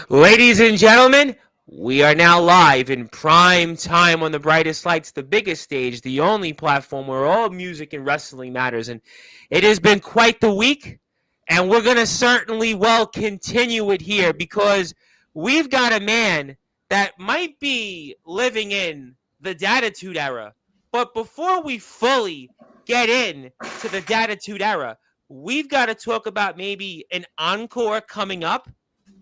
Ladies and gentlemen, we are now live in prime time on the brightest lights, the biggest stage, the only platform where all music and wrestling matters. And it has been quite the week, and we're going to certainly continue it here because we've got a man that might be living in the Datitude era. But before we fully get in to the Datitude era, we've got to talk about maybe an encore coming up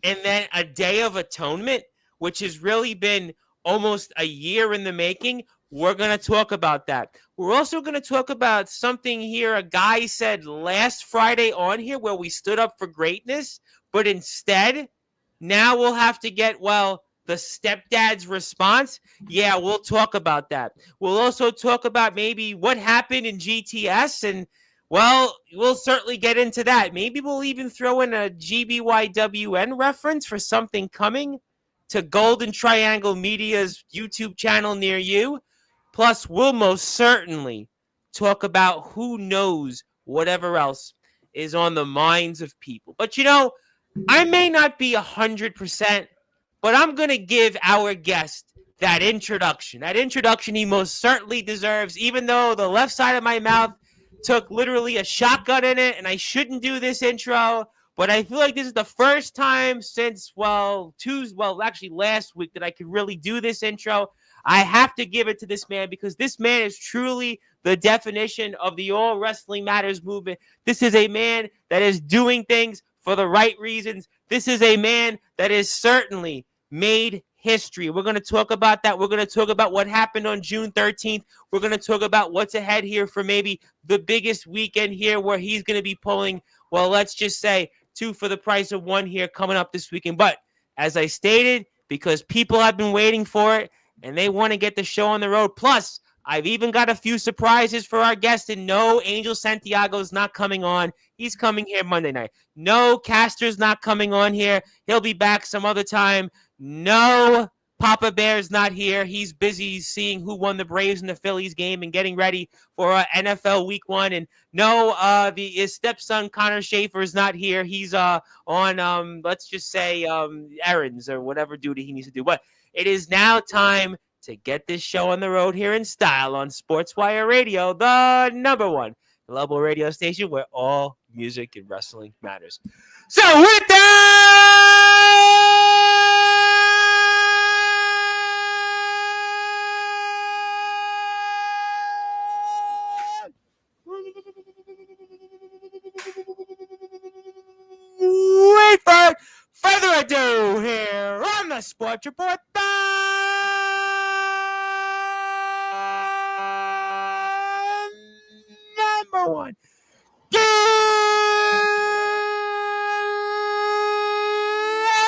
and then a Day of Atonement, which has really been almost a year in the making. We're going to talk about that. We're also going to talk about something here a guy said last Friday on here where we stood up for greatness, but instead, now we'll have to get, the stepdad's response. Yeah, we'll talk about that. We'll also talk about maybe what happened in GTS and we'll certainly get into that. Maybe we'll even throw in a GBYWN reference for something coming to Golden Triangle Media's YouTube channel near you. Plus, we'll most certainly talk about who knows whatever else is on the minds of people. But I may not be 100%, but I'm going to give our guest that introduction. That introduction he most certainly deserves, even though the left side of my mouth took literally a shotgun in it, and I shouldn't do this intro, but I feel like this is the first time since, actually last week that I could really do this intro. I have to give it to this man because this man is truly the definition of the All Wrestling Matters movement. This is a man that is doing things for the right reasons. This is a man that is certainly made history. We're going to talk about that. We're going to talk about what happened on June 13th. We're going to talk about what's ahead here for maybe the biggest weekend here where he's going to be pulling, let's just say 2 for the price of 1 here coming up this weekend. But as I stated, because people have been waiting for it and they want to get the show on the road. Plus, I've even got a few surprises for our guest, and no, Angel Santiago's not coming on. He's coming here Monday night. No, Castor's not coming on here. He'll be back some other time. No, Papa Bear's not here. He's busy seeing who won the Braves and the Phillies game and getting ready for NFL Week 1. And no, his stepson Connor Schaefer is not here. He's on let's just say errands or whatever duty he needs to do. But it is now time to get this show on the road here in style on Sportzwire Radio, the #1 global radio station where all music and wrestling matters. So with that, without further ado, here on the Sports Report, #1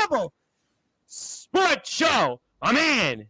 global sports show. A man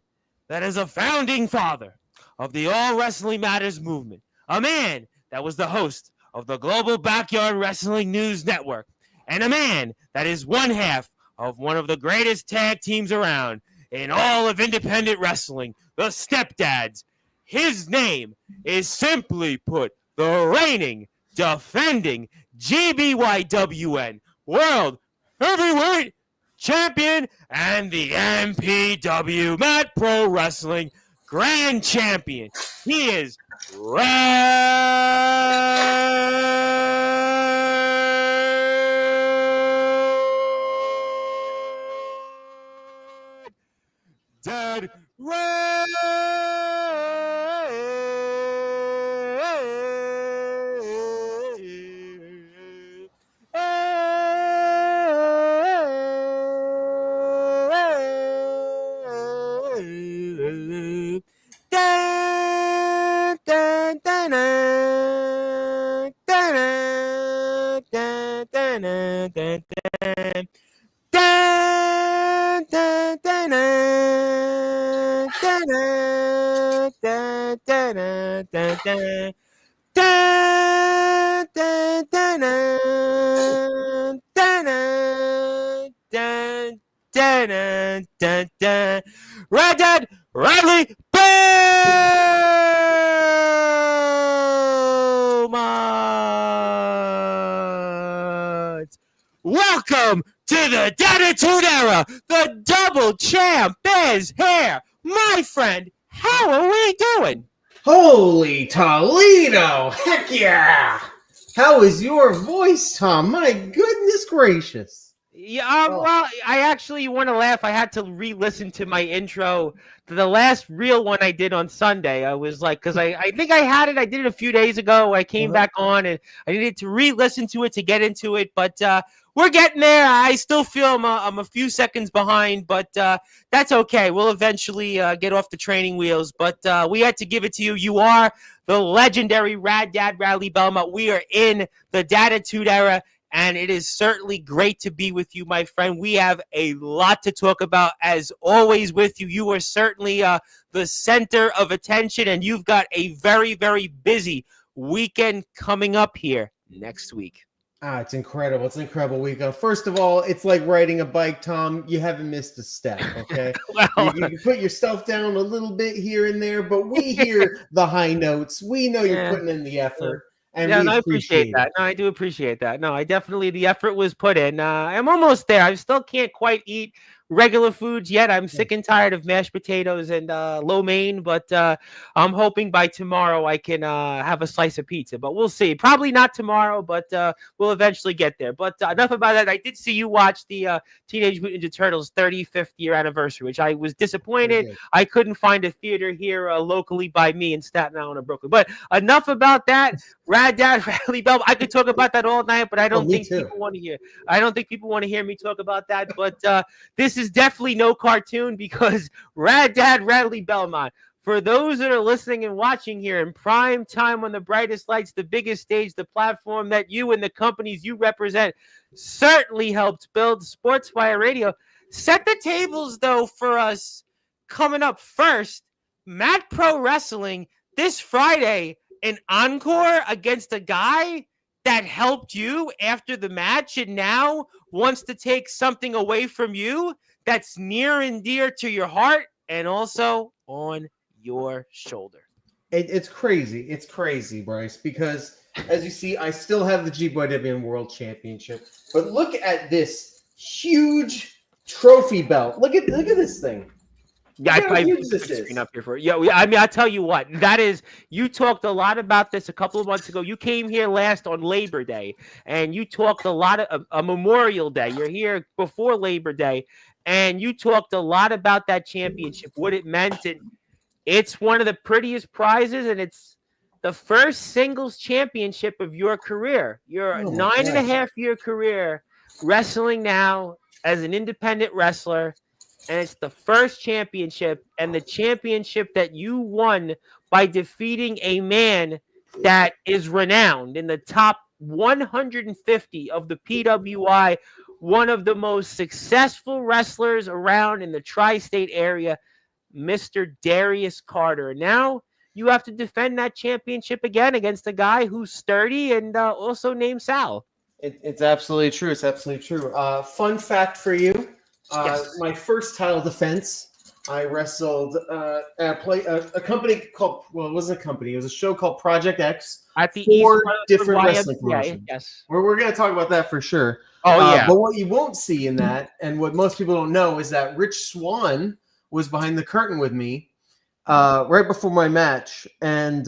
that is a founding father of the All Wrestling Matters movement. A man that was the host of the Global Backyard Wrestling News Network. And a man that is one half of one of the greatest tag teams around in all of independent wrestling, the Stepdads. His name is, simply put, the reigning, defending GBYWN World Heavyweight Champion and the MPW Mad Pro Wrestling Grand Champion. He is Dead Red. Radley Belmont. Welcome to the Attitude Era. The double champ is here. My friend, how are we doing? Holy Toledo! Heck yeah! How is your voice, Tom? My goodness gracious. Yeah, well, I actually want to laugh. I had to re-listen to my intro to the last real one I did on Sunday. I was like, because I think I had it. I did it a few days ago. I came back on, and I needed to re-listen to it to get into it. But we're getting there. I still feel I'm a few seconds behind, but that's okay. We'll eventually get off the training wheels. But we had to give it to you. You are the legendary Rad Dad Radley Belmont. We are in the Datitude Era. And it is certainly great to be with you, my friend. We have a lot to talk about, as always, with you. You are certainly the center of attention, and you've got a very, very busy weekend coming up here next week. It's incredible. It's an incredible weekend. First of all, it's like riding a bike, Tom. You haven't missed a step, okay? Well, you can put yourself down a little bit here and there, but we hear the high notes. We know you're putting in the effort. And yeah, I appreciate that. No, I do appreciate that. No, I definitely, the effort was put in. I'm almost there. I still can't quite eat regular foods yet. I'm sick and tired of mashed potatoes and lo mein, but I'm hoping by tomorrow I can have a slice of pizza, but we'll see. Probably not tomorrow, but we'll eventually get there. But enough about that. I did see you watch the Teenage Mutant Ninja Turtles 35th year anniversary, which I was disappointed. I couldn't find a theater here locally by me in Staten Island or Brooklyn. But enough about that. Rad Dad Radley Belmont. I could talk about that all night, but I don't think people want to hear. I don't think people want to hear me talk about that. But this is definitely no cartoon, because Rad Dad Radley Belmont, for those that are listening and watching here in prime time on the brightest lights, the biggest stage, the platform that you and the companies you represent certainly helped build, Sportzwire Radio. Set the tables, though, for us coming up first. Matt Pro Wrestling this Friday, an encore against a guy that helped you after the match and now wants to take something away from you that's near and dear to your heart and also on your shoulder. It's crazy. It's crazy, Bryce, because as you see, I still have the GBWM World Championship. But look at this huge trophy belt. Look at this thing. Yeah, I put the screen up here for it. Yeah, I mean, I'll tell you what, that is, you talked a lot about this a couple of months ago. You came here last on Labor Day, and you talked a lot of a Memorial Day. You're here before Labor Day, and you talked a lot about that championship, what it meant. And it's one of the prettiest prizes, and it's the first singles championship of your career. Your 9.5-year career wrestling now as an independent wrestler. And it's the first championship, and the championship that you won by defeating a man that is renowned in the top 150 of the PWI, one of the most successful wrestlers around in the tri-state area, Mr. Darius Carter. Now you have to defend that championship again against a guy who's sturdy and also named Sal. It's absolutely true. It's absolutely true. Fun fact for you. My first title defense, I wrestled a company called, well, it wasn't a company. It was a show called Project X. At the four different wrestling promotions. Yes. We're going to talk about that for sure. Oh, yeah. But what you won't see in that, and what most people don't know, is that Rich Swann was behind the curtain with me right before my match. And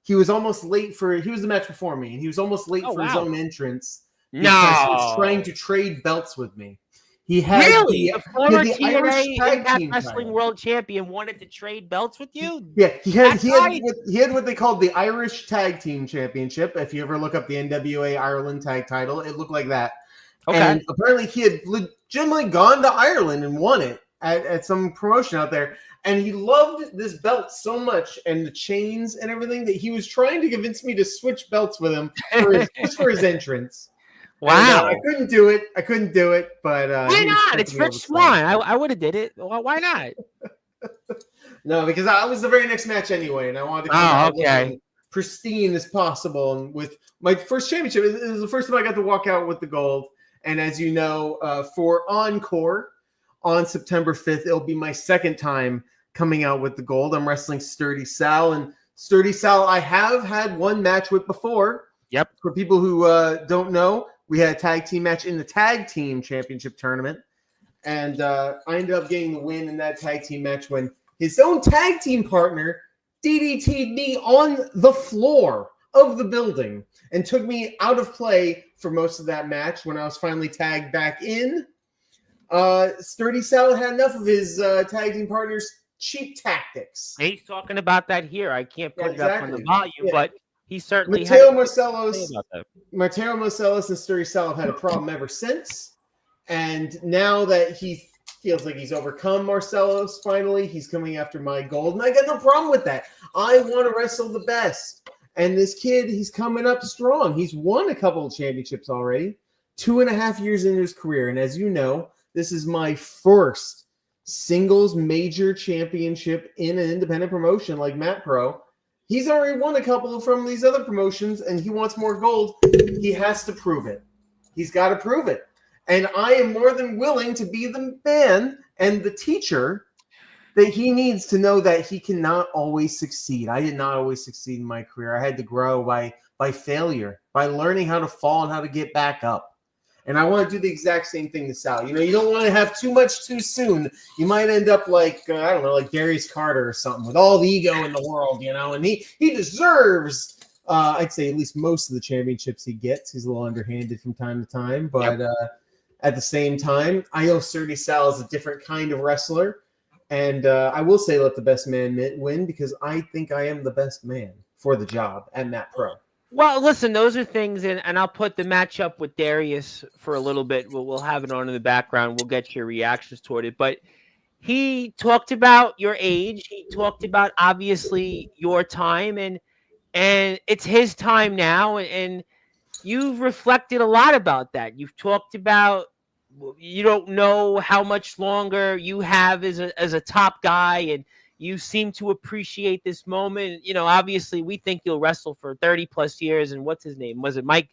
he was almost late he was the match before me, and he was almost late for his own entrance. Because he was trying to trade belts with me. He had the former TNA Impact Wrestling World Champion wanted to trade belts with you? Yeah, he had what they called the Irish Tag Team Championship. If you ever look up the NWA Ireland tag title, it looked like that. Okay. And apparently he had legitimately gone to Ireland and won it at some promotion out there. And he loved this belt so much and the chains and everything that he was trying to convince me to switch belts with him just for his entrance. Wow. I couldn't do it. But why not? It's Rich Swann. I would have did it. Well, why not? No, because I was the very next match anyway, and I wanted to come out as pristine as possible. And with my first championship, it was the first time I got to walk out with the gold. And as you know, for Encore on September 5th, it'll be my second time coming out with the gold. I'm wrestling Sturdy Sal, and Sturdy Sal I have had one match with before. Yep. For people who don't know, We had a tag team match in the tag team championship tournament. And I ended up getting the win in that tag team match when his own tag team partner DDT'd me on the floor of the building and took me out of play for most of that match. When I was finally tagged back in, Sturdy Sal had enough of his tag team partner's cheap tactics. He's talking about that here. I can't put it up on the volume, but he certainly Mateo Marcellus and Sturdy Sal have had a problem ever since. And now that he feels like he's overcome Marcellus, finally, he's coming after my gold. And I got no problem with that. I want to wrestle the best. And this kid, he's coming up strong. He's won a couple of championships already, 2.5 years into his career. And as you know, this is my first singles major championship in an independent promotion like Matt Pro. He's already won a couple from these other promotions, and he wants more gold. He has to prove it. He's got to prove it. And I am more than willing to be the man and the teacher that he needs to know that he cannot always succeed. I did not always succeed in my career. I had to grow by failure, by learning how to fall and how to get back up. And I want to do the exact same thing to Sal. You know, you don't want to have too much too soon. You might end up like, I don't know, like Darius Carter or something with all the ego in the world, you know, and he deserves, I'd say, at least most of the championships he gets. He's a little underhanded from time to time, but at the same time, I know Sturdy Sal is a different kind of wrestler. And I will say let the best man win because I think I am the best man for the job at Matt Pro. Well, listen, those are things, and I'll put the matchup with Darius for a little bit. We'll have it on in the background. We'll get your reactions toward it. But he talked about your age. He talked about, obviously, your time, and it's his time now. And you've reflected a lot about that. You've talked about you don't know how much longer you have as a top guy, and you seem to appreciate this moment. You know, obviously, we think you'll wrestle for 30 plus years. And what's his name? Was it Mike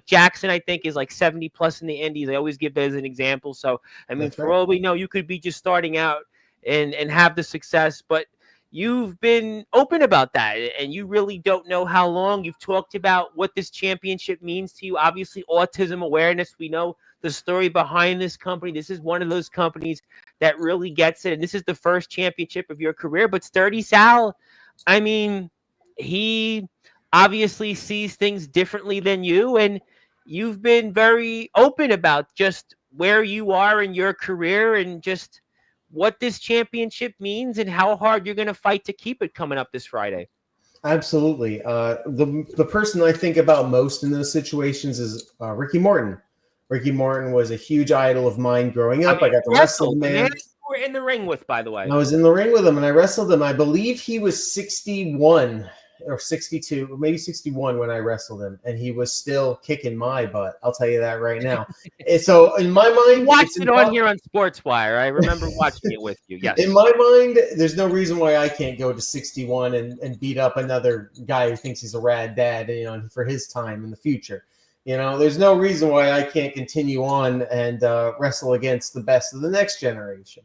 Jackson? I think is like 70 plus in the Indies. I always give that as an example. So, I mean, for all we know, you could be just starting out and have the success. But you've been open about that, and you really don't know how long. You've talked about what this championship means to you. Obviously, autism awareness. We know the story behind this company. This is one of those companies that really gets it. And this is the first championship of your career. But Sturdy Sal, I mean, he obviously sees things differently than you. And you've been very open about just where you are in your career and just what this championship means and how hard you're going to fight to keep it coming up this Friday. Absolutely. The person I think about most in those situations is Ricky Morton. Ricky Morton was a huge idol of mine growing up. I got to wrestle him. Man, you were in the ring with, by the way. I was in the ring with him, and I wrestled him. I believe he was 61 or 62, maybe 61 when I wrestled him, and he was still kicking my butt. I'll tell you that right now. And so in my mind, watched it on here on Sportzwire. I remember watching it with you. Yes. In my mind, there's no reason why I can't go to 61 and beat up another guy who thinks he's a rad dad, you know, for his time in the future. You know, there's no reason why I can't continue on and wrestle against the best of the next generation.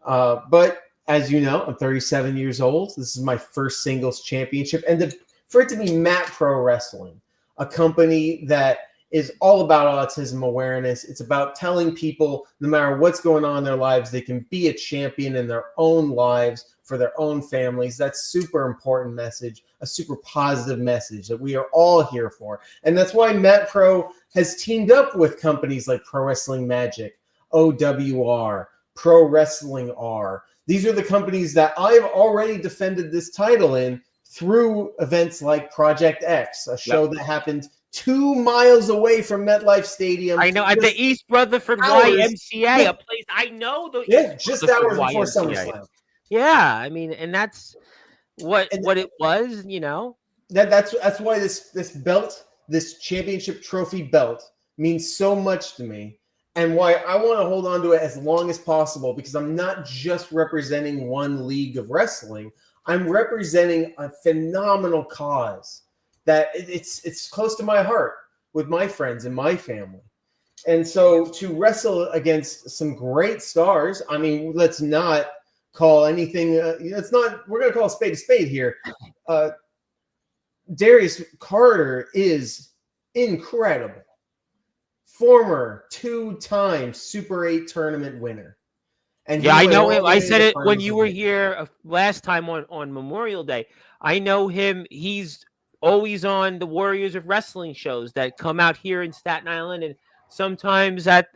But as you know, I'm 37 years old. This is my first singles championship. And for it to be Matt Pro Wrestling, a company that is all about autism awareness. It's about telling people no matter what's going on in their lives, they can be a champion in their own lives for their own families. That's super important message, a super positive message that we are all here for. And that's why Matt Pro has teamed up with companies like Pro Wrestling Magic, OWR, Pro Wrestling R. These are the companies that I've already defended this title in through events like Project X, a show that happened 2 miles away from MetLife Stadium. I know, at the East Rutherford YMCA, a place I know. Just hours before SummerSlam. Yeah, I mean, and that's what it was, you know. That's why this belt, this championship trophy belt, means so much to me, and why I want to hold on to it as long as possible, because I'm not just representing one league of wrestling. I'm representing a phenomenal cause that it's close to my heart with my friends and my family. And so to wrestle against some great stars, I mean, let's not call anything, it's not, we're going to call a spade here. Darius Carter is incredible. former 2-time Super 8 tournament winner. And I know him. I said it when you were here last time on Memorial Day. I know him. He's always on the Warriors of Wrestling shows that come out here in Staten Island and sometimes at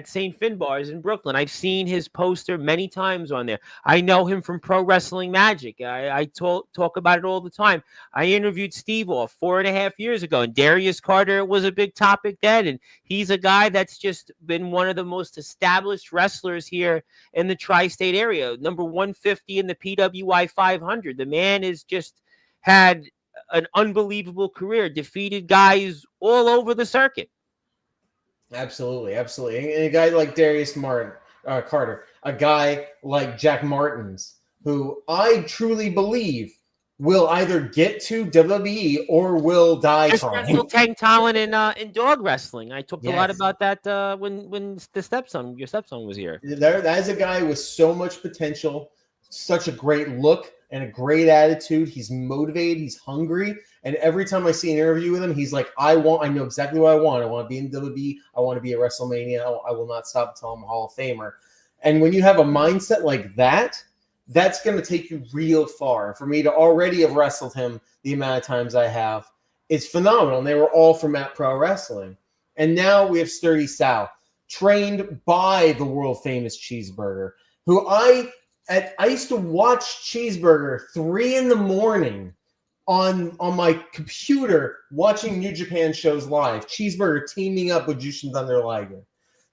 St. Finbar's in Brooklyn. I've seen his poster many times on there. I know him from Pro Wrestling Magic. I talk about it all the time. I interviewed Steve off 4.5 years ago, and Darius Carter was a big topic then. And he's a guy that's just been one of the most established wrestlers here in the tri-state area. Number 150 in the PWI 500. The man has just had an unbelievable career, defeated guys all over the circuit. Absolutely. And a guy like Darius Carter, a guy like Jack Martins, who I truly believe will either get to WWE or will die trying. Tank talent in dog wrestling. I talked a lot about that when your stepson was here. That is a guy with so much potential, such a great look and a great attitude. He's motivated. He's hungry. And every time I see an interview with him, he's like, I know exactly what I want. I want to be in WWE. I want to be at WrestleMania. I will not stop until I'm a Hall of Famer. And when you have a mindset like that, that's going to take you real far. For me to already have wrestled him the amount of times I have, it's phenomenal. And they were all from Matt Pro Wrestling. And now we have Sturdy Sal, trained by the world famous Cheeseburger, who I used to watch Cheeseburger 3 a.m. on my computer watching New Japan shows live. Cheeseburger teaming up with Jushin Thunder Liger.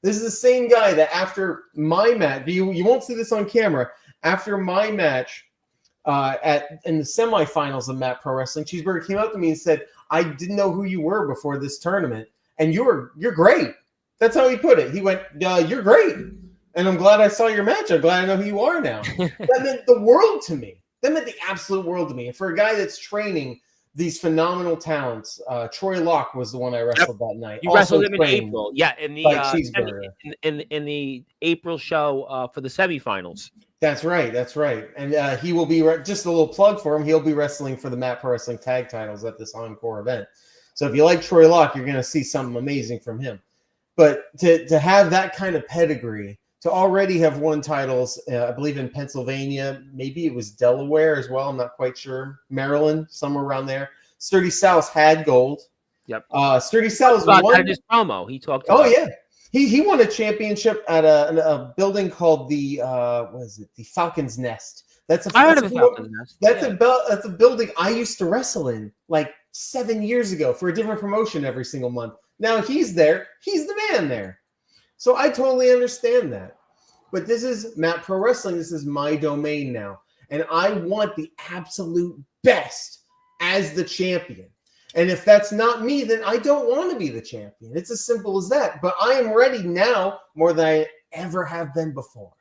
This is the same guy that after my match, you won't see this on camera, after my match in the semifinals of Matt Pro Wrestling, Cheeseburger came up to me and said, I didn't know who you were before this tournament, and you're great. That's how he put it. He went, you're great. And I'm glad I saw your match. I'm glad I know who you are now. That meant the world to me. That meant the absolute world to me. And for a guy that's training these phenomenal talents, Troy Locke was the one I wrestled that night. You wrestled him in April. Yeah, in the April show for the semifinals. That's right. And he will be, just a little plug for him, he'll be wrestling for the Matt Pro Wrestling tag titles at this Encore event. So if you like Troy Locke, you're going to see something amazing from him. But to have that kind of pedigree, to already have won titles, I believe in Pennsylvania, maybe it was Delaware as well, I'm not quite sure, Maryland, somewhere around there. Sturdy Sal's had gold. Yep. Sturdy Sal's won his promo. He talked about He won a championship at a building called the the Falcon's Nest. That's a building I used to wrestle in like 7 years ago for a different promotion every single month. Now he's there. He's the man there. So I totally understand that. But this is Matt Pro Wrestling. This is my domain now. And I want the absolute best as the champion. And if that's not me, then I don't want to be the champion. It's as simple as that. But I am ready now more than I ever have been before.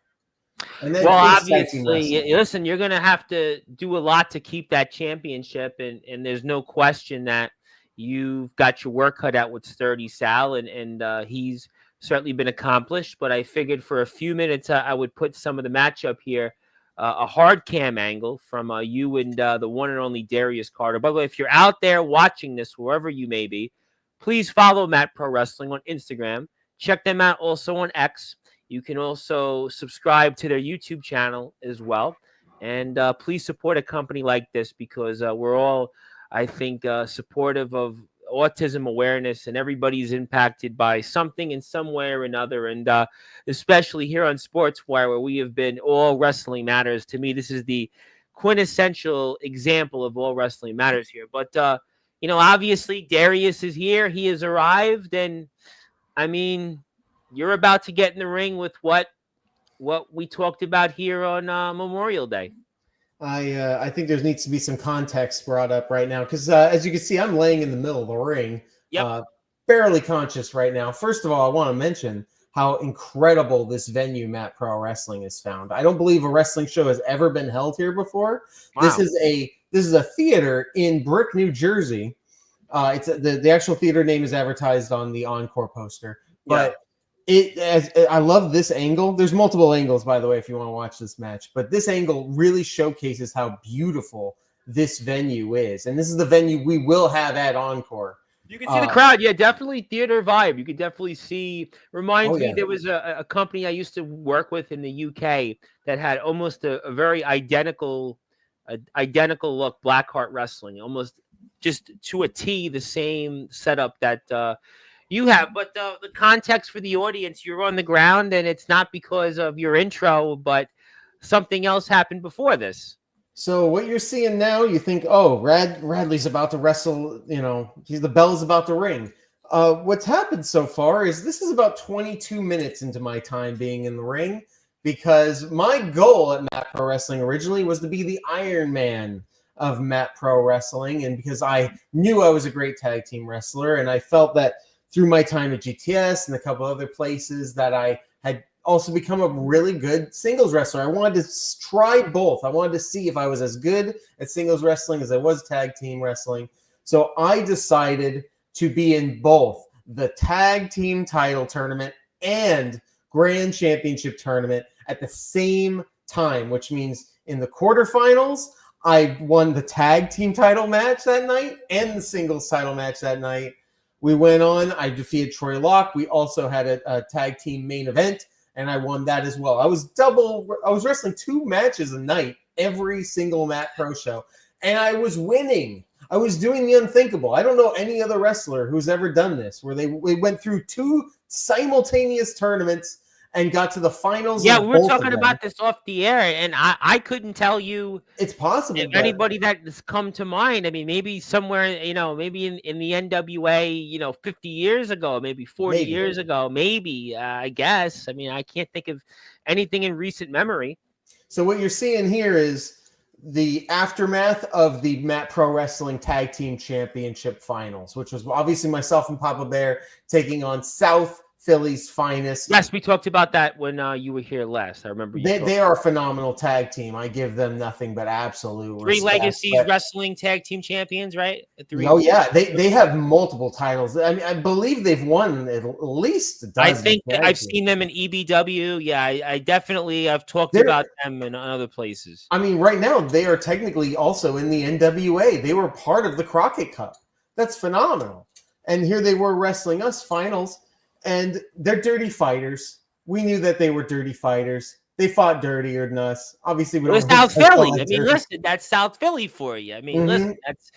And obviously, listen, you're going to have to do a lot to keep that championship. And there's no question that you've got your work cut out with Sturdy Sal. And he's certainly been accomplished. But I figured for a few minutes, I would put some of the matchup here. A hard cam angle from you and the one and only Darius Carter. By the way, if you're out there watching this, wherever you may be, please follow Matt Pro Wrestling on Instagram. Check them out also on X. You can also subscribe to their YouTube channel as well. And please support a company like this because we're all, I think, supportive of autism awareness, and everybody's impacted by something in some way or another. And especially here on Sportswire, where we have been all wrestling matters. To me, this is the quintessential example of all wrestling matters here. But, obviously Darius is here. He has arrived. And I mean, you're about to get in the ring with what we talked about here on Memorial Day. I think there needs to be some context brought up right now because as you can see, I'm laying in the middle of the ring, barely conscious right now. First of all, I want to mention how incredible this venue, Matt Pro Wrestling, is found. I don't believe a wrestling show has ever been held here before. Wow. This is a theater in Brick, New Jersey. It's the actual theater name is advertised on the Encore poster, but. I love this angle. There's multiple angles, by the way, if you want to watch this match. But this angle really showcases how beautiful this venue is. And this is the venue we will have at Encore. You can see the crowd. Yeah, definitely theater vibe. You could definitely see. Reminds me, there was a company I used to work with in the UK that had almost a very identical look, Blackheart Wrestling, almost just to a T, the same setup that you have. But the context for the audience, you're on the ground, and it's not because of your intro, but something else happened before this. So what you're seeing now, you think, oh, Radley's about to wrestle, the bell's about to ring. What's happened so far is this is about 22 minutes into my time being in the ring, because my goal at Mat Pro Wrestling originally was to be the Iron Man of Mat Pro Wrestling, and because I knew I was a great tag team wrestler, and I felt that through my time at GTS and a couple other places that I had also become a really good singles wrestler. I wanted to try both. I wanted to see if I was as good at singles wrestling as I was tag team wrestling. So I decided to be in both the tag team title tournament and grand championship tournament at the same time, which means in the quarterfinals, I won the tag team title match that night and the singles title match that night. We went on. I defeated Troy Locke. We also had a tag team main event, and I won that as well. I was wrestling 2 matches a night, every single Mat Pro show, and I was winning. I was doing the unthinkable. I don't know any other wrestler who's ever done this, where we went through 2 simultaneous tournaments and got to the finals. Yeah, we were talking about this off the air, and I couldn't tell you. It's possible. If anybody that's come to mind, I mean, maybe somewhere, maybe in the NWA, 50 years ago, maybe 40 years ago, maybe, I guess. I mean, I can't think of anything in recent memory. So what you're seeing here is the aftermath of the Mat Pro Wrestling Tag Team Championship Finals, which was obviously myself and Papa Bear taking on South Philly's finest. Yes, we talked about that when you were here last. I remember they are a phenomenal tag team. I give them nothing but absolute 3 respect. Legacies Wrestling Tag Team Champions, right? 3. Oh yeah, they have multiple titles. I mean, I believe they've won at least a dozen. I think I've seen them in EBW. Yeah, I definitely I've talked about them in other places. I mean, right now they are technically also in the NWA. They were part of the Crockett Cup. That's phenomenal. And here they were wrestling us finals. And they're dirty fighters. We knew that they were dirty fighters. They fought dirtier than us. Obviously, we don't. South Philly. I mean, listen, that's South Philly for you. I mean, listen, that's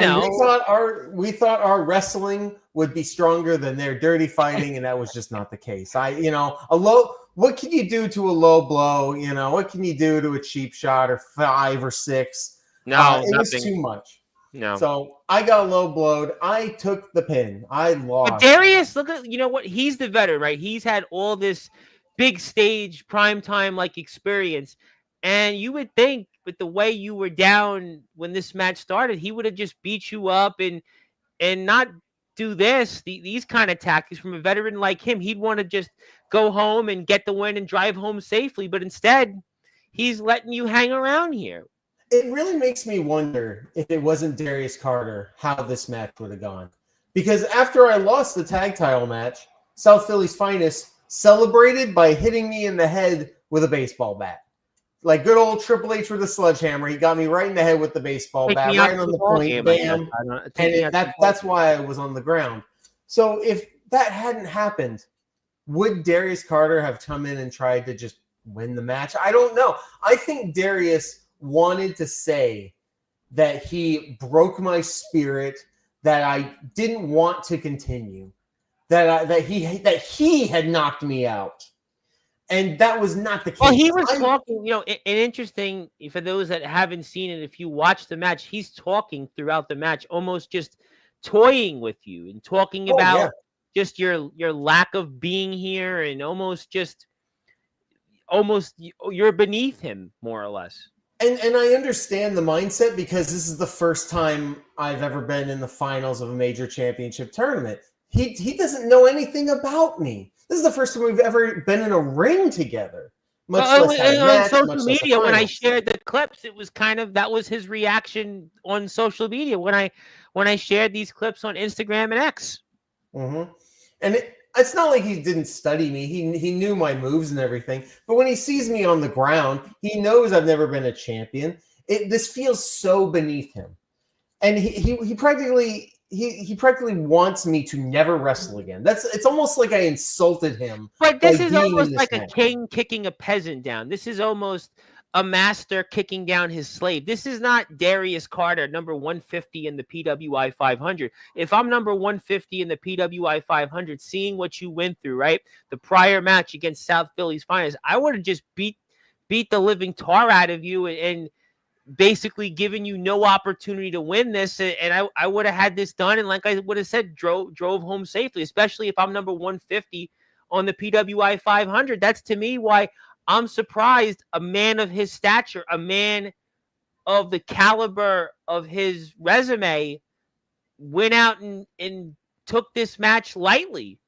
And we thought our wrestling would be stronger than their dirty fighting, and that was just not the case. What can you do to a low blow? What can you do to a cheap shot or 5 or 6? No, it was too much. No. So I got low blowed. I took the pin. I lost. But Darius, look at what he's the veteran, right? He's had all this big stage primetime like experience, and you would think with the way you were down when this match started, he would have just beat you up and not do these kind of tactics from a veteran like him. He'd want to just go home and get the win and drive home safely, but instead, he's letting you hang around here. It really makes me wonder if it wasn't Darius Carter, how this match would have gone. Because after I lost the tag title match, South Philly's finest celebrated by hitting me in the head with a baseball bat. Like good old Triple H with a sledgehammer. He got me right in the head with the baseball bat, right on the point, bam. And that's why I was on the ground. So if that hadn't happened, would Darius Carter have come in and tried to just win the match? I don't know. I think Darius wanted to say that he broke my spirit, that I didn't want to continue, that he had knocked me out, and that was not the case. Well, he was talking. And interesting for those that haven't seen it. If you watch the match, he's talking throughout the match, almost just toying with you and talking about just your lack of being here, and almost you're beneath him more or less. And I understand the mindset, because this is the first time I've ever been in the finals of a major championship tournament. He doesn't know anything about me. This is the first time we've ever been in a ring together. On social media, when I shared the clips, it was that was his reaction on social media when I shared these clips on Instagram and X. Mm-hmm. And it's not like he didn't study me. He knew my moves and everything. But when he sees me on the ground, he knows I've never been a champion. This feels so beneath him. And he practically, he practically wants me to never wrestle again. It's almost like I insulted him. But this is almost like a king kicking a peasant down. This is almost a master kicking down his slave. This is not Darius Carter, number 150 in the PWI 500. If I'm number 150 in the PWI 500, seeing what you went through, right? The prior match against South Philly's Finest, I would have just beat the living tar out of you and basically given you no opportunity to win this. And I would have had this done. And like I would have said, drove home safely, especially if I'm number 150 on the PWI 500. That's to me why I'm surprised a man of his stature, a man of the caliber of his resume, went out and took this match lightly.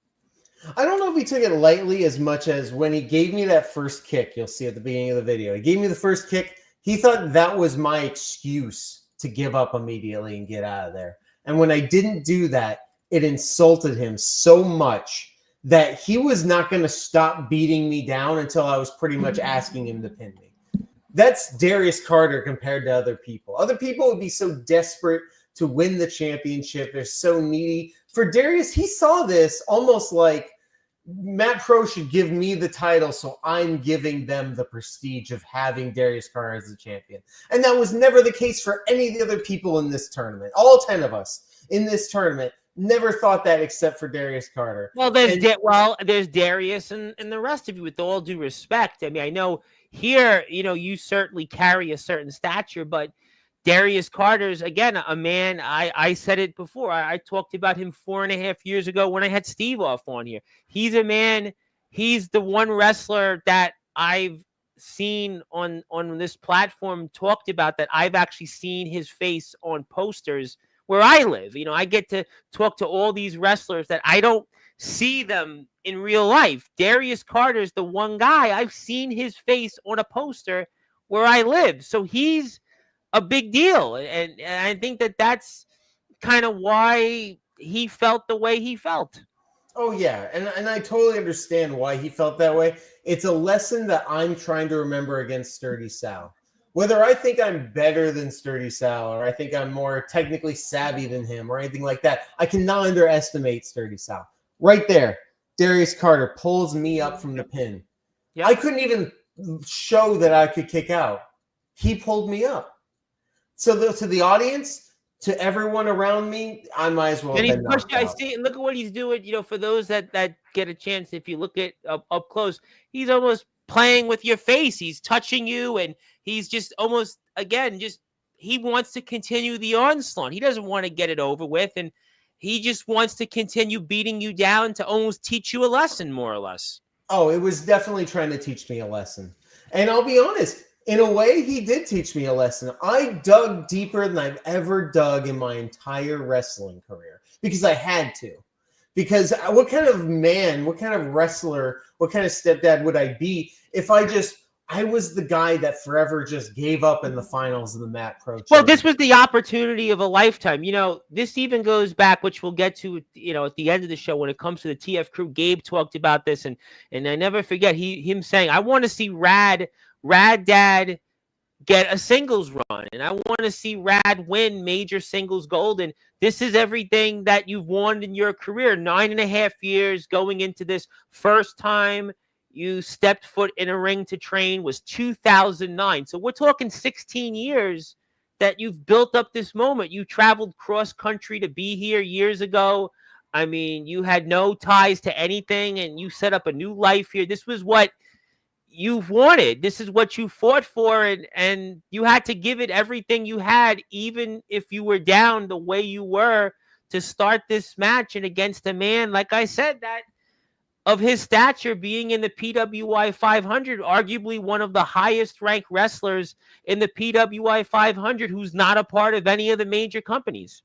I don't know if he took it lightly as much as when he gave me that first kick. You'll see at the beginning of the video. He gave me the first kick. He thought that was my excuse to give up immediately and get out of there. And when I didn't do that, it insulted him so much that he was not going to stop beating me down until I was pretty much asking him to pin me. That's Darius Carter compared to other people. Other people would be so desperate to win the championship. They're so needy. For Darius, he saw this almost like Matt Pro should give me the title, so I'm giving them the prestige of having Darius Carter as the champion. And that was never the case for any of the other people in this tournament. All 10 of us in this tournament never thought that except for Darius Carter. Well, there's Darius and the rest of you, with all due respect. I mean, I know here, you certainly carry a certain stature, but Darius Carter's, again, a man, I said it before. I talked about him 4.5 years ago when I had Steve off on here. He's a man, he's the one wrestler that I've seen on this platform talked about that I've actually seen his face on posters where I live. I get to talk to all these wrestlers that I don't see them in real life. Darius Carter's the one guy I've seen his face on a poster where I live. So he's a big deal. And I think that's kind of why he felt the way he felt. Oh, yeah. And I totally understand why he felt that way. It's a lesson that I'm trying to remember against Sturdy Sal. Whether I think I'm better than Sturdy Sal or I think I'm more technically savvy than him or anything like that, I cannot underestimate Sturdy Sal. Right there, Darius Carter pulls me up from the pin. Yep. I couldn't even show that I could kick out. He pulled me up. So to the audience, to everyone around me, I might as well. And he's pushed. I see. Look at what he's doing. For those that get a chance, if you look at up close, he's almost playing with your face. He's touching you, and he's just almost he wants to continue the onslaught. He doesn't want to get it over with, and he just wants to continue beating you down to almost teach you a lesson, more or less. Oh, it was definitely trying to teach me a lesson. And I'll be honest, in a way, he did teach me a lesson. I dug deeper than I've ever dug in my entire wrestling career because I had to. Because what kind of man, what kind of wrestler, what kind of stepdad would I be if I was the guy that forever just gave up in the finals of the Matt Pro Championship? Well, this was the opportunity of a lifetime. This even goes back, which we'll get to, at the end of the show when it comes to the TF crew. Gabe talked about this, and I never forget him saying, I want to see Rad Dad get a singles run, and I want to see Rad win major singles gold. And this is everything that you've won in your career. 9.5 years going into this. First time you stepped foot in a ring to train was 2009. So we're talking 16 years that you've built up this moment. You traveled cross country to be here years ago. I mean, you had no ties to anything, and you set up a new life here. This was what you've wanted. This is what you fought for, and you had to give it everything you had, even if you were down the way you were, to start this match, and against a man, like I said, that of his stature, being in the PWI 500, arguably one of the highest ranked wrestlers in the PWI 500, who's not a part of any of the major companies.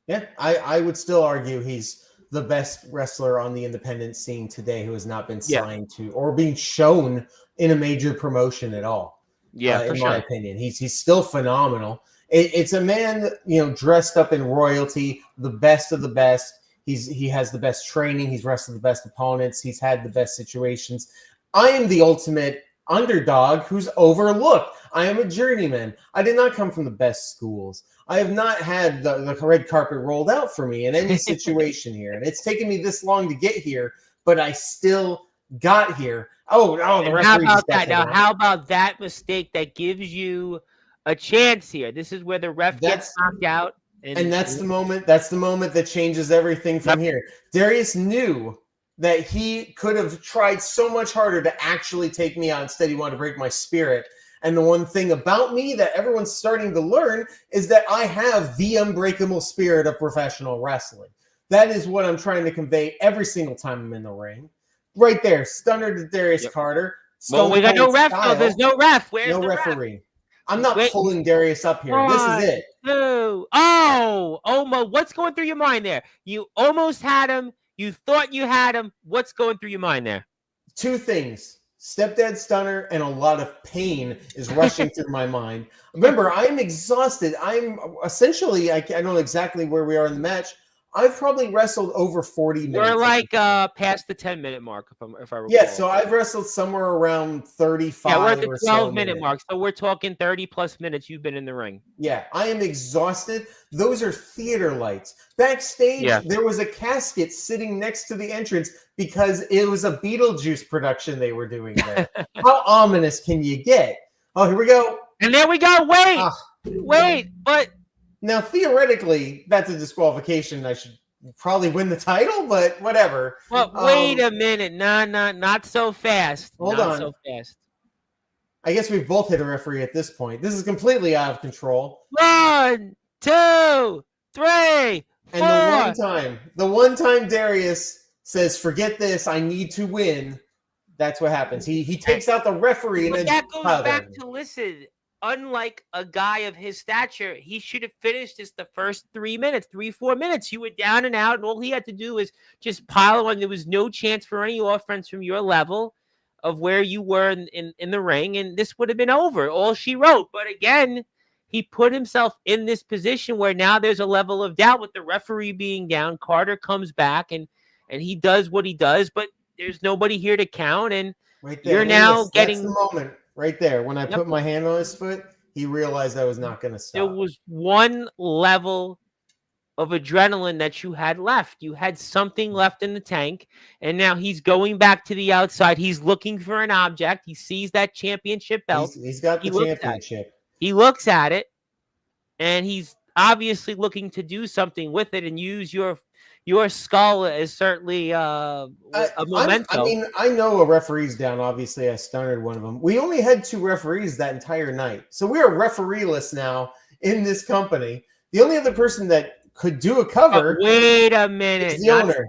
Yeah, I would still argue he's the best wrestler on the independent scene today who has not been signed to or being shown in a major promotion at all. Yeah, in my opinion, he's still phenomenal. It's a man, dressed up in royalty, the best of the best. He has the best training. He's wrestled the best opponents. He's had the best situations. I am the ultimate underdog who's overlooked. I am a journeyman. I did not come from the best schools. I have not had the red carpet rolled out for me in any situation here. And it's taken me this long to get here, but I still got here. Oh, the referee. How about that? Now, how about that mistake that gives you a chance here? This is where the ref gets knocked out. And that's the moment. That's the moment that changes everything from here. Darius knew that he could have tried so much harder to actually take me out. Instead, he wanted to break my spirit. And the one thing about me that everyone's starting to learn is that I have the unbreakable spirit of professional wrestling. That is what I'm trying to convey every single time I'm in the ring. Right there, stunner to Darius Carter. Well, we got no ref, though. There's no ref. Where's the referee? Ref? I'm not pulling Darius up here. This is it. What's going through your mind there? You almost had him. You thought you had him. What's going through your mind there? Two things. Stepdad stunner and a lot of pain is rushing through my mind. Remember, I'm exhausted. I'm essentially, I don't know exactly where we are in the match. I've probably wrestled over 40 minutes. We're like past the 10-minute mark, if I recall. Yeah, so I've wrestled somewhere around 35. Yeah, we're at the 12-minute mark, so we're talking 30-plus minutes you've been in the ring. Yeah, I am exhausted. Those are theater lights. Backstage, there was a casket sitting next to the entrance because it was a Beetlejuice production they were doing there. How ominous can you get? Oh, here we go. And there we go. Wait, but... Now, theoretically, that's a disqualification. I should probably win the title, but whatever. Well, wait a minute. Not so fast. Hold on. So fast. I guess we've both hit a referee at this point. This is completely out of control. 1, 2, 3, 4. And the one time Darius says, "Forget this. I need to win." That's what happens. He takes out the referee, and then that goes back to listen. Unlike a guy of his stature, he should have finished this the first 3-4 minutes. You were down and out, and all he had to do was just pile on. There was no chance for any offense from your level of where you were in the ring, and this would have been over. All she wrote. But again, he put himself in this position where now there's a level of doubt with the referee being down. Carter comes back, and he does what he does, but there's nobody here to count, and you're now getting... That's the moment. Right there, when I put my hand on his foot, he realized I was not going to stop. There was one level of adrenaline that you had left. You had something left in the tank, and now he's going back to the outside. He's looking for an object. He sees that championship belt. He's got the championship. He looks at it, and he's obviously looking to do something with it and use your skull is certainly a memento. I know a referee's down. Obviously, I stunned one of them. We only had 2 referees that entire night. So we are refereeless now in this company. The only other person that could do a cover wait a minute. is the owner.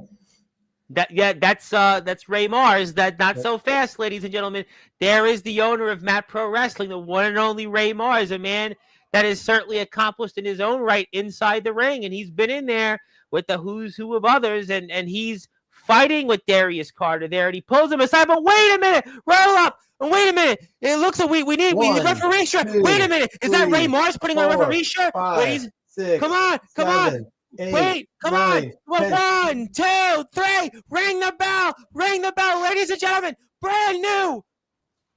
That's Ray Mars. Not so fast, ladies and gentlemen. There is the owner of Matt Pro Wrestling, the one and only Ray Mars, a man that is certainly accomplished in his own right inside the ring, and he's been in there with the who's who of others, and he's fighting with Darius Carter there, and he pulls him aside. But wait a minute, roll up, and wait a minute. It looks like we need referee shirt. Wait a minute, is that Ray Mars putting on a referee shirt? 5, 6, come on, 7, 8, wait, come 9, on. 1, 2, 3, ring the bell, ladies and gentlemen. Brand new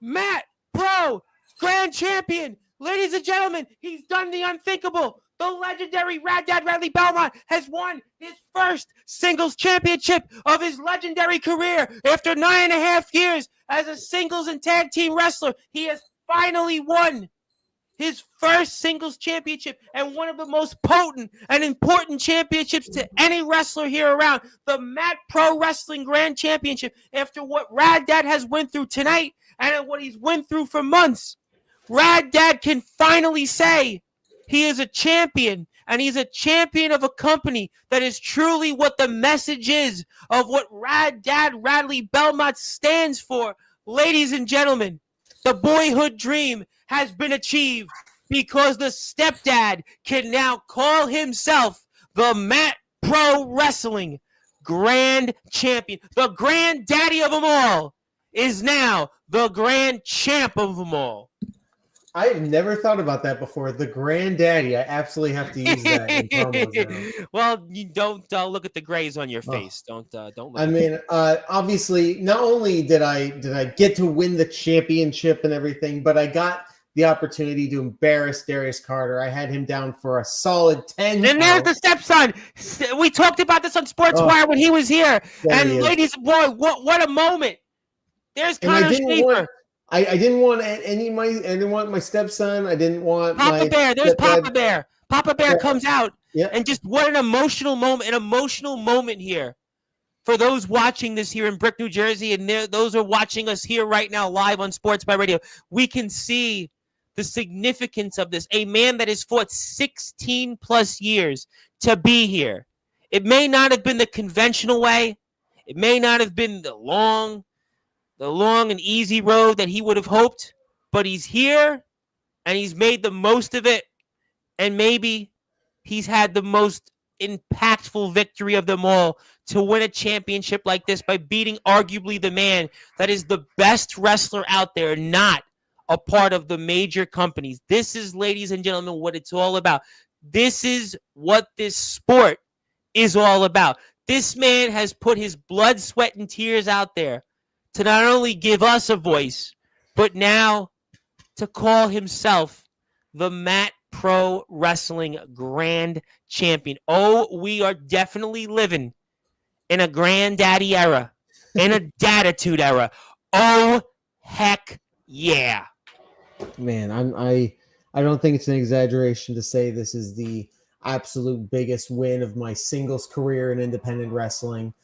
Matt Pro Grand Champion, ladies and gentlemen. He's done the unthinkable. The legendary Radley Belmont has won his first singles championship of his legendary career. After 9.5 years as a singles and tag team wrestler, he has finally won his first singles championship and one of the most potent and important championships to any wrestler here around. The Matt Pro Wrestling Grand Championship. After what Rad Dad has went through tonight and what he's went through for months, Rad Dad can finally say he is a champion, and he's a champion of a company that is truly what the message is of what Rad Dad Radley Belmont stands for. Ladies and gentlemen, the boyhood dream has been achieved because the stepdad can now call himself the Matt Pro Wrestling Grand Champion. The granddaddy of them all is now the grand champ of them all. I've never thought about that before. The granddaddy. I absolutely have to use that in promos now. Well, you don't look at the grays on your Oh. face. Don't look. I mean, obviously, not only did I get to win the championship and everything, but I got the opportunity to embarrass Darius Carter. I had him down for a solid 10. And there's the stepson. We talked about this on Sportswire when he was here. And ladies, boy, what a moment! There's Connor Schaefer. I didn't want I didn't want my stepson. I didn't want Papa Bear. There's Papa Bear. Papa Bear comes out. Yeah. And just what an emotional moment here for those watching this here in Brick, New Jersey, and those are watching us here right now live on Sportzwire Radio. We can see the significance of this. A man that has fought 16 plus years to be here. It may not have been the conventional way. It may not have been the long and easy road that he would have hoped, but he's here and he's made the most of it. And maybe he's had the most impactful victory of them all to win a championship like this by beating arguably the man that is the best wrestler out there, not a part of the major companies. This is, ladies and gentlemen, what it's all about. This is what this sport is all about. This man has put his blood, sweat, and tears out there to not only give us a voice, but now to call himself the Mat Pro Wrestling Grand Champion. Oh, we are definitely living in a granddaddy era, in a datitude era. Oh, heck yeah. Man, I don't think it's an exaggeration to say this is the absolute biggest win of my singles career in independent wrestling.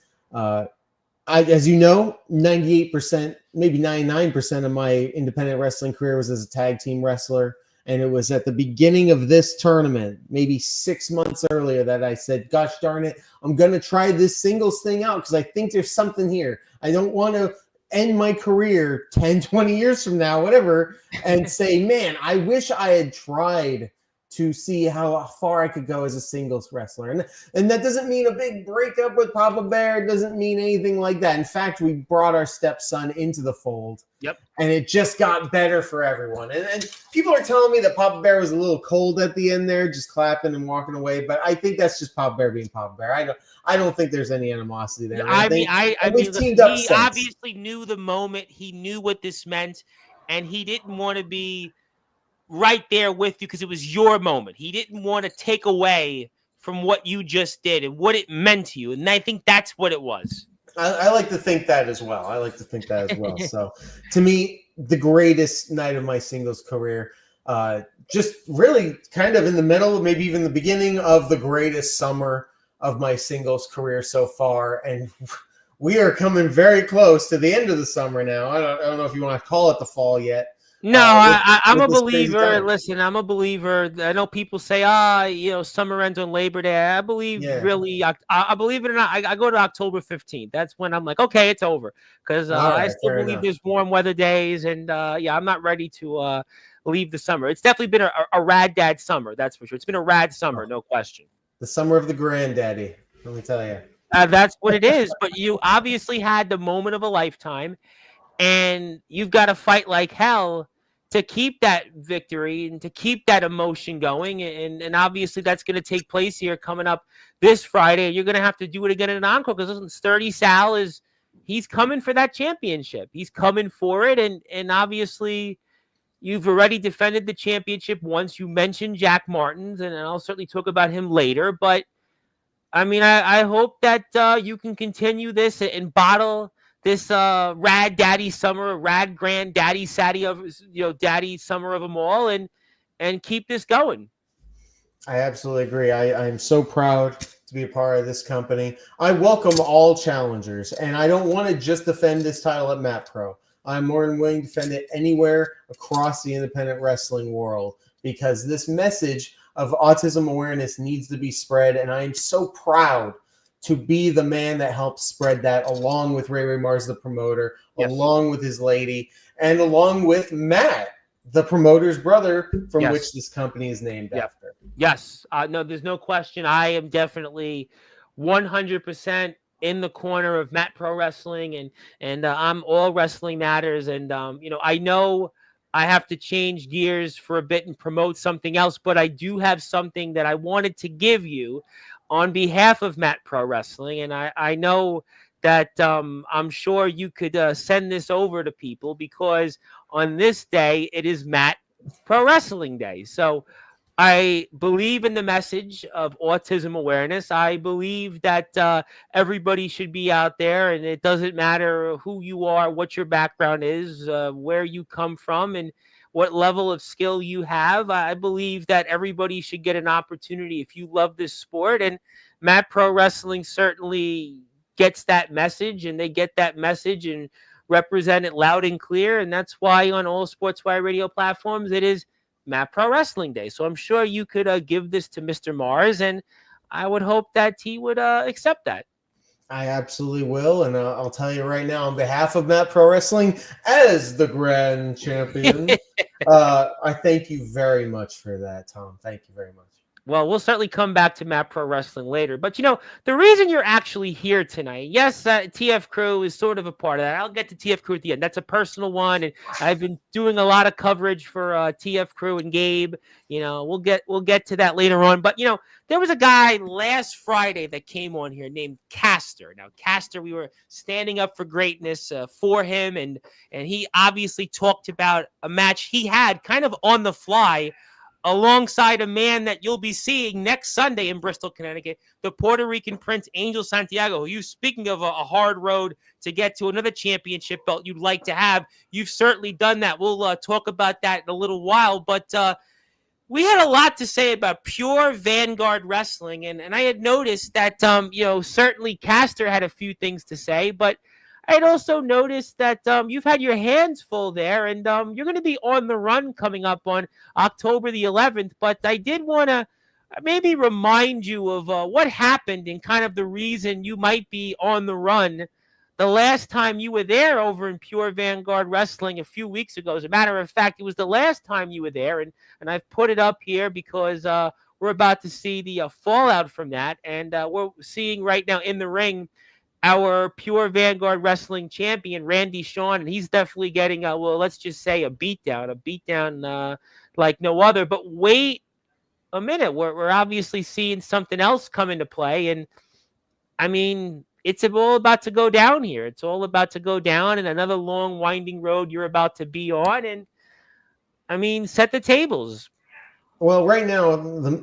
As you know, 98%, maybe 99% of my independent wrestling career was as a tag team wrestler. And it was at the beginning of this tournament, maybe 6 months earlier, that I said, gosh darn it, I'm going to try this singles thing out because I think there's something here. I don't want to end my career 10, 20 years from now, whatever, and say, man, I wish I had tried to see how far I could go as a singles wrestler. And that doesn't mean a big breakup with Papa Bear. It doesn't mean anything like that. In fact, we brought our stepson into the fold. Yep. And it just got better for everyone. And people are telling me that Papa Bear was a little cold at the end there, just clapping and walking away. But I think that's just Papa Bear being Papa Bear. I don't think there's any animosity there. I mean, he obviously knew the moment. He knew what this meant. And he didn't want to be right there with you because it was your moment. He didn't want to take away from what you just did and what it meant to you. And I think that's what it was. I like to think that as well. So to me, the greatest night of my singles career, just really kind of in the middle, maybe even the beginning of the greatest summer of my singles career so far. And we are coming very close to the end of the summer now. I don't know if you want to call it the fall yet. No, I'm a believer. Listen, I'm a believer. I know people say, summer ends on Labor Day. I believe really, I believe it or not, I go to October 15th. That's when I'm like, okay, it's over. Because I still believe there's warm weather days. And I'm not ready to leave the summer. It's definitely been a rad dad summer. That's for sure. It's been a rad summer, no question. The summer of the granddaddy, let me tell you. That's what it is. But you obviously had the moment of a lifetime. And you've got to fight like hell to keep that victory and to keep that emotion going. And obviously that's going to take place here coming up this Friday. You're going to have to do it again in an encore because Sturdy Sal he's coming for that championship. He's coming for it. And obviously you've already defended the championship once. You mentioned Jack Martins, and I'll certainly talk about him later. But I mean, I hope that you can continue this and bottle this rad daddy summer, rad grand daddy daddy summer of them all, and keep this going. I absolutely agree. I'm so proud to be a part of this company. I welcome all challengers, and I don't want to just defend this title at Mat Pro. I'm more than willing to defend it anywhere across the independent wrestling world because this message of autism awareness needs to be spread, and I am so proud to be the man that helps spread that, along with Ray Mars, the promoter, along with his lady, and along with Matt, the promoter's brother, from which this company is named after. Yes. No, there's no question. I am definitely 100% in the corner of Mat Pro Wrestling, and I'm all Wrestling Matters. And, I know I have to change gears for a bit and promote something else, but I do have something that I wanted to give you on behalf of Matt Pro Wrestling. And I know that I'm sure you could send this over to people because on this day, it is Matt Pro Wrestling Day. So I believe in the message of autism awareness. I believe that everybody should be out there, and it doesn't matter who you are, what your background is, where you come from, and what level of skill you have. I believe that everybody should get an opportunity if you love this sport. And Matt Pro Wrestling certainly gets that message, and they get that message and represent it loud and clear. And that's why on all Sportswire Radio platforms, it is Matt Pro Wrestling Day. So I'm sure you could give this to Mr. Mars, and I would hope that he would accept that. I absolutely will, and I'll tell you right now, on behalf of Matt Pro Wrestling, as the grand champion, I thank you very much for that, Tom. Thank you very much. Well, we'll certainly come back to Matt Pro Wrestling later. But, the reason you're actually here tonight, yes, TF Crew is sort of a part of that. I'll get to TF Crew at the end. That's a personal one, and I've been doing a lot of coverage for TF Crew and Gabe. We'll get to that later on. But, there was a guy last Friday that came on here named Castor. Now, Castor, we were standing up for greatness for him, and he obviously talked about a match he had kind of on the fly alongside a man that you'll be seeing next Sunday in Bristol, Connecticut, the Puerto Rican Prince Angel Santiago, who, speaking of a hard road to get to another championship belt you'd like to have, you've certainly done that. We'll talk about that in a little while, but we had a lot to say about pure Vanguard wrestling, and I had noticed that, certainly Castor had a few things to say, but I had also noticed that you've had your hands full there, and you're going to be on the run coming up on October the 11th. But I did want to maybe remind you of what happened and kind of the reason you might be on the run the last time you were there over in Pure Vanguard Wrestling a few weeks ago. As a matter of fact, it was the last time you were there, and I've put it up here because we're about to see the fallout from that, and we're seeing right now in the ring our Pure Vanguard Wrestling champion, Randy Shawn, and he's definitely getting, let's just say a beatdown like no other. But wait a minute, we're obviously seeing something else come into play, and I mean, it's all about to go down here. It's all about to go down, and another long, winding road you're about to be on, and I mean, set the tables. Well, right now,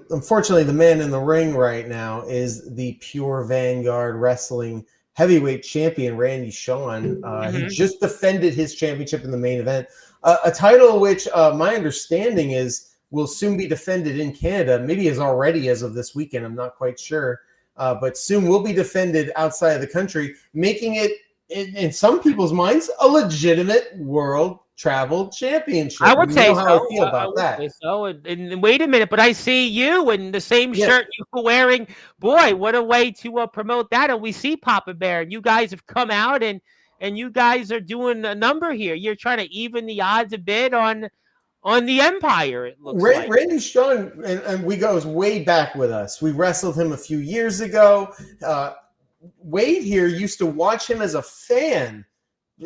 unfortunately, the man in the ring right now is the Pure Vanguard Wrestling heavyweight champion, Randy Shawn. He just defended his championship in the main event, a title which my understanding is will soon be defended in Canada, maybe as already as of this weekend. I'm not quite sure, but soon will be defended outside of the country, making it, in some people's minds, a legitimate world travel championship. I would say how I feel about that. So, and wait a minute, but I see you in the same shirt you were wearing. Boy, what a way to promote that! And we see Papa Bear, and you guys have come out, and you guys are doing a number here. You're trying to even the odds a bit on the Empire. It looks like Randy Shawn, and we goes way back with us. We wrestled him a few years ago. Wade here used to watch him as a fan.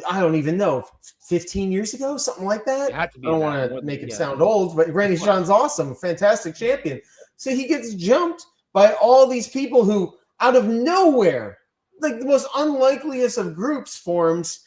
I don't even know, 15 years ago, something like that. I don't want to make it sound old, but Randy Shawn's awesome, fantastic champion. So he gets jumped by all these people who, out of nowhere, like the most unlikeliest of groups, forms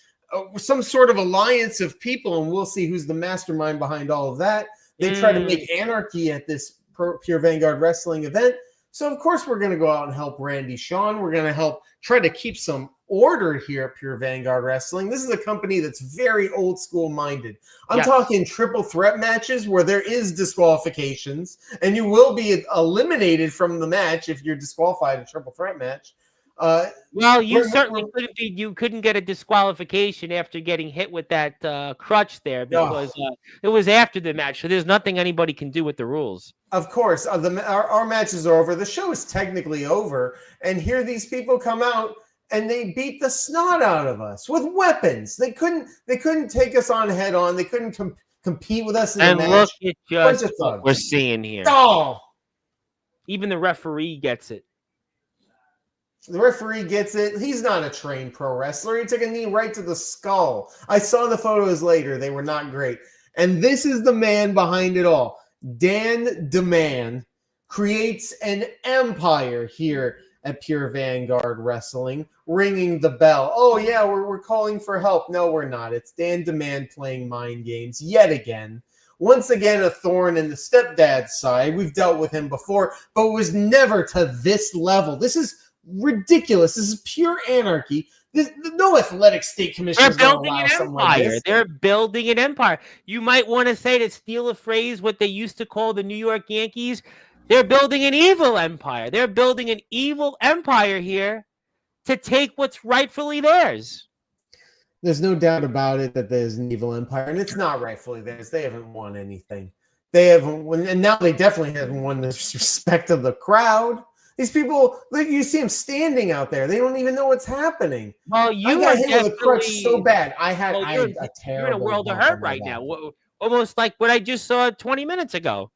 some sort of alliance of people, and we'll see who's the mastermind behind all of that. They try to make anarchy at this Pure Vanguard Wrestling event. So, of course, we're going to go out and help Randy Shawn. We're going to help try to keep some order here at Pure Vanguard Wrestling. This is a company that's very old school minded. I'm talking triple threat matches where there is disqualifications, and you will be eliminated from the match if you're disqualified in a triple threat match. Well, you certainly couldn't be. You couldn't get a disqualification after getting hit with that crutch there because it was after the match. So there's nothing anybody can do with the rules. Of course, our matches are over. The show is technically over, and here these people come out and they beat the snot out of us with weapons. They couldn't take us on head on. They couldn't compete with us in the match. And look at just what we're seeing here. Oh, even the referee gets it. The referee gets it. He's not a trained pro wrestler. He took a knee right to the skull. I saw the photos later. They were not great. And this is the man behind it all. Dan DeMann creates an empire here at Pure Vanguard Wrestling, ringing the bell. Oh, yeah, we're calling for help. No, we're not. It's Dan DeMann playing mind games yet again. Once again, a thorn in the stepdad's side. We've dealt with him before, but it was never to this level. This is ridiculous. This is pure anarchy. No athletic state commissioner is going to allow something like this. They're building an empire. You might want to say, to steal a phrase, what they used to call the New York Yankees, they're building an evil empire. They're building an evil empire here to take what's rightfully theirs. There's no doubt about it that there's an evil empire, and it's not rightfully theirs. They haven't won anything. They haven't won, and now they definitely haven't won the respect of the crowd. These people, like, you see them standing out there. They don't even know what's happening. Well, you got hit with a crutch so bad. I had a terrible. You're in a world of hurt right now, almost like what I just saw 20 minutes ago.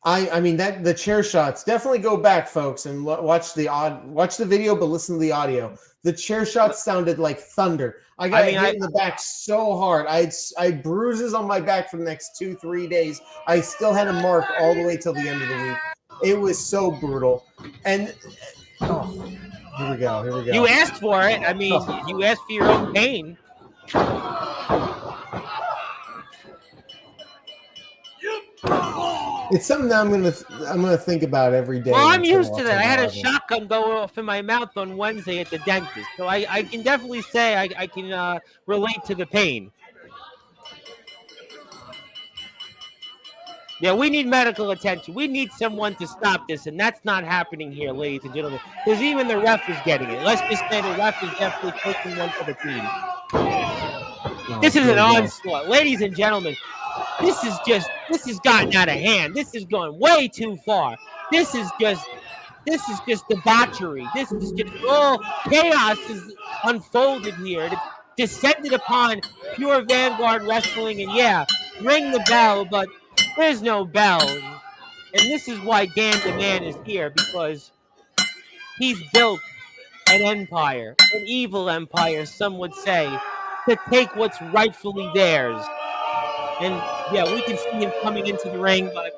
I mean that the chair shots, definitely go back, folks, and watch the video, but listen to the audio. The chair shots sounded like thunder. I got hit in the back so hard. I had bruises on my back for the next 2-3 days. I still had a mark all the way till the end of the week. It was so brutal. And here we go. You asked for it. I mean, you asked for your own pain. It's something that I'm gonna think about every day. Well, I'm used to that. I had a shotgun go off in my mouth on Wednesday at the dentist, so I can definitely say I can relate to the pain. Yeah, we need medical attention. We need someone to stop this, and that's not happening here, ladies and gentlemen. Because even the ref is getting it. Let's just say the ref is definitely taking one for the team. This is an onslaught, ladies and gentlemen. This has gotten out of hand. This is going way too far. This is just debauchery. This is just chaos is unfolded here. It descended upon Pure Vanguard Wrestling, and yeah, ring the bell, but there's no bell. And this is why Dan DeMann is here, because he's built an empire, an evil empire, some would say, to take what's rightfully theirs. And yeah, we can see him coming into the ring, but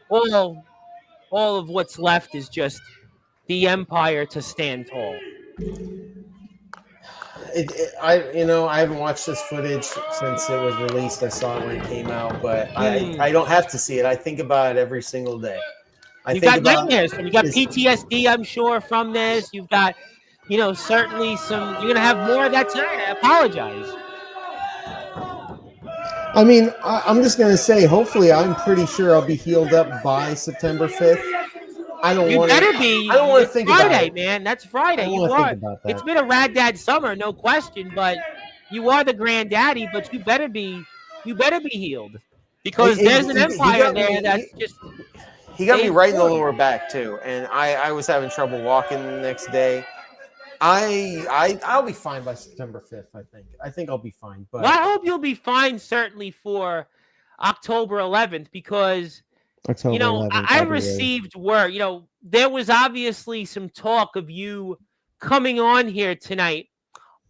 all of what's left is just the empire to stand tall. I haven't watched this footage since it was released. I saw it when it came out, but I don't have to see it. I think about it every single day. You got nightmares. You got PTSD, I'm sure, from this. You've got, certainly some. You're gonna have more of that tonight. I apologize. I mean, I'm just going to say, hopefully, I'm pretty sure I'll be healed up by September 5th. I don't want to think Friday, about it. Man. That's Friday. You are. It's been a rad dad summer, no question, but you are the granddaddy, but you better be healed. Because there's an empire there that's just... He got me right in the lower back, too, and I was having trouble walking the next day. I'll be fine by September 5th, I think I'll be fine. But I hope you'll be fine, certainly, for October 11th, because, I received word, there was obviously some talk of you coming on here tonight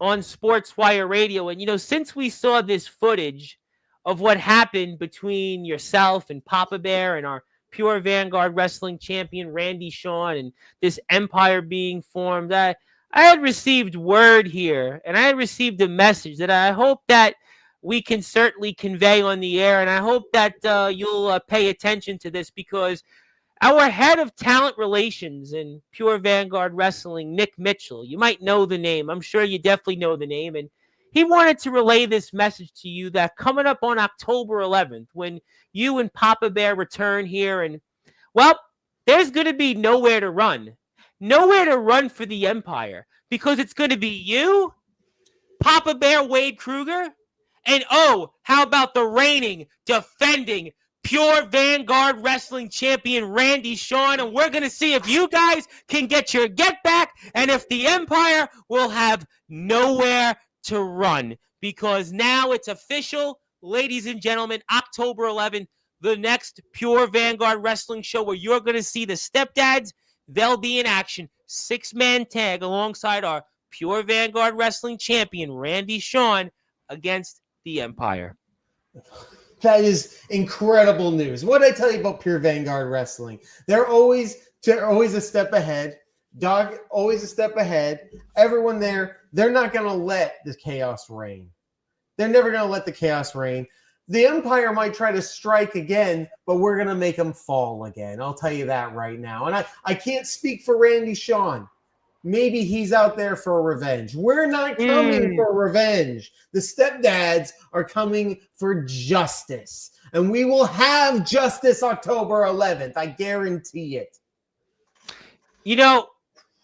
on Sportzwire Radio. And, since we saw this footage of what happened between yourself and Papa Bear and our Pure Vanguard Wrestling champion, Randy Shawn, and this empire being formed, I had received word here, and I had received a message that I hope that we can certainly convey on the air, and I hope that you'll pay attention to this, because our head of talent relations in Pure Vanguard Wrestling, Nick Mitchell, you might know the name. I'm sure you definitely know the name, and he wanted to relay this message to you that coming up on October 11th, when you and Papa Bear return here, and, well, there's going to be nowhere to run. Nowhere to run for the empire, because it's going to be you, Papa Bear Wade Kruger, and how about the reigning, defending, Pure Vanguard Wrestling champion Randy Shawn, and we're going to see if you guys can get your get back, and if the empire will have nowhere to run, because now it's official, ladies and gentlemen, October 11th, the next Pure Vanguard Wrestling show where you're going to see the stepdads. They'll be in action, 6-man tag alongside our Pure Vanguard Wrestling champion, Randy Shawn, against the Empire. That is incredible news. What did I tell you about Pure Vanguard Wrestling? They're always a step ahead. Dog, always a step ahead. Everyone there, they're not going to let the chaos reign. They're never going to let the chaos reign. The Empire might try to strike again, but we're going to make them fall again. I'll tell you that right now. And I can't speak for Randy Shawn. Maybe he's out there for revenge. We're not coming for revenge. The stepdads are coming for justice. And we will have justice October 11th. I guarantee it. You know,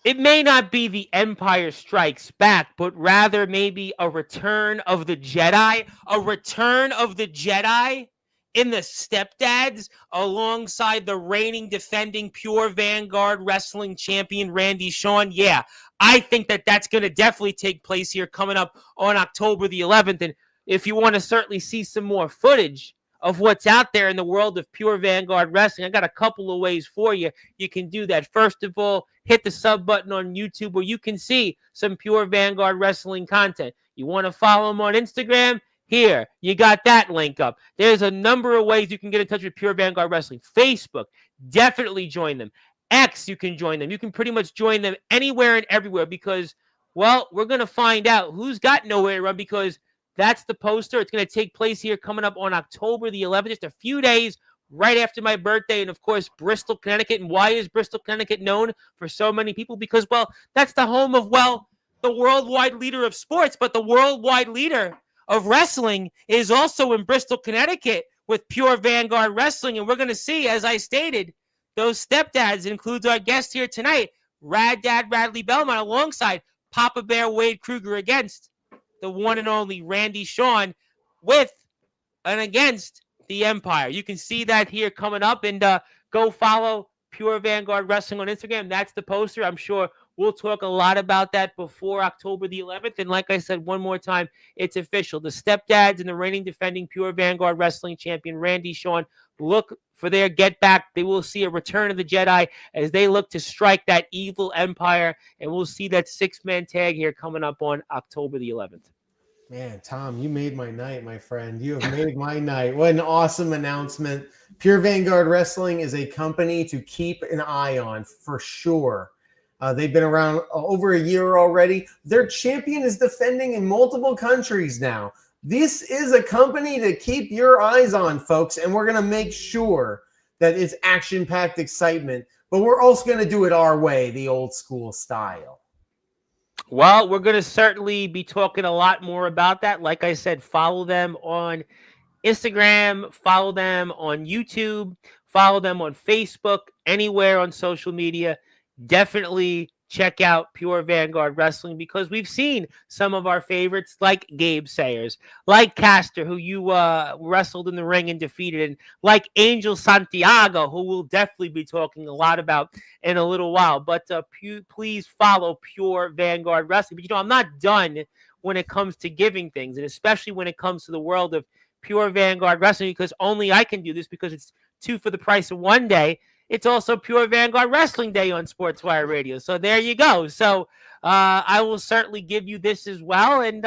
it may not be the Empire Strikes Back, but rather maybe a return of the Jedi. A return of the Jedi in the stepdads alongside the reigning defending Pure Vanguard Wrestling champion Randy Shawn. Yeah, I think that's going to definitely take place here coming up on October the 11th. And if you want to certainly see some more footage of what's out there in the world of Pure Vanguard Wrestling, I got a couple of ways for you. You can do that. First of all, hit the sub button on YouTube where you can see some Pure Vanguard Wrestling content. You want to follow them on Instagram? Here, you got that link up. There's a number of ways you can get in touch with Pure Vanguard Wrestling. Facebook, definitely join them. X, you can join them. You can pretty much join them anywhere and everywhere because, well, we're going to find out who's got nowhere to run because that's the poster. It's going to take place here coming up on October the 11th, just a few days right after my birthday. And, of course, Bristol, Connecticut. And why is Bristol, Connecticut known for so many people? Because, well, that's the home of, well, the worldwide leader of sports, but the worldwide leader of wrestling is also in Bristol, Connecticut with Pure Vanguard Wrestling. And we're going to see, as I stated, those stepdads. It includes our guest here tonight, Rad Dad Radley Belmont, alongside Papa Bear Wade Kruger against the one and only Randy Shawn with and against the Empire. You can see that here coming up, and go follow Pure Vanguard Wrestling on Instagram. That's the poster. I'm sure we'll talk a lot about that before October the 11th. And like I said, one more time, it's official. The stepdads and the reigning defending Pure Vanguard Wrestling champion Randy Shawn look for their get back. They will see a return of the Jedi as they look to strike that evil Empire. And we'll see that 6-man tag here coming up on October the 11th. Man, Tom, you made my night, my friend. You have made my night. What an awesome announcement. Pure Vanguard Wrestling is a company to keep an eye on for sure. They've been around over a year already. Their champion is defending in multiple countries now. This is a company to keep your eyes on, folks, and we're going to make sure that it's action-packed excitement, but we're also going to do it our way, the old school style. Well, we're going to certainly be talking a lot more about that. Like I said, follow them on Instagram, follow them on YouTube, follow them on Facebook, anywhere on social media. Definitely check out Pure Vanguard Wrestling because we've seen some of our favorites like Gabe Sayers, like Caster, who you wrestled in the ring and defeated, and like Angel Santiago, who we'll definitely be talking a lot about in a little while. But please follow Pure Vanguard Wrestling. But, I'm not done when it comes to giving things, and especially when it comes to the world of Pure Vanguard Wrestling, because only I can do this because it's 2 for the price of 1 day. It's also Pure Vanguard Wrestling Day on Sportswire Radio. So there you go. So I will certainly give you this as well. And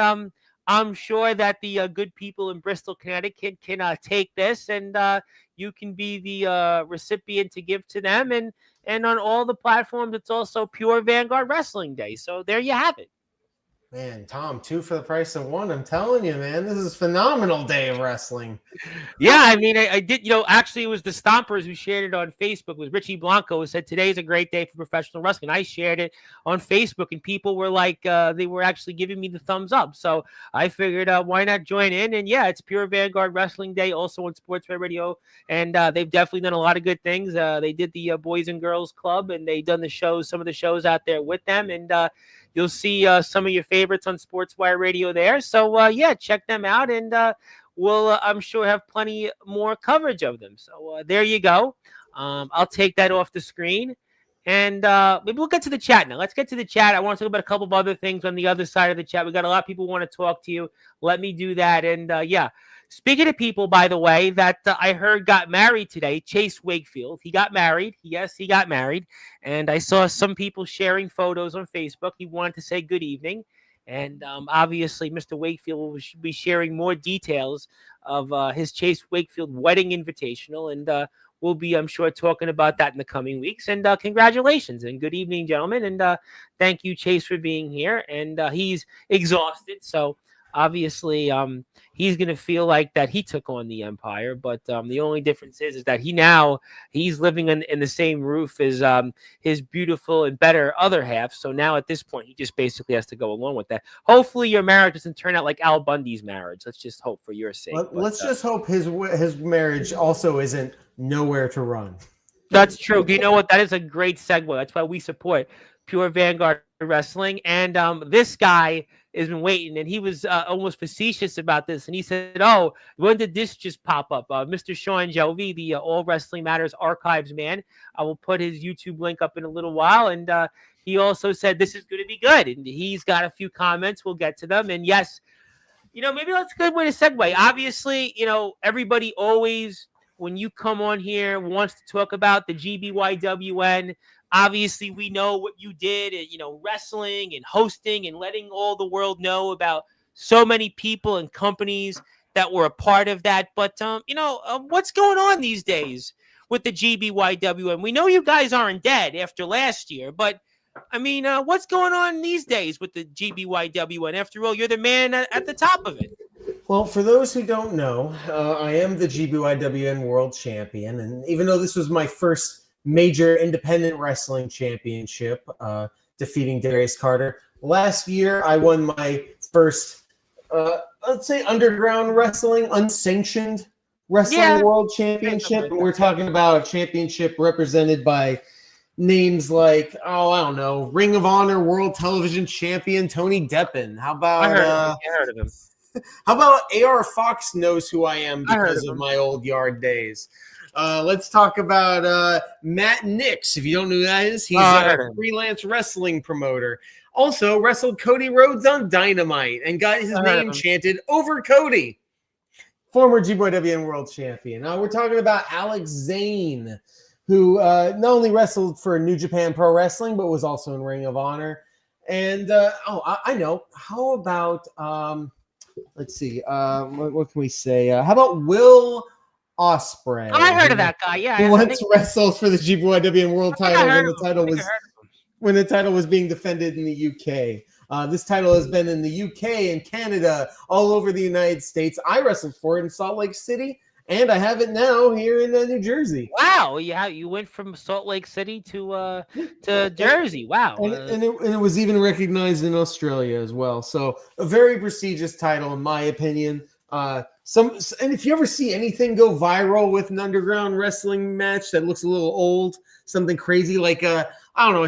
I'm sure that the good people in Bristol, Connecticut can take this and you can be the recipient to give to them. And on all the platforms, it's also Pure Vanguard Wrestling Day. So there you have it. Man, Tom, 2 for the price of 1. I'm telling you, man, this is a phenomenal day of wrestling. Yeah, I mean, I did, actually it was the Stompers who shared it on Facebook. It was Richie Blanco who said, today's a great day for professional wrestling. I shared it on Facebook and people were like, they were actually giving me the thumbs up. So I figured, why not join in? And yeah, it's Pure Vanguard Wrestling Day also on Sportswire Radio. And they've definitely done a lot of good things. They did the Boys and Girls Club and they done some of the shows out there with them. And you'll see some of your favorites on Sportswire Radio there. So, yeah, check them out, and we'll, I'm sure, have plenty more coverage of them. So there you go. I'll take that off the screen, and maybe we'll get to the chat now. Let's get to the chat. I want to talk about a couple of other things on the other side of the chat. We got a lot of people who want to talk to you. Let me do that, and yeah. Speaking of people, by the way, that I heard got married today, Chase Wakefield. He got married. Yes, he got married. And I saw some people sharing photos on Facebook. He wanted to say good evening. And obviously, Mr. Wakefield will be sharing more details of his Chase Wakefield Wedding Invitational. And we'll be, I'm sure, talking about that in the coming weeks. And congratulations and good evening, gentlemen. And thank you, Chase, for being here. And he's exhausted. So obviously, he's going to feel like that he took on the Empire. But the only difference is that he's living in the same roof as his beautiful and better other half. So now at this point, he just basically has to go along with that. Hopefully your marriage doesn't turn out like Al Bundy's marriage. Let's just hope for your sake. Let's just hope his marriage also isn't nowhere to run. That's true. You know what? That is a great segue. That's why we support Pure Vanguard Wrestling. And this guy has been waiting, and he was almost facetious about this. And he said, "Oh, when did this just pop up?" Mr. Sean Jovi, the All Wrestling Matters archives man. I will put his YouTube link up in a little while. And he also said this is going to be good. And he's got a few comments. We'll get to them. And yes, maybe that's a good way to segue. Obviously, everybody always, when you come on here, wants to talk about the GBYWN. Obviously, we know what you did, wrestling and hosting and letting all the world know about so many people and companies that were a part of that. But, what's going on these days with the GBYWN? We know you guys aren't dead after last year, but, what's going on these days with the GBYWN? After all, you're the man at the top of it. Well, for those who don't know, I am the GBYWN World Champion. And even though this was my first major independent wrestling championship, defeating Darius Carter, last year I won my first, let's say, underground wrestling, unsanctioned wrestling world championship. And we're talking about a championship represented by names like, I don't know, Ring of Honor World Television Champion Tony Deppen. How about I heard of him. How about AR Fox knows who I am because of my old yard days? Let's talk about Matt Nix. If you don't know who that is, he's a freelance wrestling promoter. Also wrestled Cody Rhodes on Dynamite and got his name chanted over Cody. Former GBYWN World Champion. We're talking about Alex Zane, who not only wrestled for New Japan Pro Wrestling, but was also in Ring of Honor. And, I know. How about... let's see. What can we say? How about Will Ospreay? I heard of that guy. Yeah, who once wrestled for the GBYWN World title when the title was being defended in the UK. This title has been in the UK and Canada, all over the United States. I wrestled for it in Salt Lake City, and I have it now here in New Jersey. Wow, yeah, you went from Salt Lake City to Jersey. Wow, and it was even recognized in Australia as well. So a very prestigious title, in my opinion. And if you ever see anything go viral with an underground wrestling match that looks a little old, something crazy like a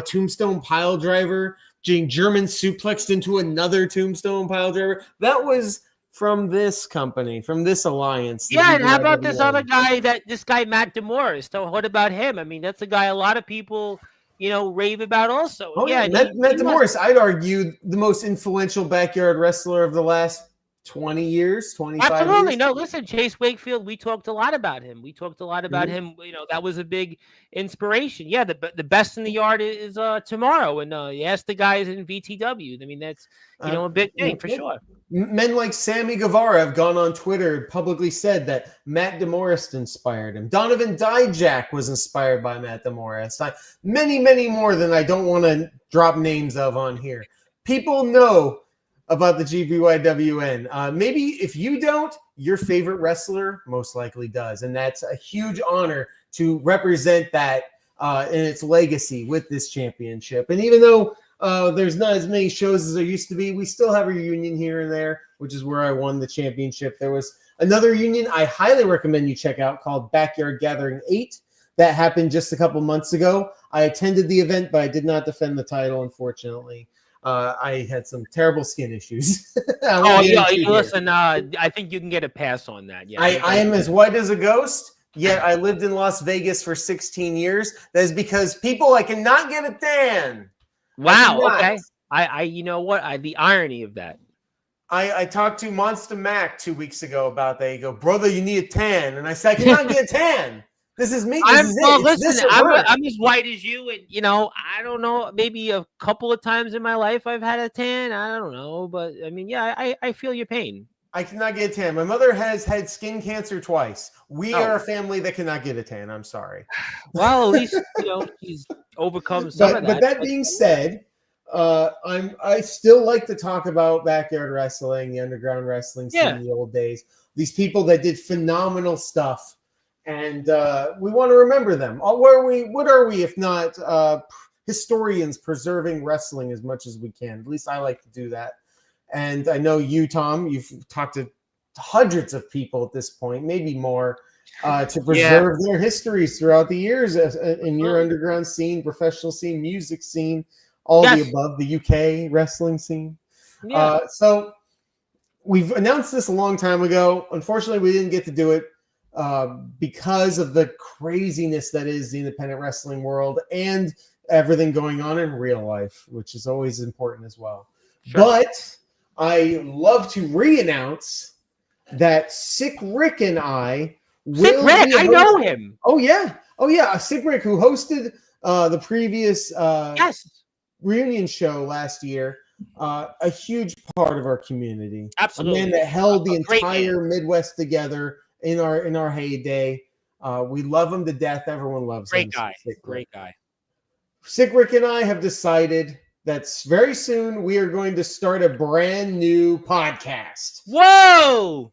tombstone pile driver being German suplexed into another tombstone pile driver, that was from this company, from this alliance. Yeah, and how about this other guy, Matt DeMorris? So what about him? That's a guy a lot of people, rave about also. Matt DeMorris, I'd argue, the most influential backyard wrestler of the last 20 years, 25 Absolutely. years. No, listen, Chase Wakefield, we talked a lot about him. Him. That was a big inspiration. Yeah, the best in the yard is tomorrow. And you ask the guys in VTW. That's, a big thing for sure. Men like Sammy Guevara have gone on Twitter and publicly said that Matt DeMorris inspired him. Donovan Dijak was inspired by Matt DeMorris. Many, many more than I don't want to drop names of on here. People know about the GBYWN. Maybe if you don't, your favorite wrestler most likely does. And that's a huge honor to represent that in its legacy with this championship. And even though there's not as many shows as there used to be, we still have a reunion here and there, which is where I won the championship. There was another reunion I highly recommend you check out called Backyard Gathering 8. That happened just a couple months ago. I attended the event, but I did not defend the title, unfortunately. I had some terrible skin issues. Listen, I think you can get a pass on that. Yeah, I am as white as a ghost, yet I lived in Las Vegas for 16 years. That is because I cannot get a tan. Wow, okay. The irony of that. I talked to Monster Mac 2 weeks ago about that. He go, brother, you need a tan. And I said, I cannot get a tan. This is me. Listen, I'm as white as you, and I don't know. Maybe a couple of times in my life I've had a tan. I don't know, but I mean, yeah, I feel your pain. I cannot get a tan. My mother has had skin cancer twice. We are a family that cannot get a tan. I'm sorry. Well, at least she's overcome some of that. But that being said, I still like to talk about backyard wrestling, the underground wrestling scene in the old days. These people that did phenomenal stuff, and we want to remember them. What are we if not historians preserving wrestling as much as we can? At least I like to do that. And I know you, Tom, you've talked to hundreds of people at this point, maybe more, to preserve their histories throughout the years in your underground scene, professional scene, music scene, all the above, the UK wrestling scene. Yeah. So we've announced this a long time ago. Unfortunately, we didn't get to do it because of the craziness that is the independent wrestling world and everything going on in real life, which is always important as well. Sure. But I love to re-announce that Sick Rick and I will. Sick Rick, I know him. Oh yeah, Sick Rick, who hosted the previous reunion show last year. A huge part of our community. Absolutely, a man that held the entire Midwest together in our heyday. We love him to death. Everyone loves him. Great guy. Sick Rick and I have decided that very soon we are going to start a brand new podcast. Whoa!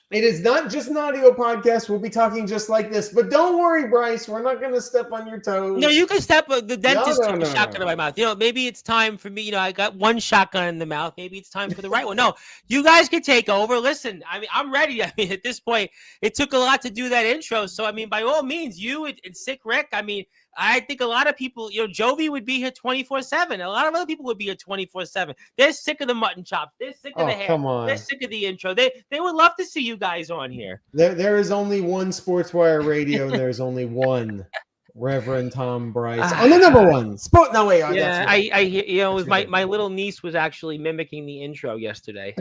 It is not just an audio podcast. We'll be talking just like this. But don't worry, Bryce. We're not going to step on your toes. No, you can step. The dentist took a shotgun in my mouth. Maybe it's time for me. I got one shotgun in the mouth. Maybe it's time for the right one. No, you guys can take over. Listen, I mean, I'm ready. I mean, at this point, it took a lot to do that intro. So, I mean, by all means, you and Sick Rick, I mean, I think a lot of people, Jovi would be here 24/7. A lot of other people would be here 24/7. They're sick of the mutton chops. They're sick of the hair. Come on. They're sick of the intro. They would love to see you guys on here. There is only one Sportswire Radio, and there's only one Reverend Tom Bryce. I'm the number one. My little niece was actually mimicking the intro yesterday.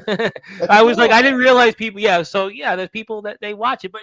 I was like, I didn't realize people. Yeah, so there's people that they watch it, but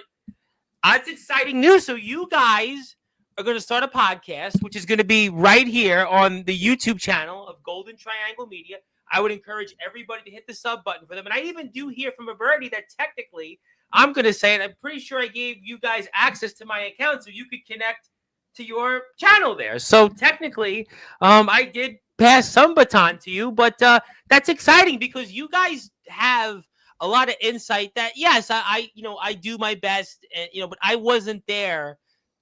it's exciting news. So you guys are going to start a podcast, which is going to be right here on the YouTube channel of Golden Triangle Media. I would encourage everybody to hit the sub button for them. And I even do hear from a birdie that technically, I'm going to say it, I'm pretty sure I gave you guys access to my account so you could connect to your channel there. So technically, I did pass some baton to you, but that's exciting because you guys have a lot of insight that, yes, I do my best, and, but I wasn't there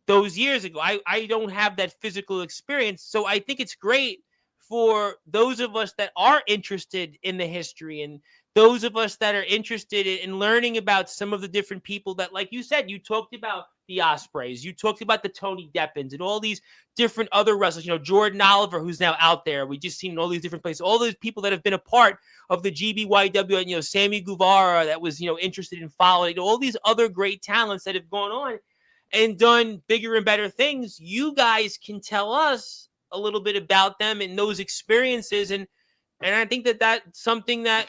those years ago. I don't have that physical experience. So I think it's great for those of us that are interested in the history and those of us that are interested in learning about some of the different people that, like you said, you talked about the Ospreys, you talked about the Tony Deppins and all these different other wrestlers, Jordan Oliver, who's now out there. We just seen in all these different places, all those people that have been a part of the GBYW, and, Sammy Guevara that was, interested in following, all these other great talents that have gone on and done bigger and better things. You guys can tell us a little bit about them and those experiences. And I think that that's something that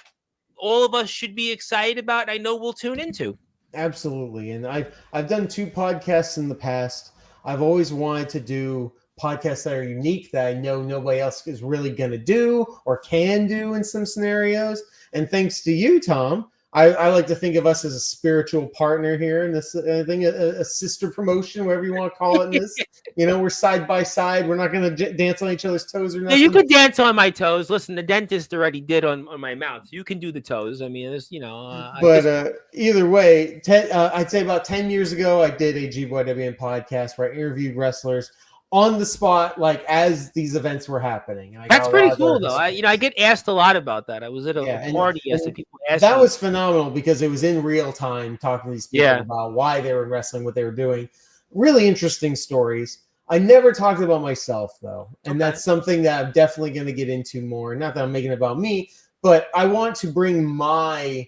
all of us should be excited about. I know we'll tune into. Absolutely. And I've done 2 podcasts in the past. I've always wanted to do podcasts that are unique that I know nobody else is really going to do or can do in some scenarios. And thanks to you, Tom, I like to think of us as a spiritual partner here in this thing, a sister promotion, whatever you want to call it. In this, we're side by side. We're not going to dance on each other's toes or nothing. Yeah, you could dance on my toes. Listen, the dentist already did on my mouth. So you can do the toes. I mean, it's, either way, I'd say about 10 years ago, I did a GBYWN podcast where I interviewed wrestlers on the spot, like as these events were happening. And that's pretty cool, though. I get asked a lot about that. I was at a party yesterday. People asked that was phenomenal because it was in real time talking to these people about why they were in wrestling, what they were doing. Really interesting stories. I never talked about myself, though, and that's something that I'm definitely going to get into more. Not that I'm making it about me, but I want to bring my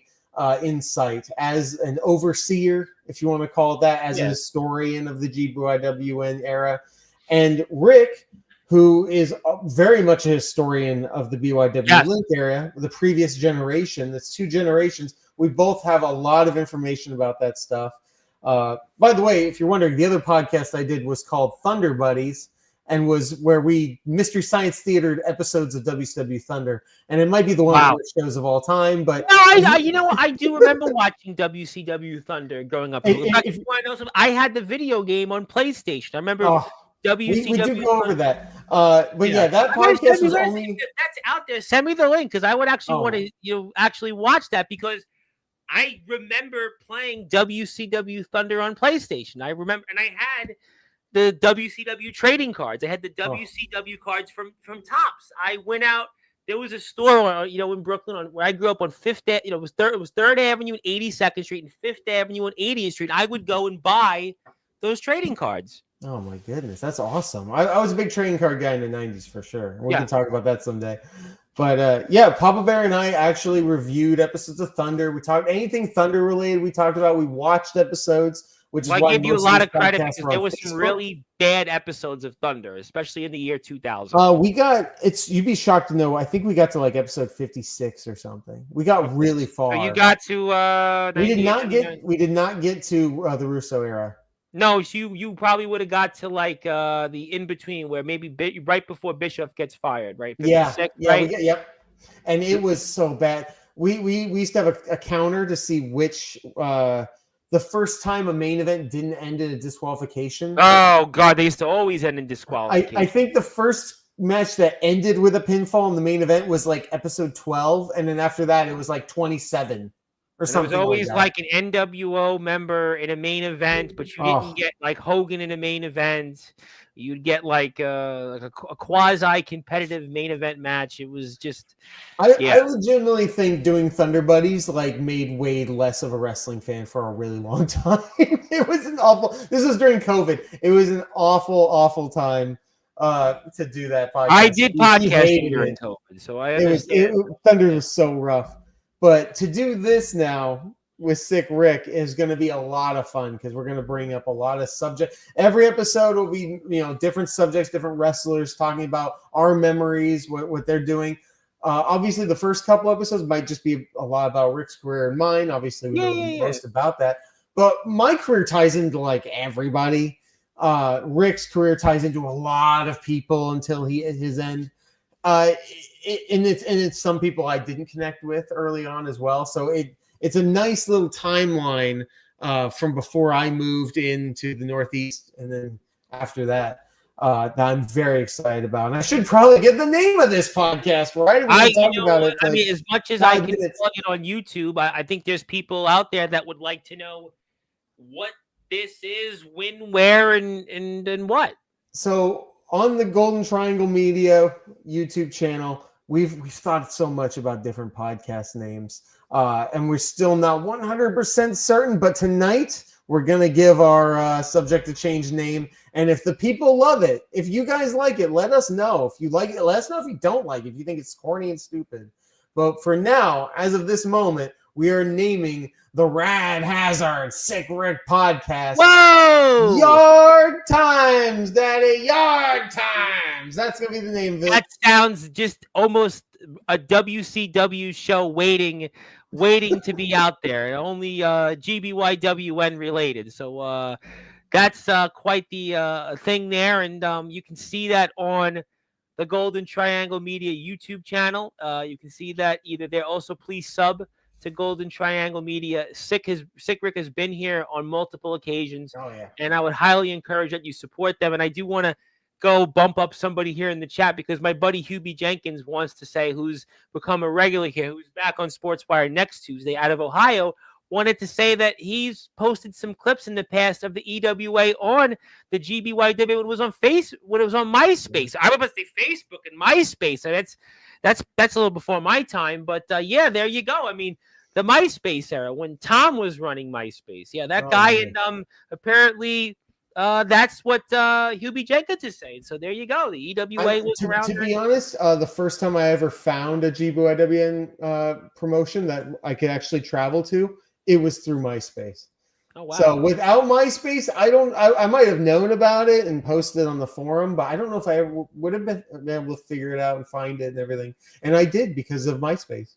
insight as an overseer, if you want to call it that, as a historian of the GBYWN era. And Rick, who is very much a historian of the BYW Link area, the previous generation, that's 2 generations. We both have a lot of information about that stuff. By the way, if you're wondering, the other podcast I did was called Thunder Buddies, and was where we Mystery Science Theater episodes of WCW Thunder, and it might be one of the worst shows of all time. But no, I do remember watching WCW Thunder growing up. I had the video game on PlayStation. I remember WCW. We do go over that, but that podcast was only that's out there. Send me the link because I would actually want to actually watch that because I remember playing WCW Thunder on PlayStation. I remember, and I had the WCW trading cards. I had the WCW cards from Topps. I went out. There was a store, in Brooklyn, where I grew up on Fifth. It was 3rd Avenue and 82nd Street, and Fifth Avenue and 80th Street. I would go and buy those trading cards. Oh my goodness, that's awesome! I was a big trading card guy in the '90s for sure. We can talk about that someday. But Papa Bear and I actually reviewed episodes of Thunder. We talked anything Thunder related. We talked about. We watched episodes. Which is why I give you a lot of credit because there was some really bad episodes of Thunder, especially in the year 2000. You'd be shocked to know. I think we got to like episode 56 or something. We got really far. So you got to. We did not get to the Russo era. No, you probably would have got to like the in between where maybe right before Bischoff gets fired, right? 56, right? Yep. And it was so bad. We used to have a counter to see which. The first time a main event didn't end in a disqualification. Oh, God. They used to always end in disqualification. I think the first match that ended with a pinfall in the main event was like episode 12. And then after that, it was like 27 or something. It was always like an NWO member in a main event, but you didn't get like Hogan in a main event. You'd get like a quasi-competitive main event match. It was just... I legitimately think doing Thunder Buddies like made Wade less of a wrestling fan for a really long time. It was an awful... This was during COVID. It was an awful, awful time to do that podcast. I did podcasting during COVID, so I understand. Thunder was so rough. But to do this now... with Sick Rick is going to be a lot of fun because we're going to bring up a lot of subjects. Every episode will be, different subjects, different wrestlers talking about our memories, what they're doing. Obviously, the first couple episodes might just be a lot about Rick's career and mine. Obviously, we know most about that. But my career ties into like everybody. Rick's career ties into a lot of people until his end. And it's some people I didn't connect with early on as well. So it's a nice little timeline from before I moved into the Northeast, and then after that I'm very excited about. And I should probably get the name of this podcast right. As much as I can plug it on YouTube, I think there's people out there that would like to know what this is, when, where, and what. So on the Golden Triangle Media YouTube channel, we've thought so much about different podcast names. And we're still not 100% certain, but tonight we're going to give our subject to change name. And if the people love it, if you guys like it, let us know. If you like it, let us know if you don't like it, if you think it's corny and stupid. But for now, as of this moment, we are naming the Rad Hazard Sick Rick podcast. Whoa! Yard Times, Daddy, Yard Times. That's going to be the name of it. That sounds just almost a WCW show waiting to be out there. Only GBYWN related. So that's quite the thing there. And you can see that on the Golden Triangle Media YouTube channel. You can see that either there. Also, please sub to Golden Triangle Media. Sick Rick has been here on multiple occasions. Oh, yeah. And I would highly encourage that you support them. And I do want to go bump up somebody here in the chat because my buddy Hubie Jenkins wants to say, who's become a regular here, who's back on Sportswire next Tuesday out of Ohio, wanted to say that he's posted some clips in the past of the EWA on the GBYW when it was on MySpace. I was about to say Facebook and MySpace. So that's a little before my time, but there you go. I mean, the MySpace era when Tom was running MySpace. Yeah, that guy, man. And apparently that's what Hubie Jenkins is saying. So there you go. The EWA was around. To be honest, the first time I ever found a GBYWN promotion that I could actually travel to, it was through MySpace. Oh, wow. So without MySpace, I might have known about it and posted it on the forum, but I don't know if I would have been able to figure it out and find it and everything. And I did because of MySpace.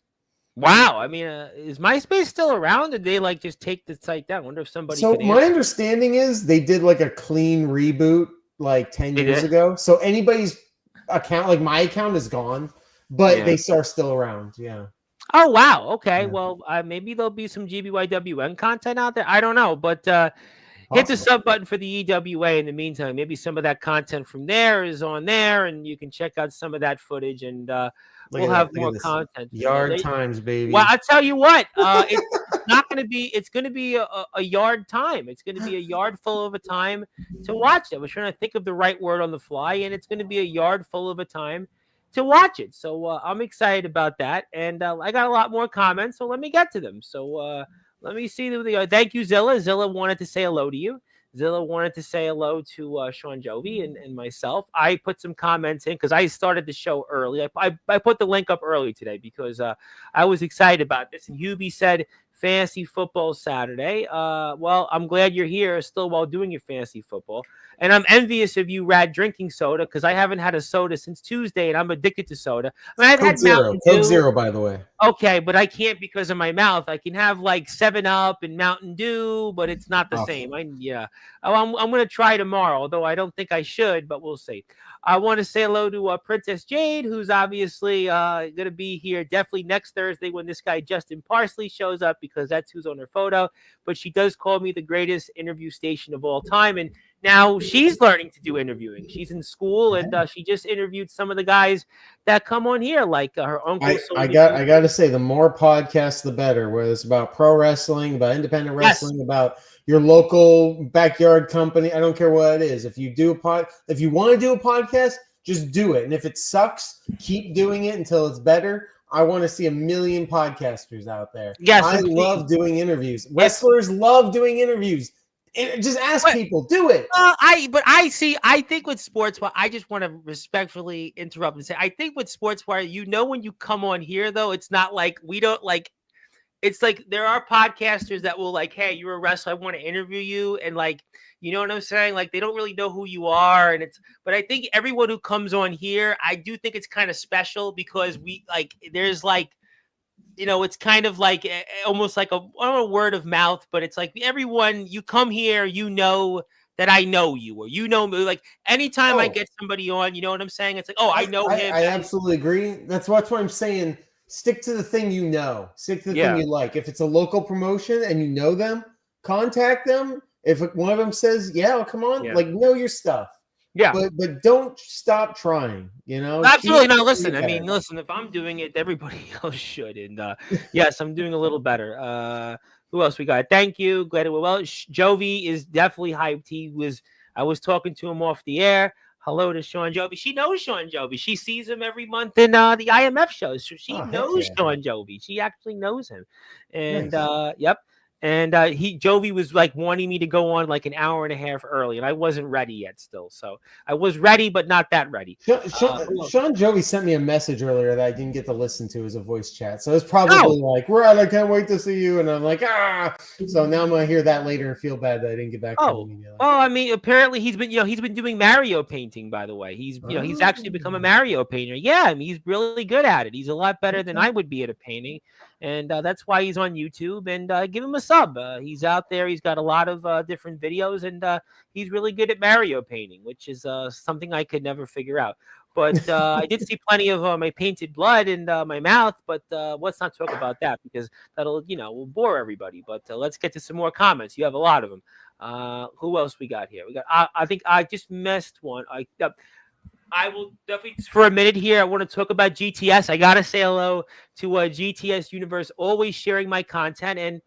Wow. I mean, is MySpace still around? Did they like just take the site down? I wonder if somebody So could my answer. understanding is they did like a clean reboot like 10 They years did? ago. So anybody's account, like my account, is gone, but Yeah. they are still around. Yeah. Oh wow. Okay. Yeah. Well, maybe there'll be some GBYWN content out there. I don't know, but hit the Possible. sub button for the EWA in the meantime. Maybe some of that content from there is on there, and you can check out some of that footage, and Look we'll at that. have Look at more this. content from there. Yard times, Well, baby. I tell you what, it's not going to be. It's going to be a yard time. It's going to be a yard full of a time to watch it. I was trying to think of the right word on the fly, and it's going to be a yard full of a time to watch it. So I'm excited about that, and I got a lot more comments. So let me get to them. So let me see the. Thank you, Zilla. Zilla wanted to say hello to you. Zilla wanted to say hello to Sean Jovi and myself. I put some comments in because I started the show early. I put the link up early today because I was excited about this. And Hubie said, fantasy football Saturday. Well, I'm glad you're here still while doing your fantasy football. And I'm envious of you, Rad, drinking soda because I haven't had a soda since Tuesday and I'm addicted to soda. I mean, I've Coke had Zero. Mountain Coke Dew. Zero, by the way. Okay, but I can't because of my mouth. I can have like 7-Up and Mountain Dew, but it's not the same. I'm going to try tomorrow, although I don't think I should, but we'll see. I want to say hello to Princess Jade, who's obviously going to be here definitely next Thursday when this guy Justin Parsley shows up because that's who's on her photo. But she does call me the greatest interview station of all time, and now she's learning to do interviewing. She's in school, and she just interviewed some of the guys that come on here, like her uncle. I got to say, the more podcasts, the better. Whether it's about pro wrestling, about independent wrestling, about your local backyard company, I don't care what it is. If you want to do a podcast, just do it. And if it sucks, keep doing it until it's better. I want to see 1 million podcasters out there. Yes, I love doing interviews. Wrestlers love doing interviews. Just ask people, do it. I think with Sportswire, I just want to respectfully interrupt and say, I think with Sportswire, when you come on here, though, it's not like we don't like. It's like there are podcasters that will like, hey, you're a wrestler, I want to interview you, and like, you know what I'm saying? Like, they don't really know who you are, but I think everyone who comes on here, I do think it's kind of special because there's like. It's kind of like almost like a word of mouth, but it's like everyone you come here, that I know you, or me. Like anytime I get somebody on, you know what I'm saying? It's like, I know him. I absolutely agree. That's what I'm saying. Stick to the thing you know. Stick to the thing you like. If it's a local promotion and you know them, contact them. If one of them says, "Yeah, come on," like know your stuff. Yeah, but don't stop trying. Absolutely. No, listen. I mean, listen. If I'm doing it, everybody else should. And yes, I'm doing a little better. Who else we got? Thank you. Glad it went well. Jovi is definitely hyped. I was talking to him off the air. Hello to Sean Jovi. She knows Sean Jovi. She sees him every month in the IMF shows. So she knows Sean Jovi. She actually knows him. And yep. And Jovi was like wanting me to go on like an hour and a half early, and I wasn't ready yet still. So I was ready, but not that ready. Sean Jovi sent me a message earlier that I didn't get to listen to as a voice chat. So it's probably like, Rod, I can't wait to see you. And I'm like, So now I'm going to hear that later and feel bad that I didn't get back to him immediately. Oh, I mean, apparently he's been doing Mario painting, by the way. He's actually become a Mario painter. Yeah, I mean, he's really good at it. He's a lot better than I would be at a painting. And that's why he's on YouTube, and give him a sub. He's out there. He's got a lot of different videos, and he's really good at Mario painting, which is something I could never figure out. But I did see plenty of my painted blood in my mouth, but let's not talk about that because that'll, will bore everybody. But let's get to some more comments. You have a lot of them. Who else we got here? We got. I think I just missed one. I will definitely, for a minute here, I want to talk about GTS. I got to say hello to GTS Universe, always sharing my content. And,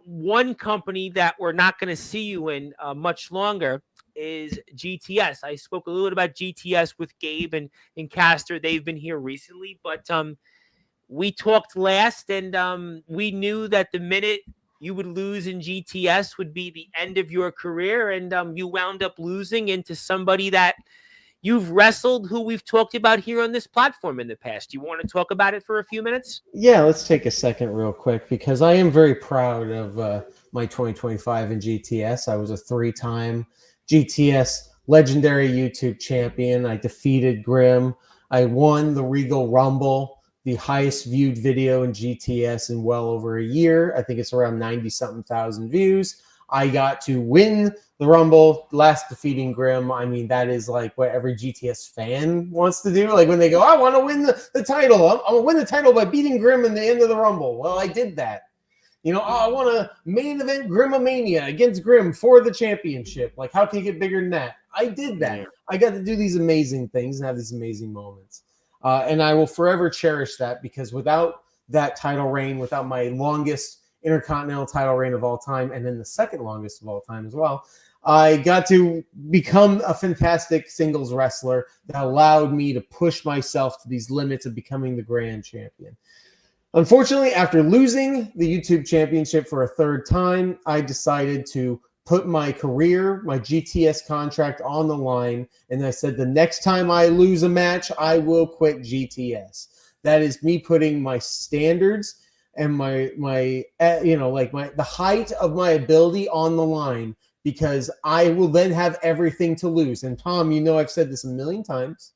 one company that we're not going to see you in much longer is GTS. I spoke a little bit about GTS with Gabe and Castor. They've been here recently, but we talked last, and we knew that the minute you would lose in GTS would be the end of your career, and you wound up losing into somebody that you've wrestled, who we've talked about here on this platform in the past. You want to talk about it for a few minutes? Yeah, let's take a second real quick because I am very proud of my 2025 in GTS. I was a 3-time GTS legendary YouTube champion. I defeated Grimm. I won the Regal Rumble. the highest viewed video in GTS in well over a year. I think it's around 90-something thousand views. I got to win the Rumble, last defeating Grimm. I mean, that is like what every GTS fan wants to do. Like when they go, I want to win the title. I'm going to win the title by beating Grimm in the end of the Rumble. Well, I did that. You know, I want to main event Grimmomania against Grimm for the championship. Like, how can you get bigger than that? I did that. I got to do these amazing things and have these amazing moments. And I will forever cherish that, because without that title reign, without my longest Intercontinental title reign of all time, and then the second longest of all time as well, I got to become a fantastic singles wrestler that allowed me to push myself to these limits of becoming the grand champion. Unfortunately, after losing the YouTube championship for a third time, I decided to put my career, my GTS contract on the line, and I said the next time I lose a match, I will quit GTS. That is me putting my standards and the height of my ability on the line, because I will then have everything to lose. And Tom, you know, I've said this a million times.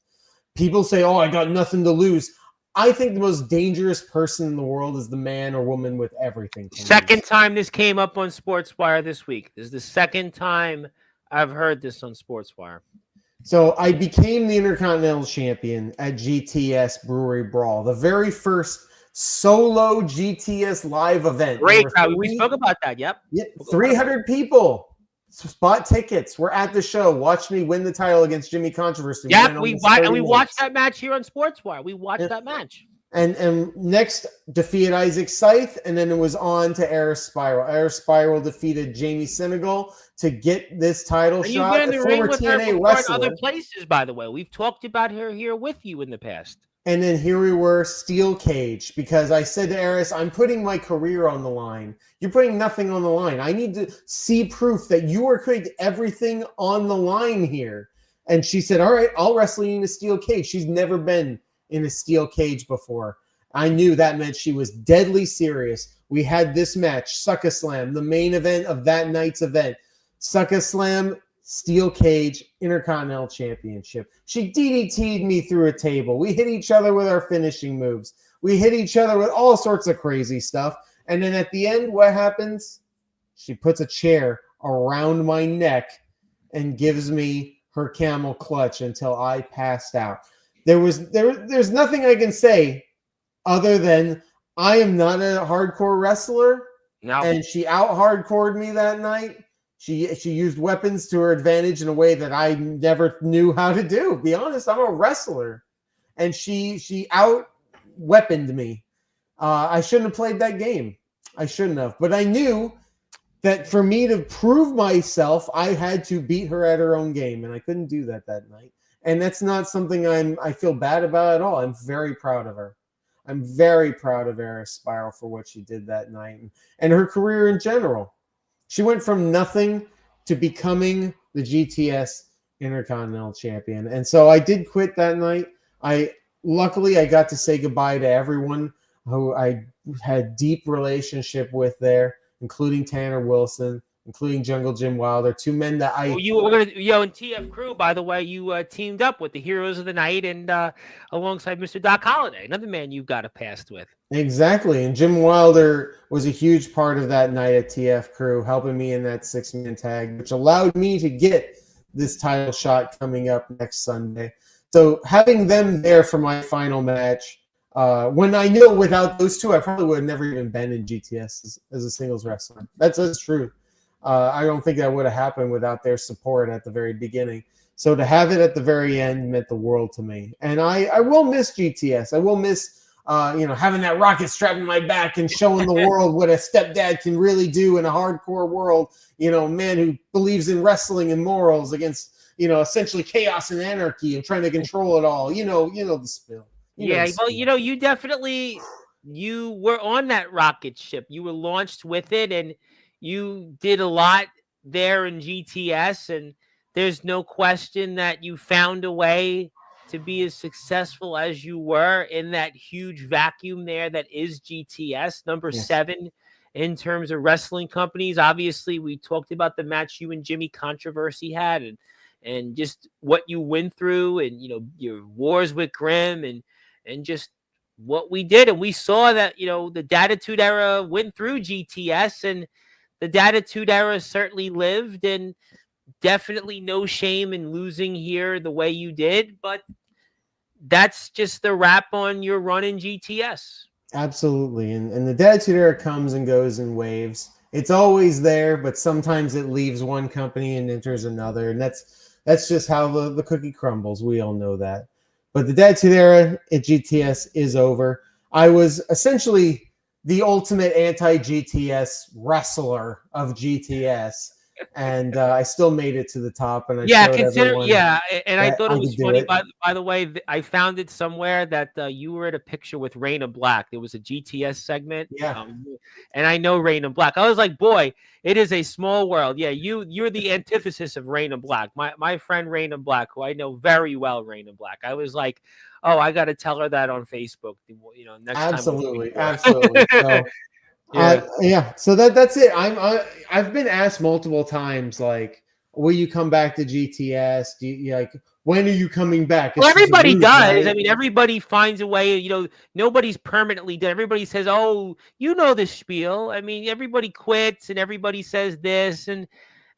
People say, oh, I got nothing to lose. I think the most dangerous person in the world is the man or woman with everything to lose. Second time this came up on Sportswire this week. This is the second time I've heard this on Sportswire. So I became the Intercontinental Champion at GTS Brewery Brawl, the very first solo GTS live event. Great crowd. We spoke about that. Yep. 300 people. Spot tickets. We're at the show. Watch me win the title against Jimmy Controversy. Yeah, we watched that match here on Sportswire. We watched that match. And next defeated Isaac Scythe, and then it was on to Air Spiral. Air Spiral defeated Jamie Senegal to get this title shot. You've been in the ring with her wrestler. Other places, by the way. We've talked about her here with you in the past. And then here we were, steel cage, because I said to Eris, I'm putting my career on the line. You're putting nothing on the line. I need to see proof that you are putting everything on the line here. And she said, all right, I'll wrestle you in a steel cage. She's never been in a steel cage before. I knew that meant she was deadly serious. We had this match, Suck a Slam, the main event of that night's event. Suck a Slam, steel cage, Intercontinental Championship. She DDT'd me through a table. We hit each other with our finishing moves. We hit each other with all sorts of crazy stuff. And then at the end, what happens? She puts a chair around my neck and gives me her camel clutch until I passed out. There's nothing I can say other than I am not a hardcore wrestler. No. And she out-hardcored me that night. She used weapons to her advantage in a way that I never knew how to do. Be honest, I'm a wrestler. And she out-weaponed me. I shouldn't have played that game. I shouldn't have. But I knew that for me to prove myself, I had to beat her at her own game. And I couldn't do that night. And that's not something I feel bad about at all. I'm very proud of her. I'm very proud of Eris Spiral for what she did that night and her career in general. She went from nothing to becoming the GTS Intercontinental Champion. And so I did quit that night. Luckily, I got to say goodbye to everyone who I had deep relationship with there, including Tanner Wilson, including Jungle Jim Wilder, two men that I... in TF Crew, by the way, you teamed up with the Heroes of the Night and alongside Mr. Doc Holliday, another man you've got a past with. Exactly. And Jim Wilder was a huge part of that night at TF Crew, helping me in that 6-man tag, which allowed me to get this title shot coming up next Sunday. So having them there for my final match, when I knew without those two, I probably would have never even been in GTS as a singles wrestler. That's true. I don't think that would have happened without their support at the very beginning. So to have it at the very end meant the world to me. And I will miss GTS. I will miss having that rocket strapped in my back and showing the world what a stepdad can really do in a hardcore world. You know, a man who believes in wrestling and morals against, essentially chaos and anarchy and trying to control it all. You know the spill. You were on that rocket ship. You were launched with it, and you did a lot there in GTS, and there's no question that you found a way to be as successful as you were in that huge vacuum there that is GTS, number 7 in terms of wrestling companies. Obviously, we talked about the match you and Jimmy Controversy had and just what you went through and, your wars with Grimm and just what we did, and we saw that, the Datitude Era went through GTS, and the Datitude Era certainly lived, and definitely no shame in losing here the way you did, but that's just the wrap on your run in GTS. Absolutely. And the Datitude Era comes and goes in waves. It's always there, but sometimes it leaves one company and enters another. And that's just how the cookie crumbles. We all know that. But the Datitude Era at GTS is over. I was essentially the ultimate anti-GTS wrestler of GTS. And I still made it to the top. And I showed everyone. And I thought it was funny. By the way, I found it somewhere that you were at a picture with Raina Black. There was a GTS segment. Yeah. And I know Raina Black. I was like, boy, it is a small world. Yeah, you're the antithesis of Raina Black. My friend Raina Black, who I know very well, Raina Black. I was like, oh, I got to tell her that on Facebook. Next time. Absolutely. So, so that's it. I've been asked multiple times, like, will you come back to GTS? Do you, like, when are you coming back? Well, everybody does. Right? I mean, everybody finds a way. Nobody's permanently dead. Everybody says, "Oh, the spiel." I mean, everybody quits and everybody says this, and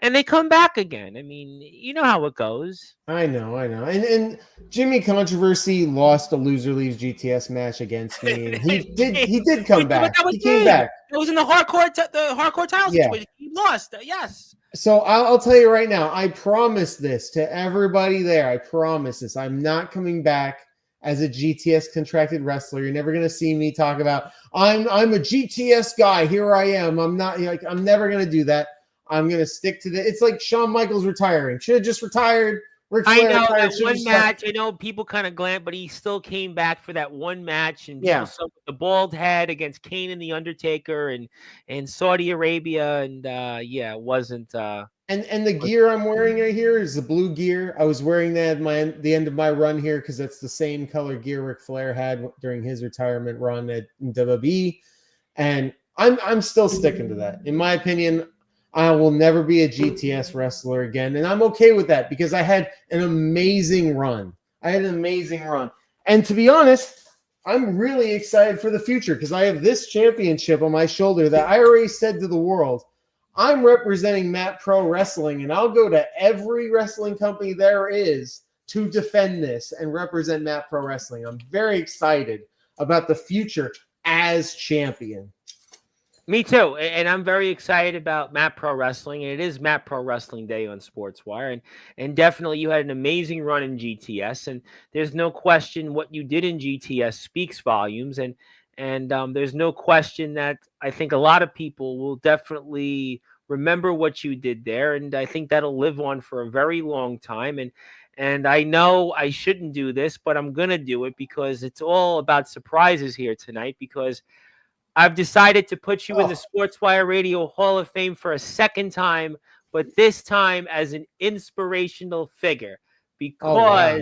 they come back again. I mean, you know how it goes. I know. And Jimmy Controversy lost a loser leaves GTS match against me. And he did come back. He came back. It was in the hardcore title situation. He lost. Yes. So I'll tell you right now. I promise this to everybody there. I promise this. I'm not coming back as a GTS contracted wrestler. You're never gonna see me talk about I'm a GTS guy. Here I am. I'm not I'm never gonna do that. I'm going to stick to it's like Shawn Michaels retiring. Should have just retired. I know that one match. I know people kind of glance, but he still came back for that one match. And the bald head against Kane and The Undertaker and Saudi Arabia. And it wasn't. And the gear I'm wearing right here is the blue gear. I was wearing that at the end of my run here because that's the same color gear Ric Flair had during his retirement run at WWE. And I'm still sticking to that. In my opinion, I will never be a GTS wrestler again. And I'm okay with that because I had an amazing run. And to be honest, I'm really excited for the future because I have this championship on my shoulder that I already said to the world, I'm representing Matt Pro Wrestling, and I'll go to every wrestling company there is to defend this and represent Matt Pro Wrestling. I'm very excited about the future as champion. Me too, and I'm very excited about Matt Pro Wrestling, and it is Matt Pro Wrestling Day on Sportswire, and definitely you had an amazing run in GTS, and there's no question what you did in GTS speaks volumes, and there's no question that I think a lot of people will definitely remember what you did there, and I think that'll live on for a very long time, and I know I shouldn't do this, but I'm going to do it because it's all about surprises here tonight, because I've decided to put you in the Sportswire Radio Hall of Fame for a second time, but this time as an inspirational figure, because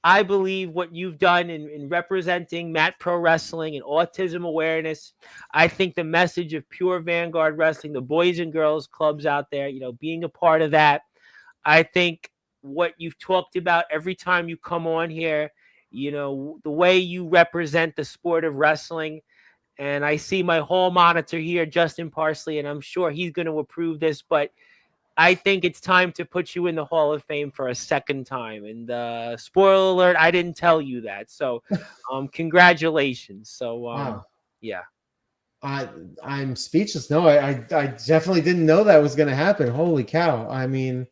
I believe what you've done in representing Matt Pro Wrestling and autism awareness. I think the message of Pure Vanguard Wrestling, the boys and girls clubs out there, being a part of that. I think what you've talked about every time you come on here, the way you represent the sport of wrestling. And I see my hall monitor here, Justin Parsley, and I'm sure he's going to approve this, but I think it's time to put you in the Hall of Fame for a second time. And spoiler alert, I didn't tell you that. So congratulations. So, yeah. I'm speechless. No, I definitely didn't know that was going to happen. Holy cow. I mean,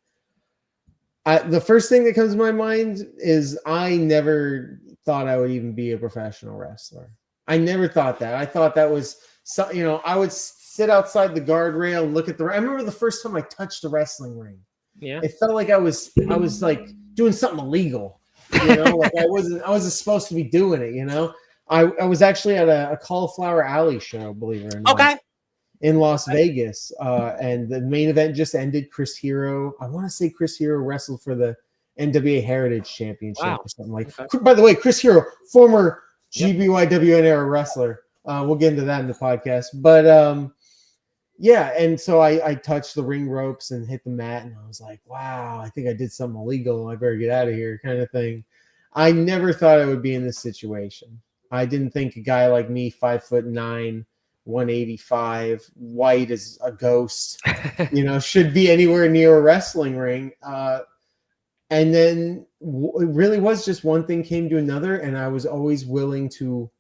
the first thing that comes to my mind is I never thought I would even be a professional wrestler. I never thought that. I thought that was, I would sit outside the guardrail and look at I remember the first time I touched the wrestling ring. Yeah. It felt like I was like doing something illegal, like I wasn't supposed to be doing it, I was actually at a Cauliflower Alley show, believe it or not. Okay. In Las Vegas. And the main event just ended. Chris Hero. I want to say Chris Hero wrestled for the NWA Heritage Championship or something like that. Okay. By the way, Chris Hero, former GBYWN era wrestler. We'll get into that in the podcast. But and so I touched the ring ropes and hit the mat, and I was like, wow, I think I did something illegal. I better get out of here, kind of thing. I never thought I would be in this situation. I didn't think a guy like me, 5'9", 185, white as a ghost, should be anywhere near a wrestling ring. And then it really was just one thing came to another, and I was always willing to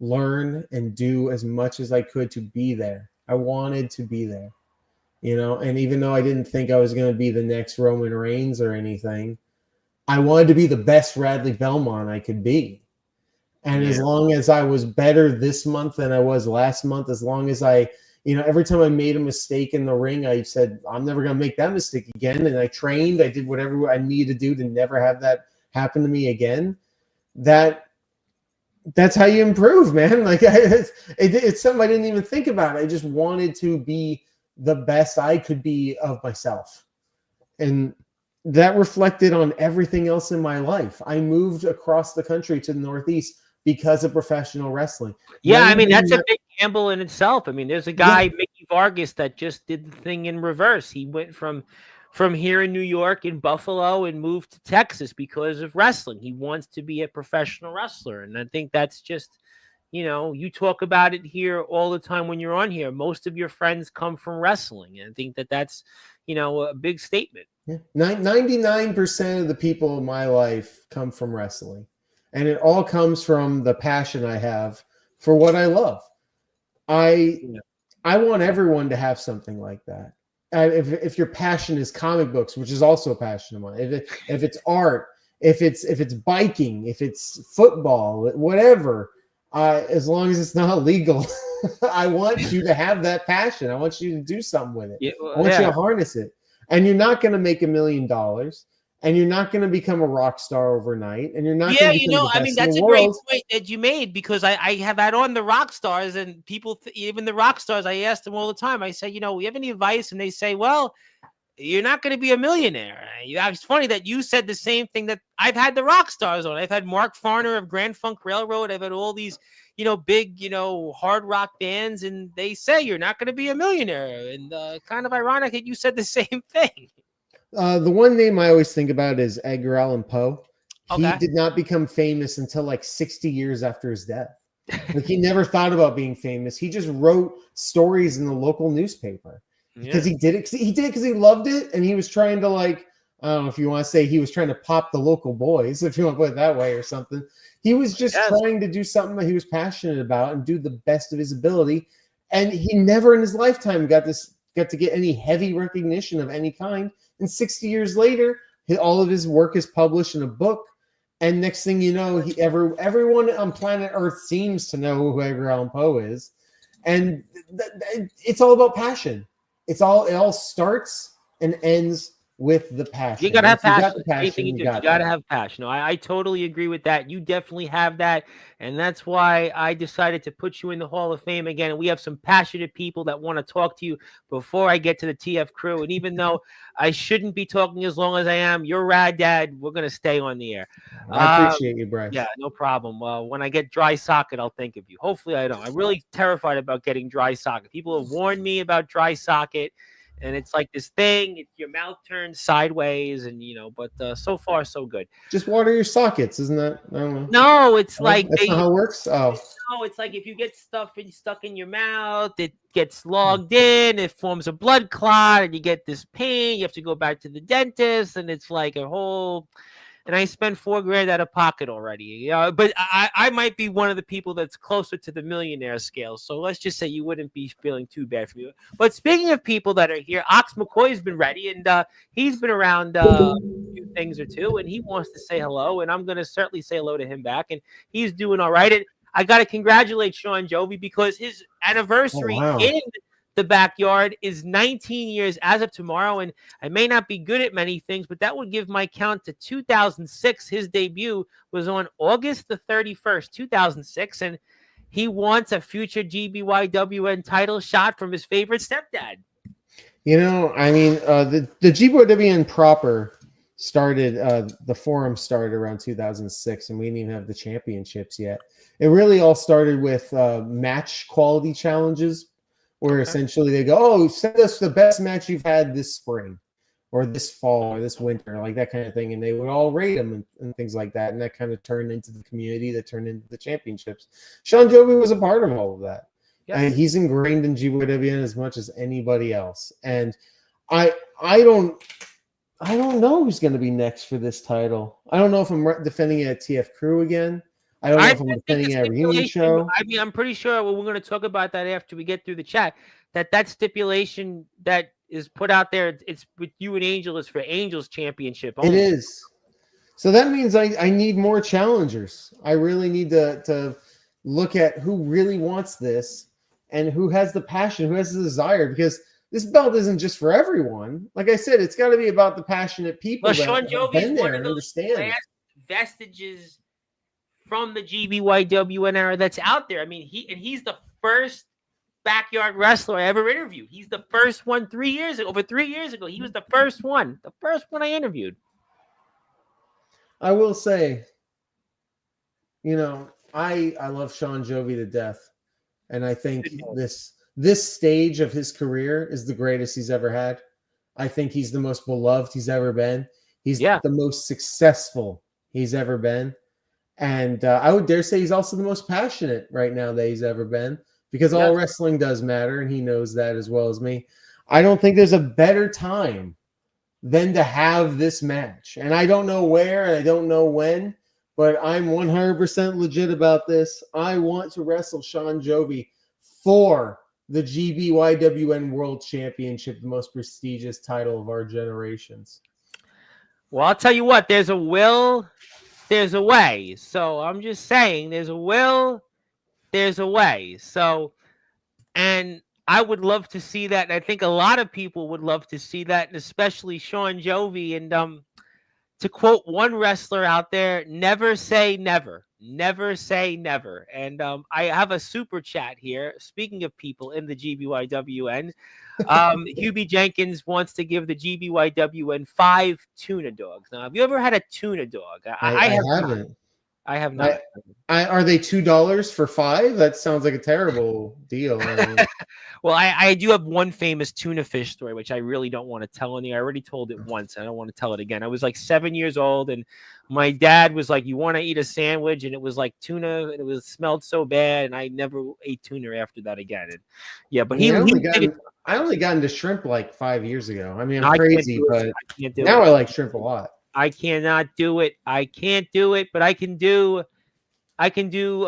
learn and do as much as I could to be there. I wanted to be there, and even though I didn't think I was going to be the next Roman Reigns or anything, I wanted to be the best Radley Belmont I could be. And as long as I was better this month than I was last month, as long as I, every time I made a mistake in the ring, I said, I'm never going to make that mistake again. And I trained, I did whatever I needed to do to never have that happen to me again. That's how you improve, man. Like it's something I didn't even think about. I just wanted to be the best I could be of myself. And that reflected on everything else in my life. I moved across the country to the Northeast because of professional wrestling. Yeah, I mean, that's a big gamble in itself. I mean, there's a guy, Mickey Vargas, that just did the thing in reverse. He went from here in New York, in Buffalo, and moved to Texas because of wrestling. He wants to be a professional wrestler. And I think that's just, you talk about it here all the time when you're on here. Most of your friends come from wrestling. And I think that's, a big statement. Yeah. 99% of the people in my life come from wrestling. And it all comes from the passion I have for what I love. I want everyone to have something like that. If your passion is comic books, which is also a passion of mine, if it's art, if it's biking, if it's football, whatever, as long as it's not illegal, I want you to have that passion. I want you to do something with it. I want you to harness it. And you're not going to make $1 million. And you're not going to become a rock star overnight, and you're not. Yeah, that's a great point that you made, because I have had on the rock stars, and people, even the rock stars, I ask them all the time. I say, we have any advice? And they say, well, you're not going to be a millionaire. It's funny that you said the same thing that I've had the rock stars on. I've had Mark Farner of Grand Funk Railroad. I've had all these, big, hard rock bands, and they say you're not going to be a millionaire. And kind of ironic that you said the same thing. The one name I always think about is Edgar Allan Poe. Okay. He did not become famous until like 60 years after his death. Like he never thought about being famous. He just wrote stories in the local newspaper because he did it. He did it because he loved it, and he was trying to, like, I don't know if you want to say he was trying to pop the local boys, if you want to put it that way, or something. He was just trying to do something that he was passionate about and do the best of his ability. And he never in his lifetime got to get any heavy recognition of any kind. And 60 years later, all of his work is published in a book. And next thing you know, everyone on planet Earth seems to know who Edgar Allan Poe is. And it's all about passion. It all starts and ends with the passion. You gotta have passion. You gotta have passion. No, I totally agree with that. You definitely have that, and that's why I decided to put you in the Hall of Fame again. And we have some passionate people that want to talk to you before I get to the TF crew. And even though I shouldn't be talking as long as I am, you're rad, Dad. We're gonna stay on the air. I appreciate you, Bryce. Yeah, no problem. When I get dry socket, I'll think of you. Hopefully, I don't. I'm really terrified about getting dry socket. People have warned me about dry socket. And it's like this thing, your mouth turns sideways, and but so far so good. Just water your sockets, isn't that? I don't know. No, it's like that's not how it works. Oh, no, it's like if you get stuff stuck in your mouth, it gets logged in, it forms a blood clot, and you get this pain. You have to go back to the dentist, and it's like a whole. And I spent $4,000 out of pocket already. But I might be one of the people that's closer to the millionaire scale. So let's just say you wouldn't be feeling too bad for you. But speaking of people that are here, Ox McCoy's been ready, and he's been around a few things or two, and he wants to say hello, and I'm going to certainly say hello to him back, and he's doing all right. And I got to congratulate Sean Jovi, because his anniversary in the backyard is 19 years as of tomorrow, and I may not be good at many things, but that would give my count to 2006. His debut was on August the 31st, 2006, and he wants a future GBYWN title shot from his favorite stepdad. The GBYWN proper started, the forum started around 2006, and we didn't even have the championships yet. It really all started with match quality challenges, where essentially they go, send us the best match you've had this spring. or this fall or this winter, like that kind of thing. And they would all rate him and things like that. And that kind of turned into the community that turned into the championships. Sean Jovi was a part of all of that. Yeah. And he's ingrained in GYWN as much as anybody else. And I don't know who's going to be next for this title. I don't know if I'm defending it at TF Crew again. I don't know if I'm defending it at a reunion show. I mean, I'm pretty sure we're going to talk about that after we get through the chat. That stipulation that is put out there, it's with you and Angel, is for Angel's championship only. It is. So that means I need more challengers. I really need to look at who really wants this and who has the passion, who has the desire, because this belt isn't just for everyone. Like I said, it's got to be about the passionate people that Sean have Jovi been is there one and of those understand. last vestiges from the GBYWN era that's out there. I mean, he's the first backyard wrestler I ever interviewed. He's the first one over 3 years ago. He was the first one I interviewed. I will say, I love Sean Jovi to death, and I think this stage of his career is the greatest he's ever had. I think he's the most beloved he's ever been. He's the most successful he's ever been. And I would dare say he's also the most passionate right now that he's ever been, because all wrestling does matter, and he knows that as well as me. I don't think there's a better time than to have this match. And I don't know where, and I don't know when, but I'm 100% legit about this. I want to wrestle Sean Jovi for the GBYWN World Championship, the most prestigious title of our generations. Well, I'll tell you what, there's a will, there's a way. So I'm just saying, there's a will, there's a way. So, and I would love to see that. And I think a lot of people would love to see that, and especially Sean Jovi. And to quote one wrestler out there, never say never. Never say never. And I have a super chat here. Speaking of people in the GBYWN, Hubie Jenkins wants to give the GBYWN 5 tuna dogs. Now, have you ever had a tuna dog? I haven't. I have not. Are they $2 for 5? That sounds like a terrible deal. Well, I do have one famous tuna fish story, which I really don't want to tell any. I already told it once. I don't want to tell it again. I was like 7 years old, and my dad was like, "You want to eat a sandwich?" And it was like tuna, and it smelled so bad, and I never ate tuna after that again. And yeah, but I only got into shrimp like 5 years ago. I mean, I'm crazy, but now I like shrimp a lot. I cannot do it. I can't do it, but I can do a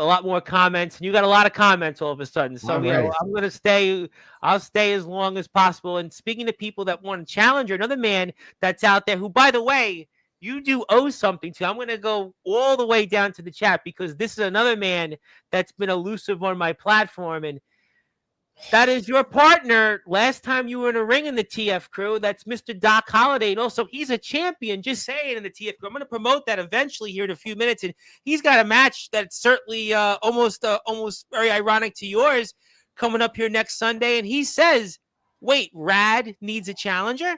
lot more comments, and you got a lot of comments all of a sudden. So I'm going to stay. I'll stay as long as possible. And speaking to people that want to challenge, another man that's out there who, by the way, you do owe something to. I'm going to go all the way down to the chat, because this is another man that's been elusive on my platform, and that is your partner last time you were in a ring in the TF Crew. That's Mr. Doc Holliday. And also, he's a champion, just saying, in the TF Crew. I'm going to promote that eventually here in a few minutes. And he's got a match that's certainly almost very ironic to yours coming up here next Sunday. And he says, wait, Rad needs a challenger?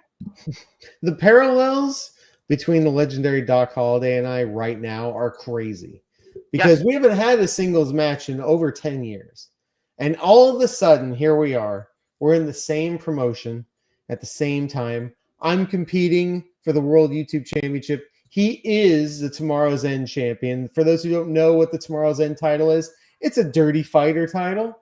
The parallels between the legendary Doc Holliday and I right now are crazy, because we haven't had a singles match in over 10 years. And all of a sudden, here we are. We're in the same promotion at the same time. I'm competing for the World YouTube Championship. He is the Tomorrow's End champion. For those who don't know what the Tomorrow's End title is, it's a dirty fighter title.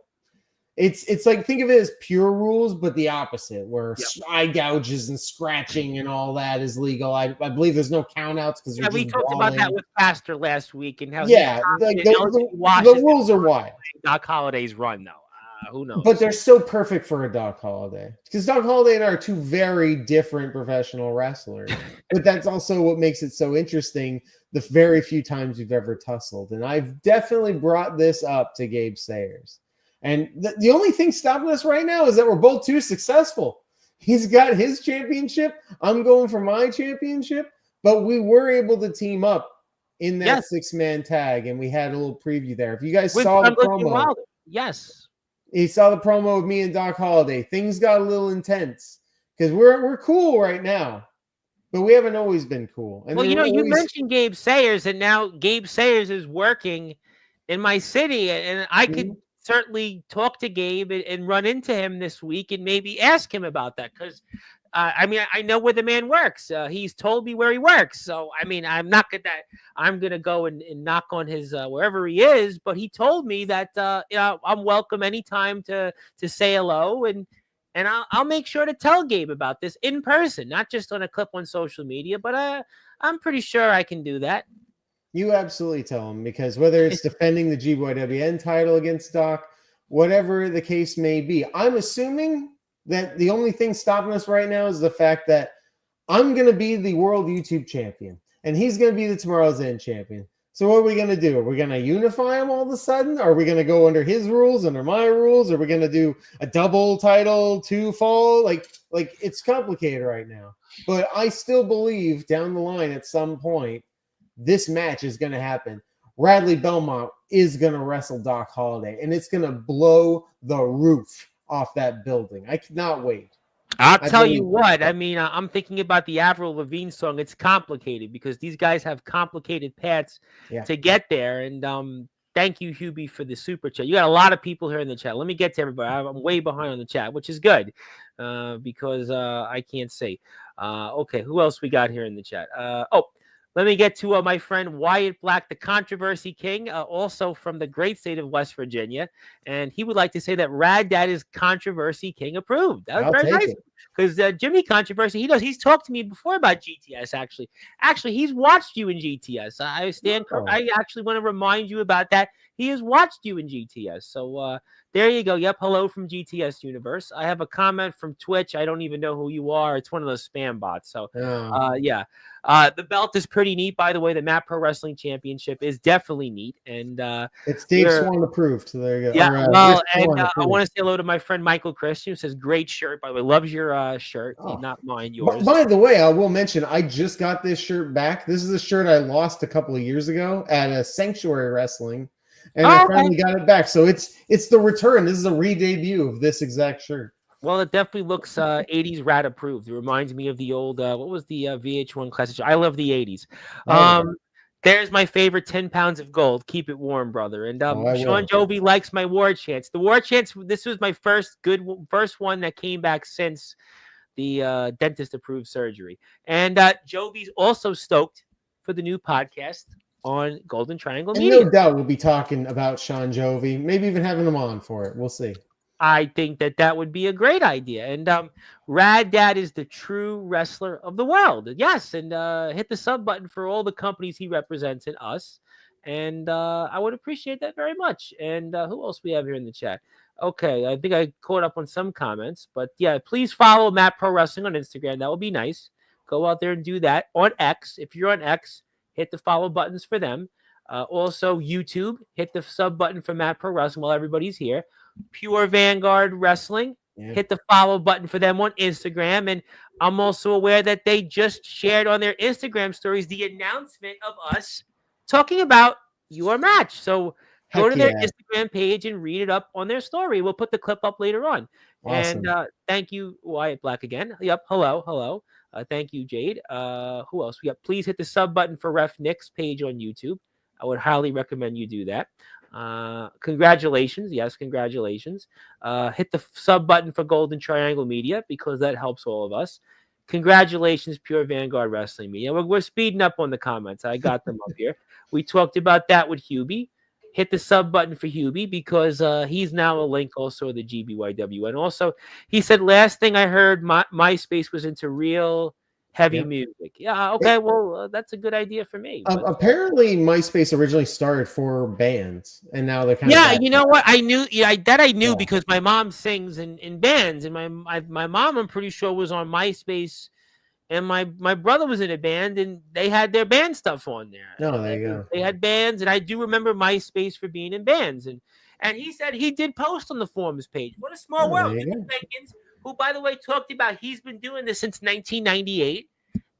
It's like, think of it as Pure Rules, but the opposite, where eye gouges and scratching and all that is legal. I believe there's no countouts because we talked about that with Pastor last week, and how the rules are wild. Doc Holliday's run, though. Who knows? But they're so perfect for a Doc Holliday, because Doc Holliday and I are two very different professional wrestlers. But that's also what makes it so interesting, the very few times we've ever tussled. And I've definitely brought this up to Gabe Sayers. And the only thing stopping us right now is that we're both too successful. He's got his championship. I'm going for my championship. But we were able to team up in that 6-man tag, and we had a little preview there. If you guys saw the promo. Yes. He saw the promo of me and Doc Holliday. Things got a little intense because we're cool right now, but we haven't always been cool. And you mentioned Gabe Sayers, and now Gabe Sayers is working in my city, and I could certainly talk to Gabe and run into him this week and maybe ask him about that, because I know where the man works. He's told me where he works. So, I'm going to go and knock on his wherever he is. But he told me that I'm welcome anytime to say hello. And I'll make sure to tell Gabe about this in person, not just on a clip on social media. But I'm pretty sure I can do that. You absolutely tell him, because whether it's defending the GBYWN title against Doc, whatever the case may be, I'm assuming that the only thing stopping us right now is the fact that I'm going to be the world YouTube champion and he's going to be the Tomorrow's End champion. So what are we going to do? Are we going to unify them all of a sudden? Are we going to go under his rules, under my rules? Are we going to do a double title, two fall? Like it's complicated right now. But I still believe down the line at some point, this match is going to happen. Radley Belmont is going to wrestle Doc Holliday, and it's going to blow the roof off that building. I cannot wait. I'll tell you what. I'm thinking about the Avril Lavigne song. It's complicated because these guys have complicated paths to get there. And thank you, Hubie, for the super chat. You got a lot of people here in the chat. Let me get to everybody. I'm way behind on the chat, which is good because I can't see. Okay, who else we got here in the chat? Let me get to my friend Wyatt Black, the Controversy King, also from the great state of West Virginia. And he would like to say that Rad Dad is Controversy King approved. That was very nice. Because Jimmy Controversy, he's talked to me before about GTS, actually. Actually, he's watched you in GTS. I actually want to remind you about that. He has watched you in GTS. So there you go. Yep. Hello from GTS Universe. I have a comment from Twitch. I don't even know who you are. It's one of those spam bots. So yeah. The belt is pretty neat, by the way. The Matt Pro Wrestling Championship is definitely neat. And it's Dave Swan approved. So there you go. Yeah. I want to say hello to my friend Michael Christian, who says, great shirt, by the way. Loves your shirt. Not mine, yours. By the way, I will mention, I just got this shirt back. This is a shirt I lost a couple of years ago at a Sanctuary Wrestling. And I finally got it back. So it's the return. This is a re-debut of this exact shirt. Well, it definitely looks 80s Rad approved. It reminds me of the old, what was the VH1 classic? I love the 80s. There's my favorite 10 pounds of gold. Keep it warm, brother. And Sean Jovi likes my war chants. The war chants, this was my first one that came back since the dentist approved surgery. And Jovi's also stoked for the new podcast on Golden Triangle Media. No doubt we'll be talking about Sean Jovi, maybe even having him on for it. We'll see. I think that would be a great idea. And Rad Dad is the true wrestler of the world. Yes, and hit the sub button for all the companies he represents and us. And I would appreciate that very much. And who else we have here in the chat? Okay, I think I caught up on some comments. But yeah, please follow Matt Pro Wrestling on Instagram. That would be nice. Go out there and do that. On X, if you're on X, hit the follow buttons for them. Also, YouTube, hit the sub button for Matt Pro Wrestling while everybody's here. Pure Vanguard Wrestling, hit the follow button for them on Instagram. And I'm also aware that they just shared on their Instagram stories the announcement of us talking about your match. So go to their Instagram page and read it up on their story. We'll put the clip up later on. Awesome. And thank you, Wyatt Black, again. Yep, hello. Thank you, Jade. Who else? Please hit the sub button for Ref Nick's page on YouTube. I would highly recommend you do that. Congratulations. Yes, congratulations. Hit the sub button for Golden Triangle Media because that helps all of us. Congratulations, Pure Vanguard Wrestling Media. We're speeding up on the comments. I got them up here. We talked about that with Hubie. Hit the sub button for Hubie because he's now a link also to the GBYW. And also, he said, last thing I heard, MySpace was into real heavy music. Yeah, okay, well, that's a good idea for me. Apparently, MySpace originally started for bands, and now they're kind of... Yeah, you know what? I knew because my mom sings in bands, and my mom, I'm pretty sure, was on MySpace, and my brother was in a band, and they had their band stuff on there. Oh, there you go. They had bands, and I do remember MySpace for being in bands, and he said he did post on the forums page. What a small world. Jenkins, who, by the way, talked about he's been doing this since 1998,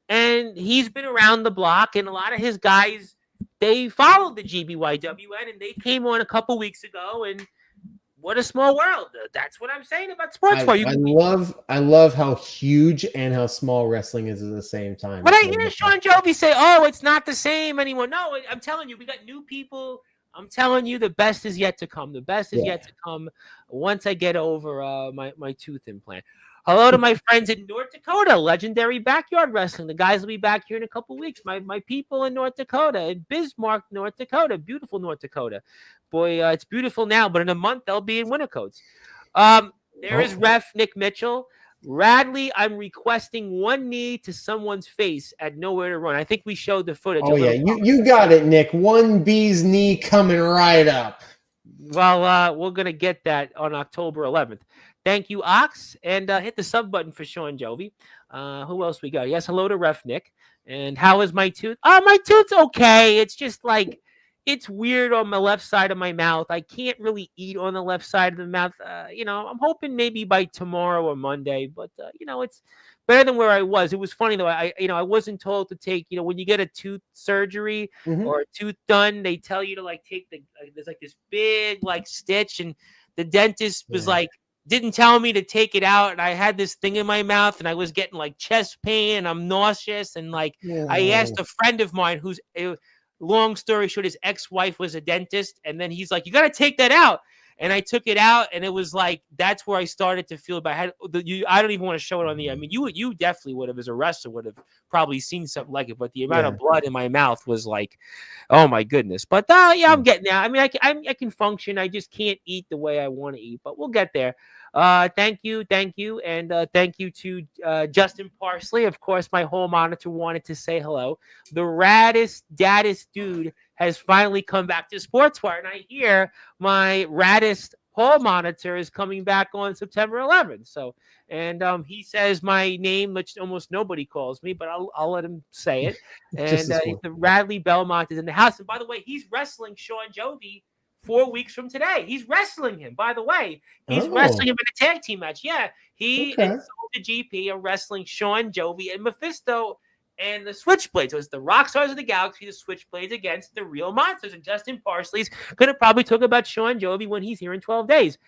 and he's been around the block, and a lot of his guys, they followed the GBYWN, and they came on a couple weeks ago, and what a small world. That's what I'm saying about Sportzwire. I love how huge and how small wrestling is at the same time. But I hear Sean Jovi say, oh, it's not the same anymore. No, I'm telling you, we got new people. I'm telling you, the best is yet to come. The best is yet to come once I get over my tooth implant. Hello to my friends in North Dakota, Legendary Backyard Wrestling. The guys will be back here in a couple weeks. My people in North Dakota, in Bismarck, North Dakota, beautiful North Dakota. Boy, it's beautiful now, but in a month they'll be in Wintercoats. There is Ref Nick Mitchell. Radley, I'm requesting one knee to someone's face at Nowhere to Run. I think we showed the footage. Oh, yeah. You got it, Nick. One bee's knee coming right up. Well, we're going to get that on October 11th. Thank you, Ox. And hit the sub button for Sean Jovi. Who else we got? Yes, hello to Ref Nick. And how is my tooth? My tooth's okay. It's just like, it's weird on the left side of my mouth. I can't really eat on the left side of the mouth. I'm hoping maybe by tomorrow or Monday, but it's better than where I was. It was funny though. I wasn't told to take, when you get a tooth surgery or a tooth done, they tell you to like take there's like this big like stitch, and the dentist was like, didn't tell me to take it out, and I had this thing in my mouth, and I was getting like chest pain, and I'm nauseous, and like I asked a friend of mine who's long story short, his ex-wife was a dentist, and then he's like, you got to take that out. And I took it out, and it was like, that's where I started to feel bad. I don't even want to show it on the, I mean, you definitely would have, as a wrestler, would have probably seen something like it, but the amount of blood in my mouth was like, oh my goodness. But I'm getting there. I mean, I can function. I just can't eat the way I want to eat, but we'll get there. Thank you. And thank you to Justin Parsley. Of course, my hall monitor wanted to say hello. The raddest, daddest dude has finally come back to Sportswire, and I hear my raddest hall monitor is coming back on September 11th. So, and he says my name, which almost nobody calls me, but I'll let him say it. And the Radley Belmont is in the house. And by the way, he's wrestling Sean Jovi 4 weeks from today. He's wrestling him, by the way. He's wrestling him in a tag team match. Yeah, he and the GP are wrestling Sean Jovi and Mephisto and the Switchblades. So it's the Rock Stars of the Galaxy, the Switchblades against the Real Monsters. And Justin Parsley's going to probably talk about Sean Jovi when he's here in 12 days.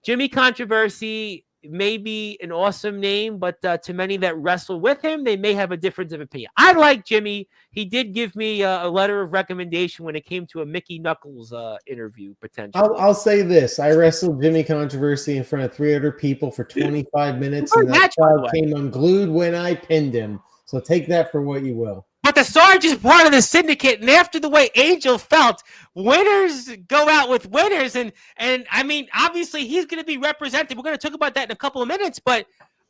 Jimmy Controversy may be an awesome name, but to many that wrestle with him, they may have a difference of opinion. I like Jimmy. He did give me a letter of recommendation when it came to a Mickey Knuckles interview, potentially. I'll say this. I wrestled Jimmy Controversy in front of 300 people for 25 minutes, and that crowd came unglued when I pinned him. So take that for what you will. But the Sarge is part of the syndicate, and after the way Angel felt, winners go out with winners, and I mean, obviously he's going to be represented. We're going to talk about that in a couple of minutes, but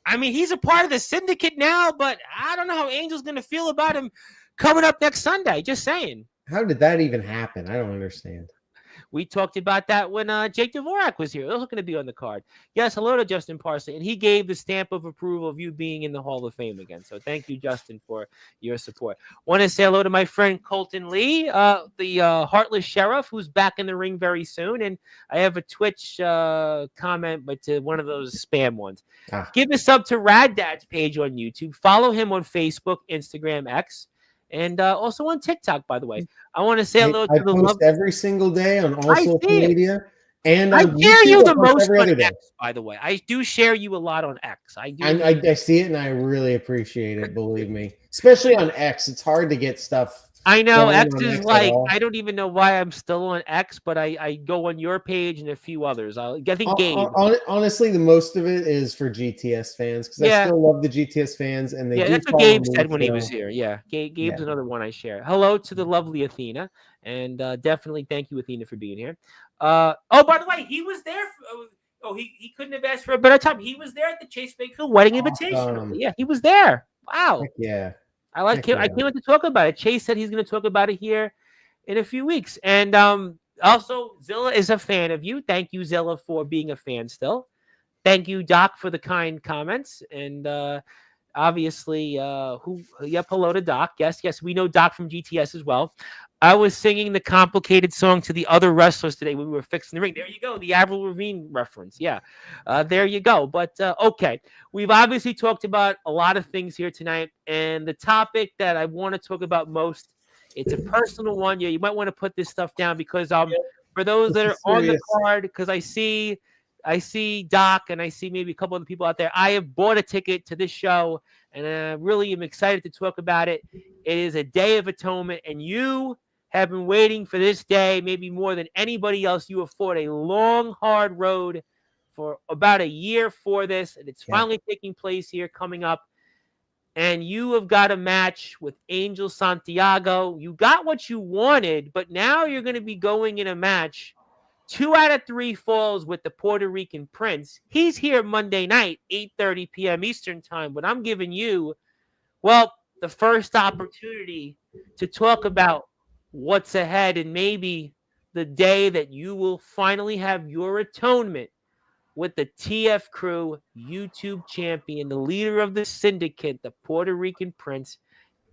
I mean, he's a part of the syndicate now, but I don't know how Angel's going to feel about him coming up next Sunday. Just saying. How did that even happen? I don't understand. We talked about that when Jake Dvorak was here. Those are going to be on the card. Yes, hello to Justin Parsley. And he gave the stamp of approval of you being in the Hall of Fame again. So thank you, Justin, for your support. Want to say hello to my friend Colton Lee, the Heartless Sheriff, who's back in the ring very soon. And I have a Twitch comment, but to one of those spam ones. Give a sub to Rad Dad's page on YouTube. Follow him on Facebook, Instagram, X. And also on TikTok, by the way. I want to say hello to the post every single day on all social media. And I share you the most on X, by the way. I do share you a lot on X. I do. I see it, and I really appreciate it, believe me. Especially on X. It's hard to get stuff. I know X is like, I don't even know why I'm still on X, but I go on your page and a few others. I think Gabe. Honestly, the most of it is for GTS fans, because I still love the GTS fans, and that's what Gabe said when he was here. Yeah, Gabe's another one I share. Hello to the lovely Athena, and definitely thank you, Athena, for being here. By the way, he was there. He couldn't have asked for a better time. He was there at the Chase Bakefield Wedding Invitation. Yeah, he was there. Wow. Heck yeah. I can't wait to talk about it. Chase said he's going to talk about it here in a few weeks. And also, Zilla is a fan of you. Thank you, Zilla, for being a fan still. Thank you, Doc, for the kind comments. And obviously, hello to Doc. Yes, we know Doc from GTS as well. I was singing the complicated song to the other wrestlers today when we were fixing the ring. There you go, the Avril Lavigne reference. Yeah, there you go. But okay, we've obviously talked about a lot of things here tonight, and the topic that I want to talk about most, it's a personal one. Yeah, you might want to put this stuff down because for those that are on the card, because I see Doc and I see maybe a couple other people out there. I have bought a ticket to this show, and I really am excited to talk about it. It is a Day of Atonement, and you have been waiting for this day maybe more than anybody else. You have fought a long, hard road for about a year for this, and it's finally taking place here coming up. And you have got a match with Angel Santiago. You got what you wanted, but now you're going to be going in a match 2 out of 3 falls with the Puerto Rican Prince. He's here Monday night, 8:30 p.m. Eastern time, but I'm giving you, well, the first opportunity to talk about what's ahead and maybe the day that you will finally have your atonement with the TF Crew YouTube champion, the leader of the syndicate, the Puerto Rican Prince,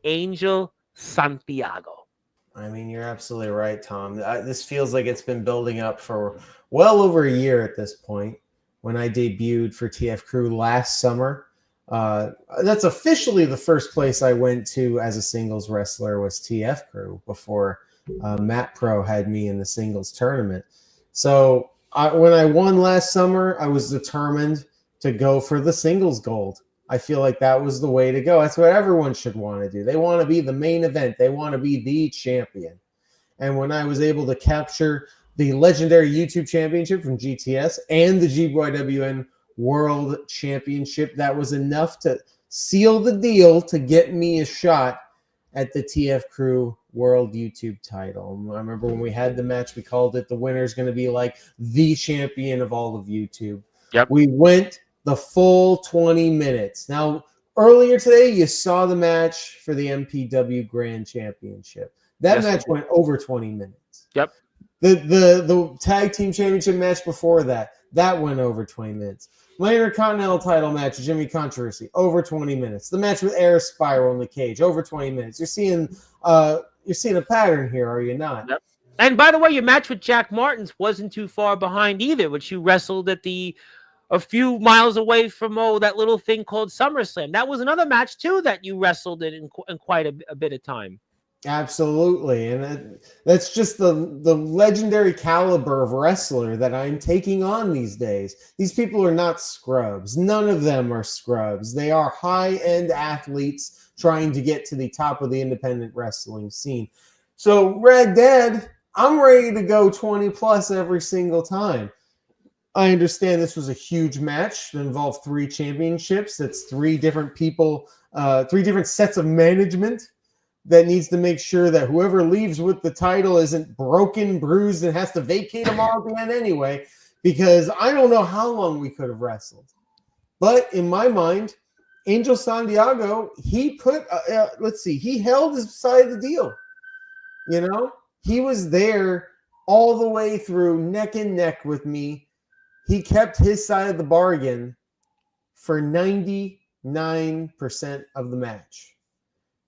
Angel Santiago. I mean, you're absolutely right, Tom. This feels like it's been building up for well over a year at this point. When I debuted for TF Crew last summer, that's officially the first place I went to as a singles wrestler was TF Crew before Matt Pro had me in the singles tournament. So when I won last summer, I was determined to go for the singles gold. I feel like that was the way to go. That's what everyone should want to do. They want to be the main event. They want to be the champion. And when I was able to capture the legendary YouTube championship from GTS and the GYWN World Championship, that was enough to seal the deal to get me a shot at the TF Crew World YouTube title. I remember when we had the match, we called it the winner's going to be like the champion of all of YouTube. Yep. We went the full 20 minutes. Now, earlier today, you saw the match for the MPW Grand Championship. That match went over 20 minutes. Yep. The tag team championship match before that went over 20 minutes. My Intercontinental title match, Jimmy Controversy, over 20 minutes. The match with Air Spiral in the cage, over 20 minutes. You're seeing a pattern here, are you not? Yep. And by the way, your match with Jack Martins wasn't too far behind either, which you wrestled at a few miles away from that little thing called SummerSlam. That was another match too that you wrestled in quite a bit of time. Absolutely, and that's just the legendary caliber of wrestler that I'm taking on these days. These people are not scrubs. None of them are scrubs. They are high-end athletes trying to get to the top of the independent wrestling scene. So, Red Dead, I'm ready to go 20 plus every single time. I understand this was a huge match that involved 3 championships. That's 3 different people, 3 different sets of management that needs to make sure that whoever leaves with the title isn't broken, bruised, and has to vacate them all at the end anyway, because I don't know how long we could have wrestled. But in my mind, Angel Santiago, he held his side of the deal. You know, he was there all the way through, neck and neck with me. He kept his side of the bargain for 99% of the match.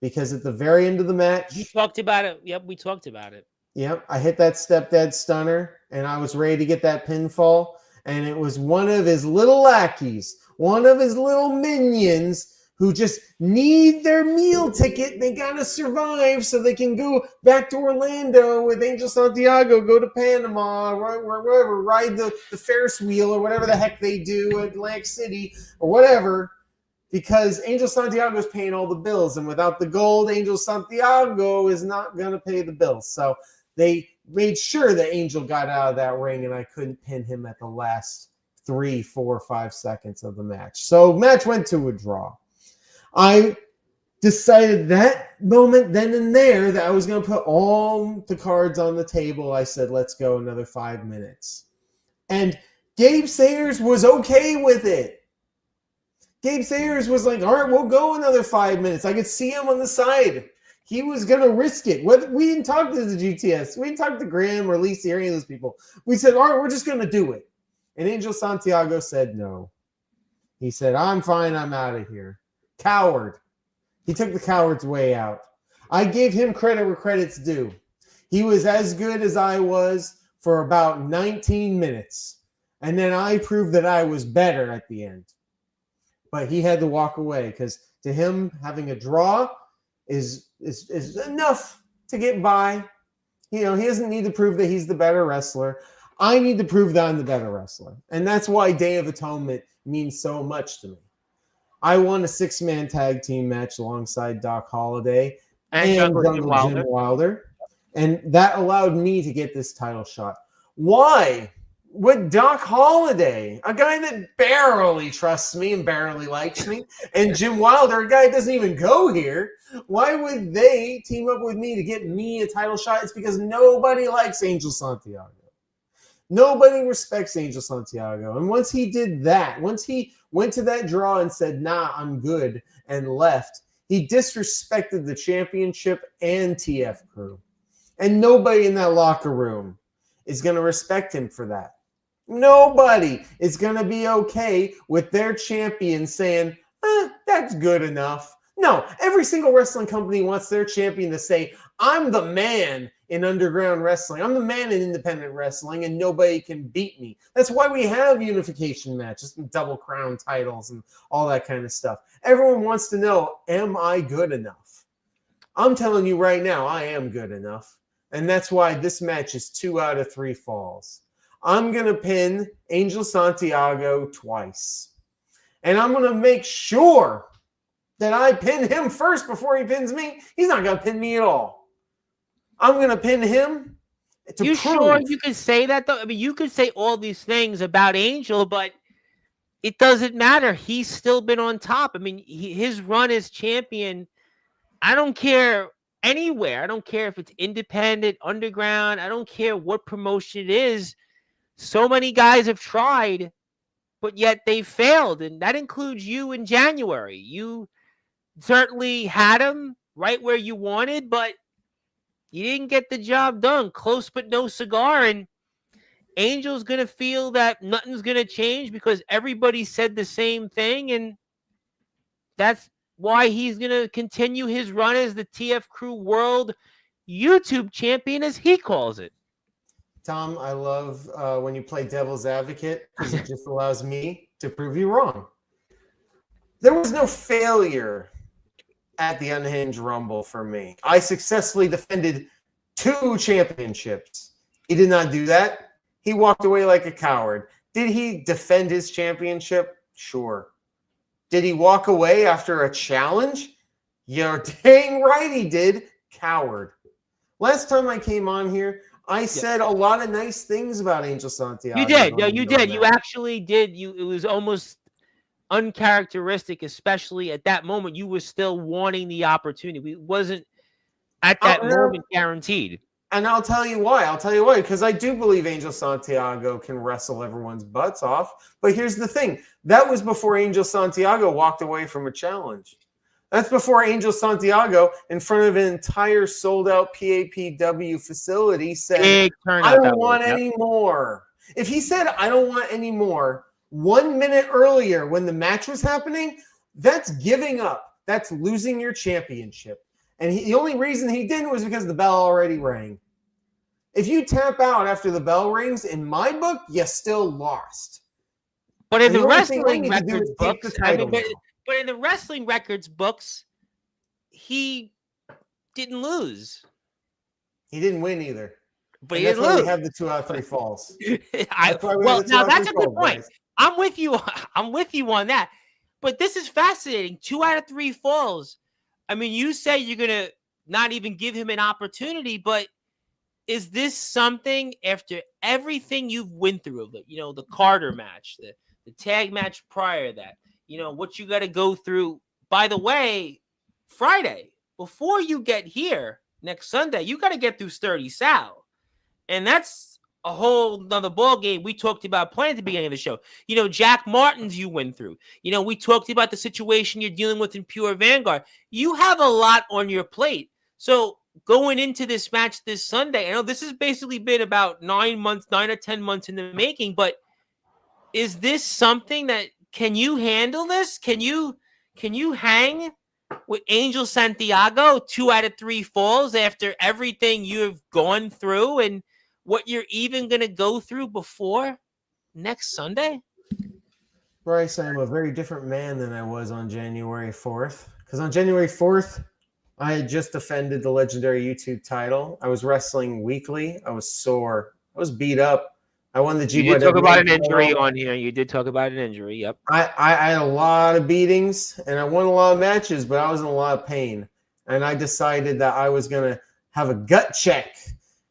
Because at the very end of the match... We talked about it. Yep, we talked about it. Yep, I hit that step-dead stunner, and I was ready to get that pinfall. And it was one of his little lackeys, one of his little minions who just need their meal ticket. They got to survive so they can go back to Orlando with Angel Santiago, go to Panama, wherever, ride the Ferris wheel or whatever the heck they do at Atlantic City or whatever. Because Angel Santiago is paying all the bills. And without the gold, Angel Santiago is not going to pay the bills. So they made sure that Angel got out of that ring and I couldn't pin him at the last 3, 4, 5 seconds of the match. So match went to a draw. I decided that moment then and there that I was going to put all the cards on the table. I said, let's go another 5 minutes. And Gabe Sayers was okay with it. Gabe Sayers was like, all right, we'll go another 5 minutes. I could see him on the side. He was going to risk it. We didn't talk to the GTS. We didn't talk to Graham or Lisa or any of those people. We said, all right, we're just going to do it. And Angel Santiago said no. He said, I'm fine. I'm out of here. Coward. He took the coward's way out. I gave him credit where credit's due. He was as good as I was for about 19 minutes. And then I proved that I was better at the end. But he had to walk away because to him, having a draw is enough to get by. You know, he doesn't need to prove that he's the better wrestler. I need to prove that I'm the better wrestler. And that's why Day of Atonement means so much to me. I won a 6-man tag team match alongside Doc Holliday and Jungle Jim Wilder. And that allowed me to get this title shot. Why with Doc Holliday, a guy that barely trusts me and barely likes me, and Jim Wilder, a guy that doesn't even go here. Why would they team up with me to get me a title shot? It's because nobody likes Angel Santiago. Nobody respects Angel Santiago. And once he did that, once he went to that draw and said, nah, I'm good, and left, he disrespected the championship and TF crew. And nobody in that locker room is going to respect him for that. Nobody is going to be okay with their champion saying, that's good enough. No, every single wrestling company wants their champion to say, I'm the man in underground wrestling. I'm the man in independent wrestling, and nobody can beat me. That's why we have unification matches and double crown titles and all that kind of stuff. Everyone wants to know, am I good enough? I'm telling you right now, I am good enough. And that's why this match is 2 out of 3 falls. I'm going to pin Angel Santiago twice. And I'm going to make sure that I pin him first before he pins me. He's not going to pin me at all. I'm going to pin him to You prove. sure you can say that, though? I mean, you could say all these things about Angel, but it doesn't matter. He's still been on top. I mean, his run as champion, I don't care anywhere. I don't care if it's independent, underground. I don't care what promotion it is. So many guys have tried, but yet they failed. And that includes you in January. You certainly had him right where you wanted, but you didn't get the job done. Close but no cigar. And Angel's going to feel that nothing's going to change because everybody said the same thing. And that's why he's going to continue his run as the TF Crew World YouTube Champion, as he calls it. Tom, I love when you play devil's advocate because it just allows me to prove you wrong. There was no failure at the Unhinged Rumble for me. I successfully defended 2 championships. He did not do that. He walked away like a coward. Did he defend his championship? Sure. Did he walk away after a challenge? You're dang right he did. Coward. Last time I came on here, I said a lot of nice things about Angel Santiago. You did. No, you did. You actually did. It was almost uncharacteristic, especially at that moment. You were still wanting the opportunity. It wasn't at that moment guaranteed. And I'll tell you why. Because I do believe Angel Santiago can wrestle everyone's butts off. But here's the thing. That was before Angel Santiago walked away from a challenge. That's before Angel Santiago, in front of an entire sold-out PAPW facility, said, I don't want any more. If he said, I don't want any more, 1 minute earlier when the match was happening, that's giving up. That's losing your championship. And the only reason he didn't was because the bell already rang. If you tap out after the bell rings, in my book, you still lost. But in the wrestling records books, but in the wrestling records books, he didn't lose. He didn't win either. But he didn't lose. We have the 2 out of 3 falls. Now that's a good point. Guys. I'm with you. I'm with you on that. But this is fascinating. 2 out of 3 falls. I mean, you say you're going to not even give him an opportunity, but is this something after everything you've went through, the Carter match, the tag match prior to that, what you got to go through? By the way, Friday, before you get here next Sunday, you got to get through Sturdy Sal. And that's a whole nother ball game we talked about playing at the beginning of the show. Jack Martins you went through. We talked about the situation you're dealing with in Pure Vanguard. You have a lot on your plate. So going into this match this Sunday, I know this has basically been about 9 or 10 months in the making, but is this something that, can you handle this? Can you hang with Angel Santiago 2 out of 3 falls after everything you've gone through and what you're even going to go through before next Sunday? Bryce, I'm a very different man than I was on January 4th. Because on January 4th, I had just defended the legendary YouTube title. I was wrestling weekly. I was sore. I was beat up. I won the GWA. You did talk about an injury on here. You did talk about an injury. Yep. I had a lot of beatings, and I won a lot of matches, but I was in a lot of pain. And I decided that I was going to have a gut check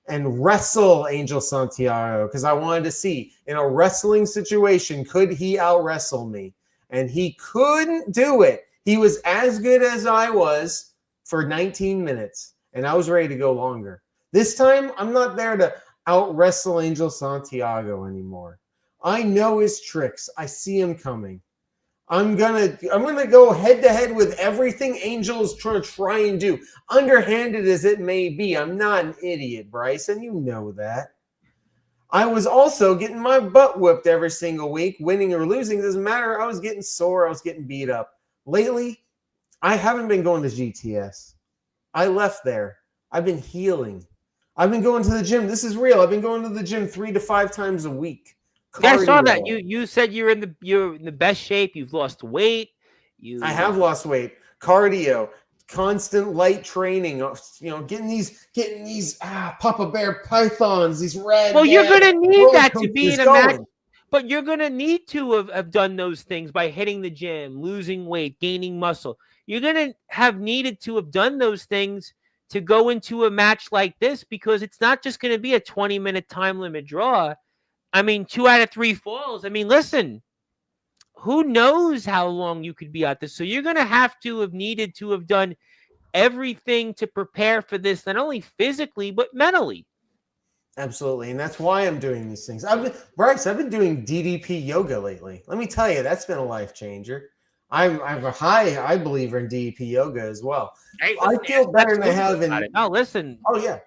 and wrestle Angel Santiago because I wanted to see in a wrestling situation, could he out wrestle me? And he couldn't do it. He was as good as I was for 19 minutes, and I was ready to go longer. This time, I'm not there to out wrestle Angel Santiago anymore. I know his tricks. I see him coming. I'm gonna go head to head with everything Angel is trying to try and do, underhanded as it may be. I'm not an idiot, Bryce, and you know that. I was also getting my butt whipped every single week, winning or losing. Doesn't matter. I was getting sore. I was getting beat up. Lately, I haven't been going to GTS. I left there. I've been healing. I've been going to the gym. This is real. I've been going to the gym 3 to 5 times a week. Yeah, I saw that. You said you're in the best shape. You've lost weight. I have lost weight. Cardio, constant light training. Getting these Papa Bear pythons. These red. Well, you're gonna need that to be in a match. But you're gonna need to have done those things by hitting the gym, losing weight, gaining muscle. You're gonna have needed to have done those things to go into a match like this because it's not just gonna be a 20-minute time limit draw. I mean, 2 out of 3 falls. I mean, listen, who knows how long you could be out there? So you're going to have needed to have done everything to prepare for this, not only physically, but mentally. Absolutely. And that's why I'm doing these things. I've been doing DDP yoga lately. Let me tell you, that's been a life changer. I'm a high believer in DDP yoga as well. Hey, I feel better than I have in. No, listen. Oh, yeah.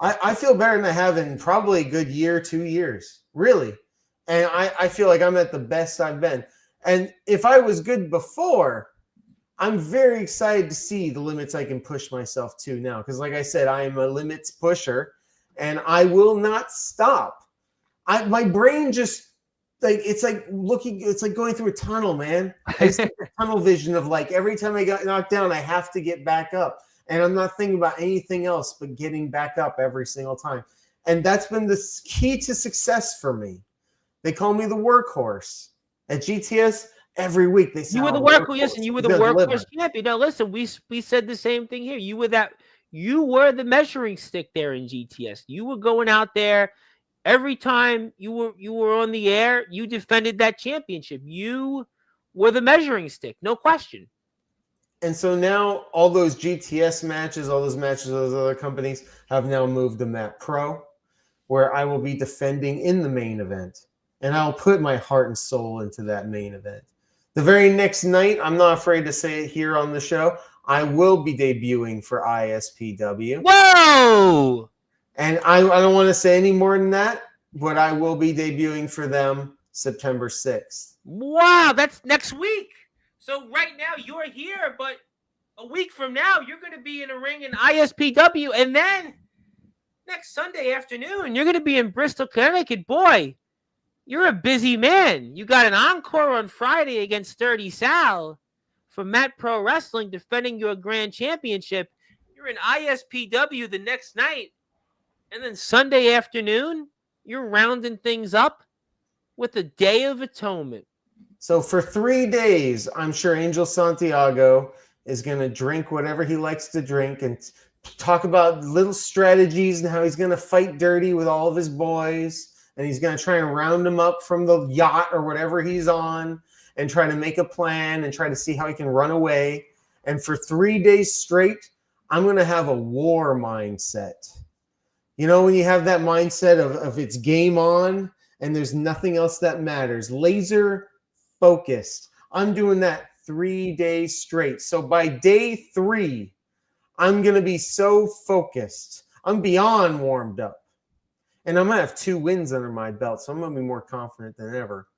I feel better than I have in probably a good year, 2 years, really. And I feel like I'm at the best I've been. And if I was good before, I'm very excited to see the limits I can push myself to now. Because like I said, I am a limits pusher and I will not stop. My brain just it's like going through a tunnel, man. It's like a tunnel vision of like every time I got knocked down, I have to get back up. And I'm not thinking about anything else but getting back up every single time. And that's been the key to success for me. They call me the workhorse. At GTS, every week they say, you were the workhorse. Listen, you were the workhorse champion. Now, listen, we said the same thing here. You were the measuring stick there in GTS. You were going out there every time you were on the air. You defended that championship. You were the measuring stick, no question. And so now all those GTS matches, all those matches of those other companies have now moved to Mat Pro, where I will be defending in the main event. And I'll put my heart and soul into that main event. The very next night, I'm not afraid to say it here on the show, I will be debuting for ISPW. Whoa! And I don't want to say any more than that, but I will be debuting for them September 6th. Wow, that's next week. So right now you're here, but a week from now you're going to be in a ring in ISPW, and then next Sunday afternoon you're going to be in Bristol, Connecticut. Boy, you're a busy man. You got an encore on Friday against Sturdy Sal for Mat Pro Wrestling, defending your grand championship. You're in ISPW the next night, and then Sunday afternoon you're rounding things up with a Day of Atonement. So for 3 days, I'm sure Angel Santiago is going to drink whatever he likes to drink and talk about little strategies and how he's going to fight dirty with all of his boys. And he's going to try and round them up from the yacht or whatever he's on and try to make a plan and try to see how he can run away. And for 3 days straight, I'm going to have a war mindset. You know, when you have that mindset of it's game on and there's nothing else that matters. Laser focused. I'm doing that 3 days straight. So by day 3, I'm going to be so focused. I'm beyond warmed up. And I'm going to have 2 wins under my belt. So I'm going to be more confident than ever.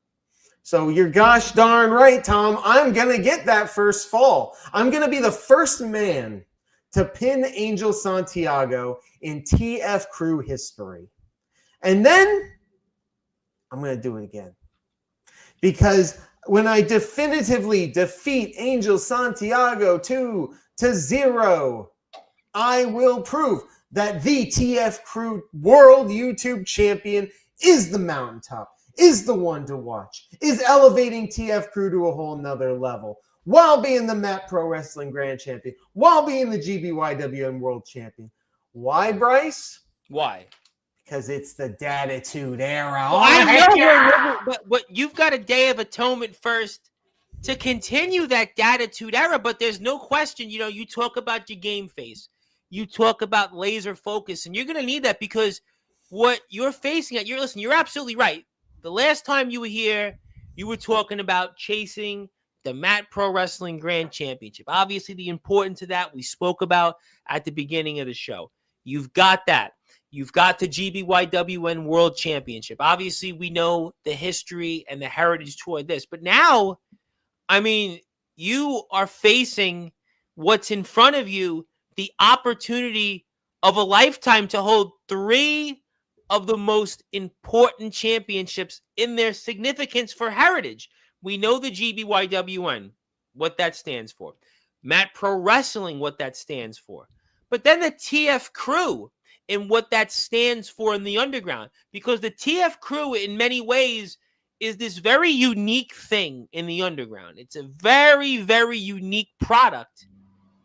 So you're gosh darn right, Tom. I'm going to get that first fall. I'm going to be the first man to pin Angel Santiago in TF Crew history. And then I'm going to do it again. Because when I definitively defeat Angel Santiago 2-0, I will prove that the TF Crew World YouTube Champion is the mountaintop, is the one to watch, is elevating TF Crew to a whole nother level, while being the Mat Pro Wrestling Grand Champion, while being the GBYWN World Champion. Why, Bryce? Why? Because it's the Datitude Era. Well, I know, but you've got a Day of Atonement first to continue that Datitude Era. But there's no question, you talk about your game face. You talk about laser focus, and you're going to need that because what you're facing you're absolutely right. The last time you were here, you were talking about chasing the Mat Pro Wrestling Grand Championship. Obviously, the importance of that we spoke about at the beginning of the show. You've got that. You've got the GBYWN World Championship. Obviously, we know the history and the heritage toward this. But now, you are facing what's in front of you, the opportunity of a lifetime to hold 3 of the most important championships in their significance for heritage. We know the GBYWN, what that stands for. Mat Pro Wrestling, what that stands for. But then the TF Crew and what that stands for in the underground. Because the TF Crew, in many ways, is this very unique thing in the underground. It's a very, very unique product.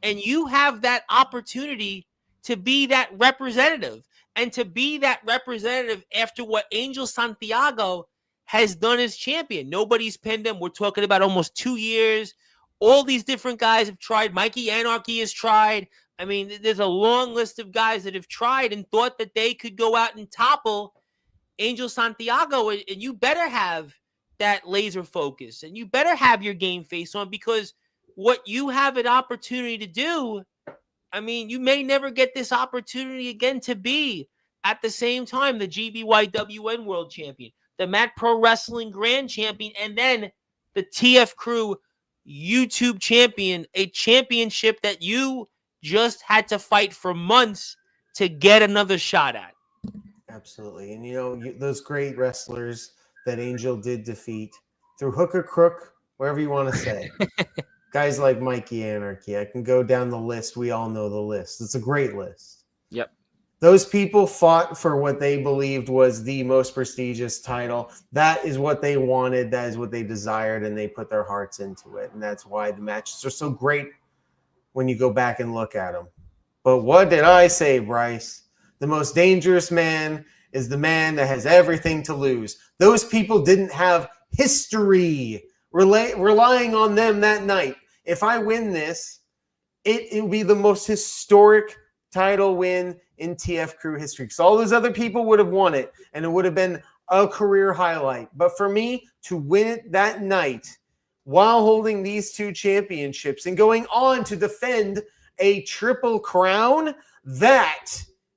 And you have that opportunity to be that representative. And to be that representative after what Angel Santiago has done as champion. Nobody's pinned him. We're talking about almost 2 years. All these different guys have tried. Mikey Anarchy has tried. There's a long list of guys that have tried and thought that they could go out and topple Angel Santiago. And you better have that laser focus. And you better have your game face on, because what you have an opportunity to do, you may never get this opportunity again to be at the same time the GBYWN World Champion, the Mat Pro Wrestling Grand Champion, and then the TF Crew YouTube Champion, a championship that you just had to fight for months to get another shot at. Absolutely. And those great wrestlers that Angel did defeat through hook or crook, wherever you want to say. Guys like Mikey Anarchy. I can go down the list. We all know the list. It's a great list. Yep. Those people fought for what they believed was the most prestigious title. That is what they wanted. That is what they desired, and they put their hearts into it. And that's why the matches are so great when you go back and look at them. But what did I say, Bryce? The most dangerous man is the man that has everything to lose. Those people didn't have history relying on them that night. If I win this, it will be the most historic title win in TF Crew history. Because all those other people would have won it, and it would have been a career highlight. But for me to win it that night while holding these 2 championships and going on to defend a triple crown, that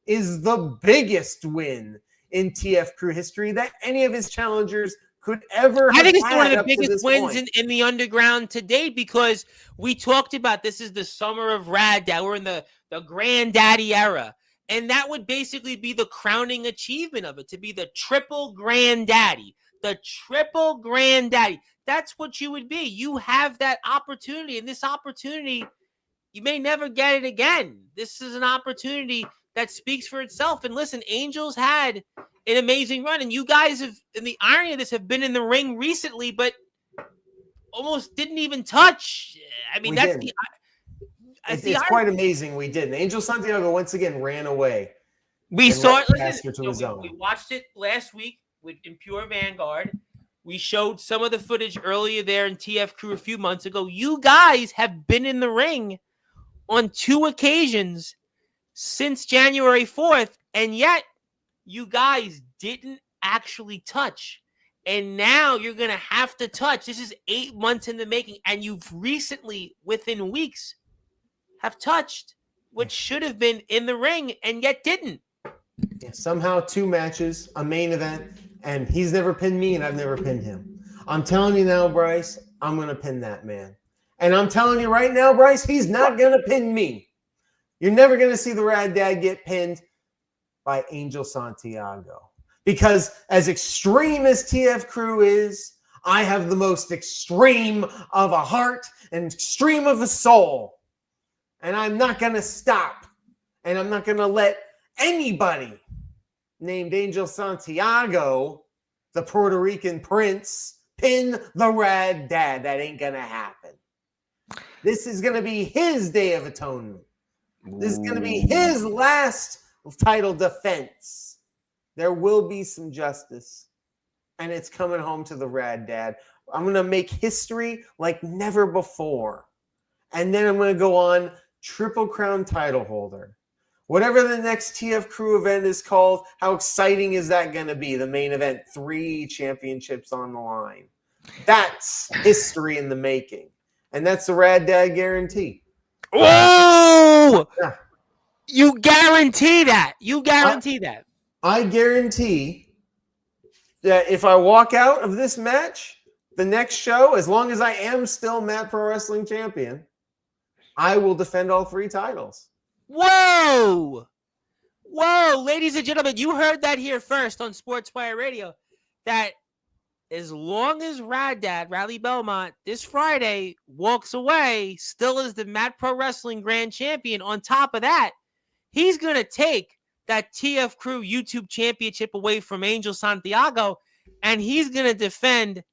is the biggest win in TF Crew history that any of his challengers could ever have. I think it's one of the biggest wins in the underground to date, because we talked about this is the summer of Rad Dad. We're in the granddaddy era. And that would basically be the crowning achievement of it, to be the triple granddaddy. The triple granddaddy. That's what you would be. You have that opportunity, and this opportunity, you may never get it again. This is an opportunity that speaks for itself. And listen, Angel's had an amazing run, and you guys have, and the irony of this, have been in the ring recently, but almost didn't even touch. It's quite amazing we didn't. Angel Santiago once again ran away. We saw it. We watched it last week in Pure Vanguard. We showed some of the footage earlier there in TF Crew a few months ago. You guys have been in the ring on 2 occasions since January 4th, and yet you guys didn't actually touch. And now you're going to have to touch. This is 8 months in the making, and you've recently, within weeks, have touched, which should have been in the ring, and yet didn't. Yeah, somehow 2 matches, a main event, and he's never pinned me, and I've never pinned him. I'm telling you now, Bryce, I'm going to pin that man. And I'm telling you right now, Bryce, he's not going to pin me. You're never going to see the Rad Dad get pinned by Angel Santiago. Because as extreme as TF Crew is, I have the most extreme of a heart and extreme of a soul. And I'm not going to stop. And I'm not going to let anybody named Angel Santiago, the Puerto Rican prince, pin the Rad Dad. That ain't going to happen. This is going to be his Day of Atonement. This is going to be his last title defense. There will be some justice, and it's coming home to the Rad Dad. I'm going to make history like never before. And then I'm going to go on Triple Crown title holder. Whatever the next TF Crew event is called, how exciting is that going to be? The main event, 3 championships on the line. That's history in the making. And that's the Rad Dad guarantee. Whoa! Yeah. You guarantee that. You guarantee that. I guarantee that if I walk out of this match, the next show, as long as I am still Matt Pro Wrestling Champion, I will defend all 3 titles. Whoa! Whoa, ladies and gentlemen, you heard that here first on Sportzwire Radio, that as long as Rad Dad, Radley Belmont, this Friday walks away, still is the Matt Pro Wrestling Grand Champion, on top of that, he's going to take that TF Crew YouTube Championship away from Angel Santiago, and he's going to defend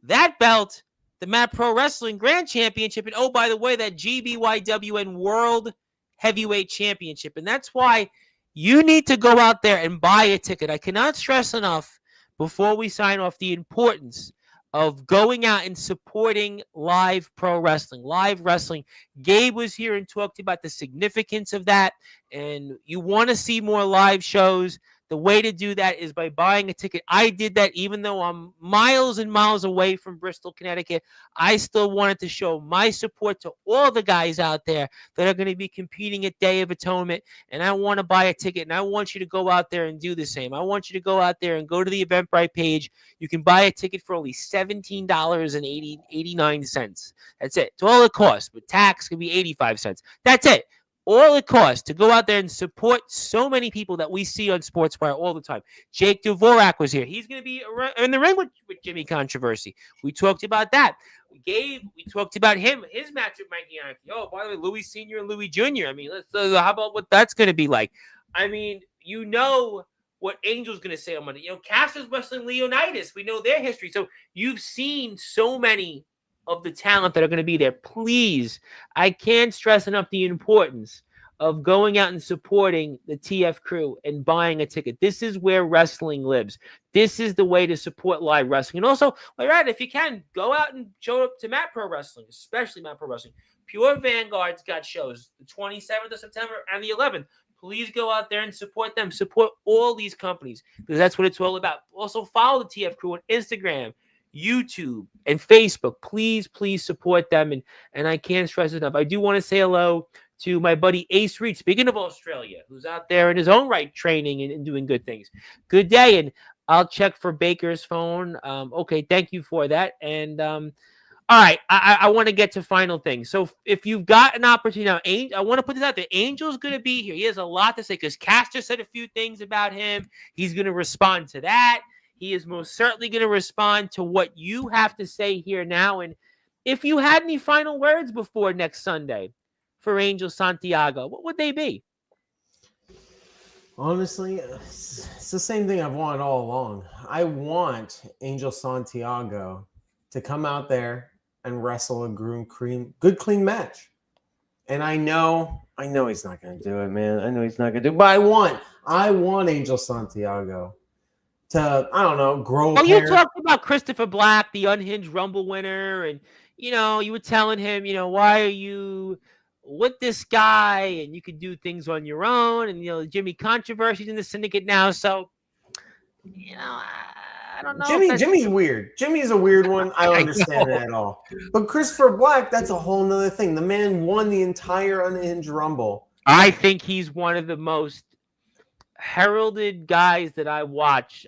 that belt, the Matt Pro Wrestling Grand Championship, and oh, by the way, that GBYWN World Heavyweight Championship. And that's why you need to go out there and buy a ticket. I cannot stress enough before we sign off the importance of going out and supporting live pro wrestling, live wrestling. Gabe was here and talked about the significance of that. And you want to see more live shows. The way to do that is by buying a ticket. I did that even though I'm miles and miles away from Bristol, Connecticut. I still wanted to show my support to all the guys out there that are going to be competing at Day of Atonement. And I want to buy a ticket, and I want you to go out there and do the same. I want you to go out there and go to the Eventbrite page. You can buy a ticket for only $17.89. That's it. It's all it costs. But tax could be 85 cents. That's it. All it costs to go out there and support so many people that we see on Sportswire all the time. Jake Dvorak was here. He's going to be in the ring with Jimmy Controversy. We talked about that. We talked about him, his match with Mikey Anarchy. Oh, by the way, Louis Sr. and Louis Jr. I mean, how about what that's going to be like? I mean, you know what Angel's going to say on Monday. You know, Caster's wrestling Leonidas. We know their history. So you've seen so many of the talent that are going to be there. Please, I can't stress enough the importance of going out and supporting the TF Crew and buying a ticket. This is where wrestling lives. This is the way to support live wrestling. And also, all right, if you can, go out and show up to Matt Pro Wrestling, especially Matt Pro Wrestling. Pure Vanguard's got shows the 27th of September and the 11th. Please go out there and support them. Support all these companies because that's what it's all about. Also, follow the TF Crew on Instagram, YouTube, and Facebook. Please support them. And I can't stress enough. I do want to say hello to my buddy Ace Reed, speaking of Australia, who's out there in his own right training and doing good things. Good day, and I'll check for Baker's phone. Okay, thank you for that. And all right, I want to get to final things. So if you've got an opportunity now, I want to put this out there. Angel's going to be here. He has a lot to say because Caster said a few things about him. He's going to respond to that. He is most certainly going to respond to what you have to say here now. And if you had any final words before next Sunday for Angel Santiago, what would they be? Honestly, it's the same thing I've wanted all along. I want Angel Santiago to come out there and wrestle a good, clean match. And I know he's not going to do it, man. I know he's not going to do it. But I want Angel Santiago to, I don't know, grow. Oh, you talked about Christopher Black, the Unhinged Rumble winner, and you were telling him, why are you with this guy? And you could do things on your own. And Jimmy Controversy's in the syndicate now, so I don't know. Jimmy's weird. Jimmy's a weird one. I don't understand it at all. But Christopher Black, that's a whole nother thing. The man won the entire Unhinged Rumble. I think he's one of the most heralded guys that I watch.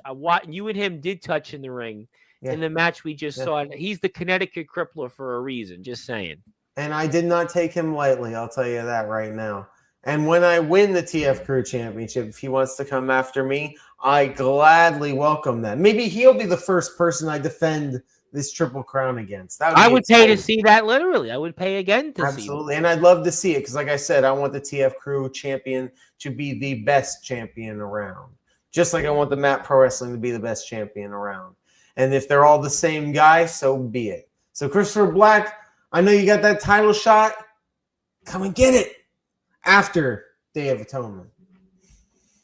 You and him did touch in the ring in the match we just saw. He's the Connecticut Crippler for a reason, just saying. And I did not take him lightly, I'll tell you that right now. And when I win the TF Crew Championship, if he wants to come after me, I gladly welcome that. Maybe he'll be the first person I defend this Triple Crown against. I would pay to see that, literally. I would pay again to see it. Absolutely. And I'd love to see it because, like I said, I want the TF Crew champion to be the best champion around. Just like I want the Matt Pro Wrestling to be the best champion around. And if they're all the same guy, so be it. So Christopher Black, I know you got that title shot. Come and get it after Day of Atonement.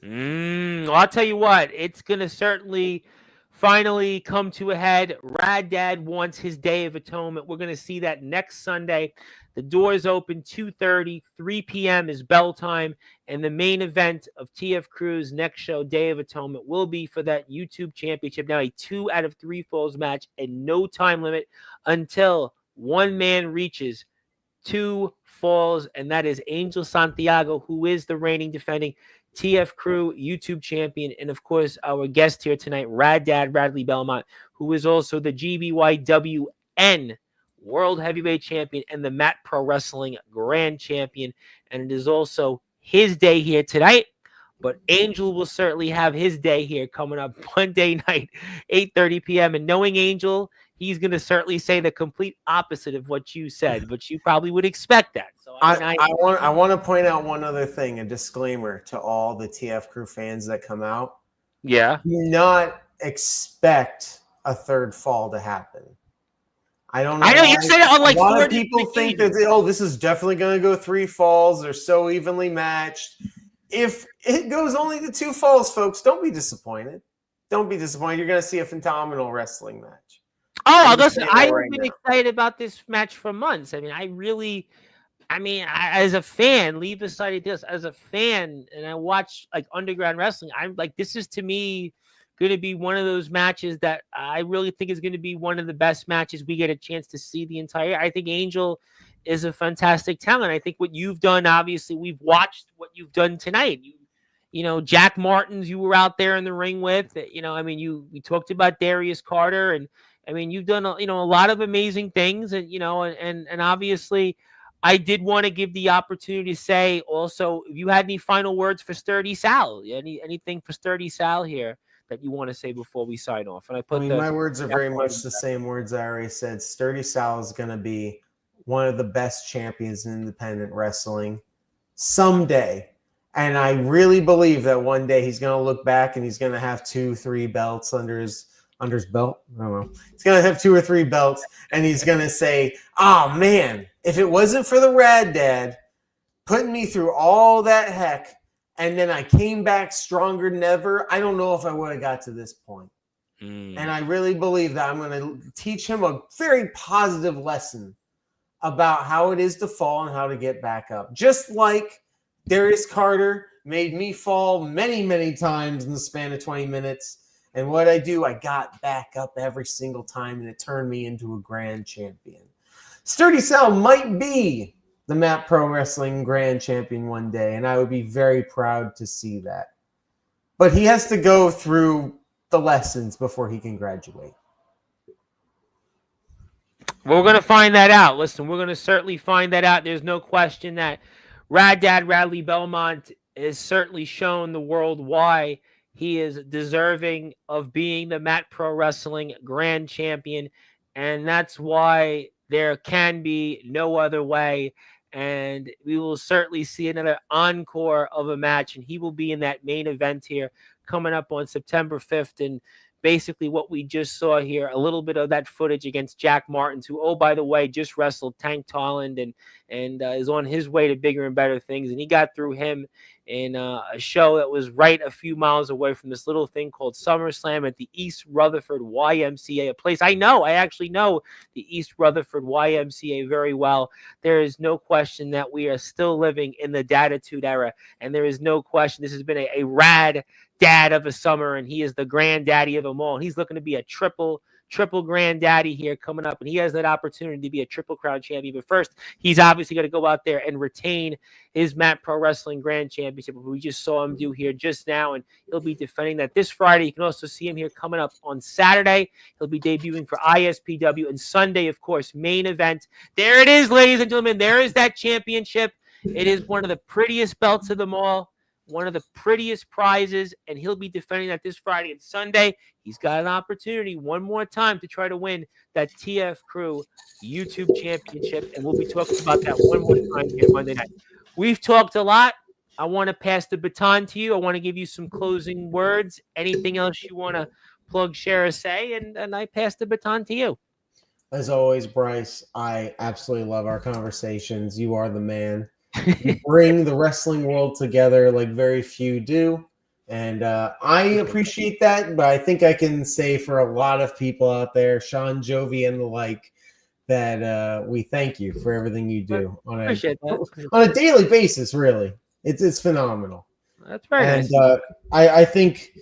Well, I'll tell you what, it's going to certainly finally come to a head. Rad Dad wants his Day of Atonement. We're going to see that next Sunday. The doors open 2:30, 3 p.m. is bell time, and the main event of TF Crew's next show, Day of Atonement, will be for that YouTube Championship. Now a 2 out of 3 falls match and no time limit until one man reaches 2 falls, and that is Angel Santiago, who is the reigning defending TF Crew YouTube champion, and of course our guest here tonight, Rad Dad Radley Belmont, who is also the GBYWN World Heavyweight Champion and the Mat Pro Wrestling Grand Champion, and it is also his day here tonight. But Angel will certainly have his day here coming up Monday night, 8:30 p.m. And knowing Angel, he's going to certainly say the complete opposite of what you said, but you probably would expect that. So I want to point out one other thing, a disclaimer to all the TF Crew fans that come out. Yeah. Do not expect a third fall to happen. I don't know. I know you said it on like a lot 4 of people think that this is definitely going to go 3 falls. They're so evenly matched. If it goes only to 2 falls, folks, don't be disappointed. Don't be disappointed. You're going to see a phenomenal wrestling match. Oh, listen, I've been excited about this match for months. I mean, as a fan, leave aside this, as a fan, and I watch like underground wrestling, I'm like, this is to me going to be one of those matches that I really think is going to be one of the best matches we get a chance to see the entire. I think Angel is a fantastic talent. I think what you've done, obviously, we've watched what you've done tonight. You know, Jack Martins, you were out there in the ring with. We talked about Darius Carter, and I mean, you've done a lot of amazing things, and and obviously, I did want to give the opportunity to say also, if you had any final words for Sturdy Sal, anything for Sturdy Sal here that you want to say before we sign off. And my words are very much the same words I already said. Sturdy Sal is going to be one of the best champions in independent wrestling someday. And I really believe that one day he's going to look back and he's going to have 2-3 belts under his belt. I don't know. He's going to have 2 or 3 belts, and he's going to say, oh, man, if it wasn't for the Rad Dad putting me through all that heck, and then I came back stronger than ever, I don't know if I would have got to this point. And I really believe that I'm going to teach him a very positive lesson about how it is to fall and how to get back up. Just like Darius Carter made me fall many, many times in the span of 20 minutes. And what I got back up every single time, and it turned me into a grand champion. Sturdy Sal might be the Mat Pro Wrestling Grand Champion one day, and I would be very proud to see that. But he has to go through the lessons before he can graduate. We're going to find that out. Listen, we're going to certainly find that out. There's no question that Rad Dad Radley Belmont has certainly shown the world why he is deserving of being the Mat Pro Wrestling Grand Champion, and that's why there can be no other way. And we will certainly see another encore of a match, and he will be in that main event here coming up on September 5th. And basically what we just saw here, a little bit of that footage against Jack Martins, who, oh, by the way, just wrestled Tank Tolland and is on his way to bigger and better things. And he got through him in a show that was right a few miles away from this little thing called SummerSlam at the East Rutherford YMCA, a place I actually know the East Rutherford YMCA very well. There is no question that we are still living in the Datitude era, and there is no question this has been a rad dad of a summer, and he is the granddaddy of them all. And he's looking to be a triple granddaddy here coming up, and he has that opportunity to be a Triple Crown champion. But first, he's obviously going to go out there and retain his Mat Pro Wrestling Grand Championship, we just saw him do here just now, and he'll be defending that this Friday. You can also see him here coming up on Saturday. He'll be debuting for ISPW, and Sunday, of course, main event. There it is, ladies and gentlemen. There is that championship. It is one of the prettiest belts of them all, one of the prettiest prizes, and he'll be defending that this Friday and Sunday. He's got an opportunity one more time to try to win that TF Crew YouTube Championship, and we'll be talking about that one more time here Monday night. We've talked a lot. I want to pass the baton to you. I want to give you some closing words. Anything else you want to plug, share, or say, and I pass the baton to you. As always, Bryce, I absolutely love our conversations. You are the man. You bring the wrestling world together like very few do. And I appreciate that, but I think I can say for a lot of people out there, Sean Jovi and the like, that we thank you for everything you do on a daily basis. Really, it's phenomenal. That's very nice. And I think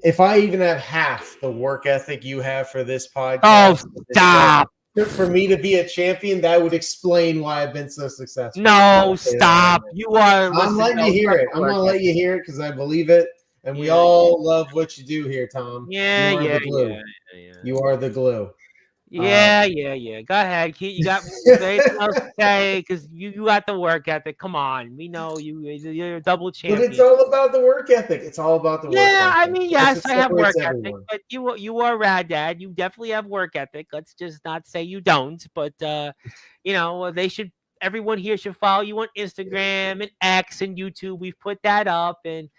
if I even have half the work ethic you have for this podcast, stop. For me to be a champion, that would explain why I've been so successful. No, stop. You are. I'm letting you hear it. I'm gonna let you hear it because I believe it. And we all love what you do here, Tom. Yeah. You are the glue. Yeah. Go ahead. You got anything else to say? Because you got the work ethic. Come on. We know you're a double champion. But it's all about the work ethic. It's all about the work ethic. Yeah, I mean, yes, I have work ethic, but you are Rad Dad. You definitely have work ethic. Let's just not say you don't. But, everyone here should follow you on Instagram and X and YouTube. We've put that up, and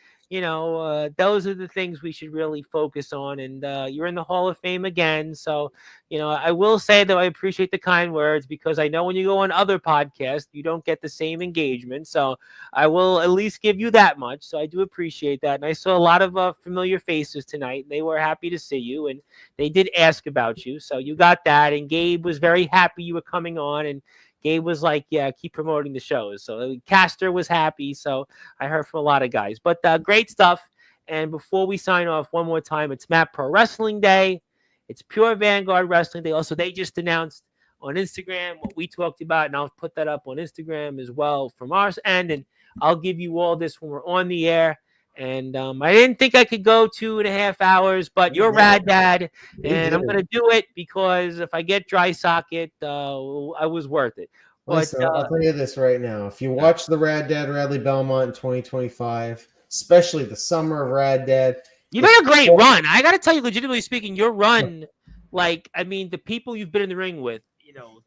those are the things we should really focus on. And you're in the Hall of Fame again. So, I will say that I appreciate the kind words, because I know when you go on other podcasts, you don't get the same engagement. So I will at least give you that much. So I do appreciate that. And I saw a lot of familiar faces tonight. They were happy to see you, and they did ask about you. So you got that. And Gabe was very happy you were coming on, and Gabe was like, yeah, keep promoting the shows. So Castor was happy. So I heard from a lot of guys. But great stuff. And before we sign off one more time, it's Matt Pro Wrestling Day. It's Pure Vanguard Wrestling Day. Also, they just announced on Instagram what we talked about, and I'll put that up on Instagram as well from our end. And I'll give you all this when we're on the air. And I didn't think I could go 2.5 hours, but you're Rad Dad, and I'm going to do it because if I get dry socket, I was worth it. But listen, I'll tell you this right now. If you watch the Rad Dad Radley Belmont in 2025, especially the summer of Rad Dad, you've had a great run. I got to tell you, legitimately speaking, your run, the people you've been in the ring with,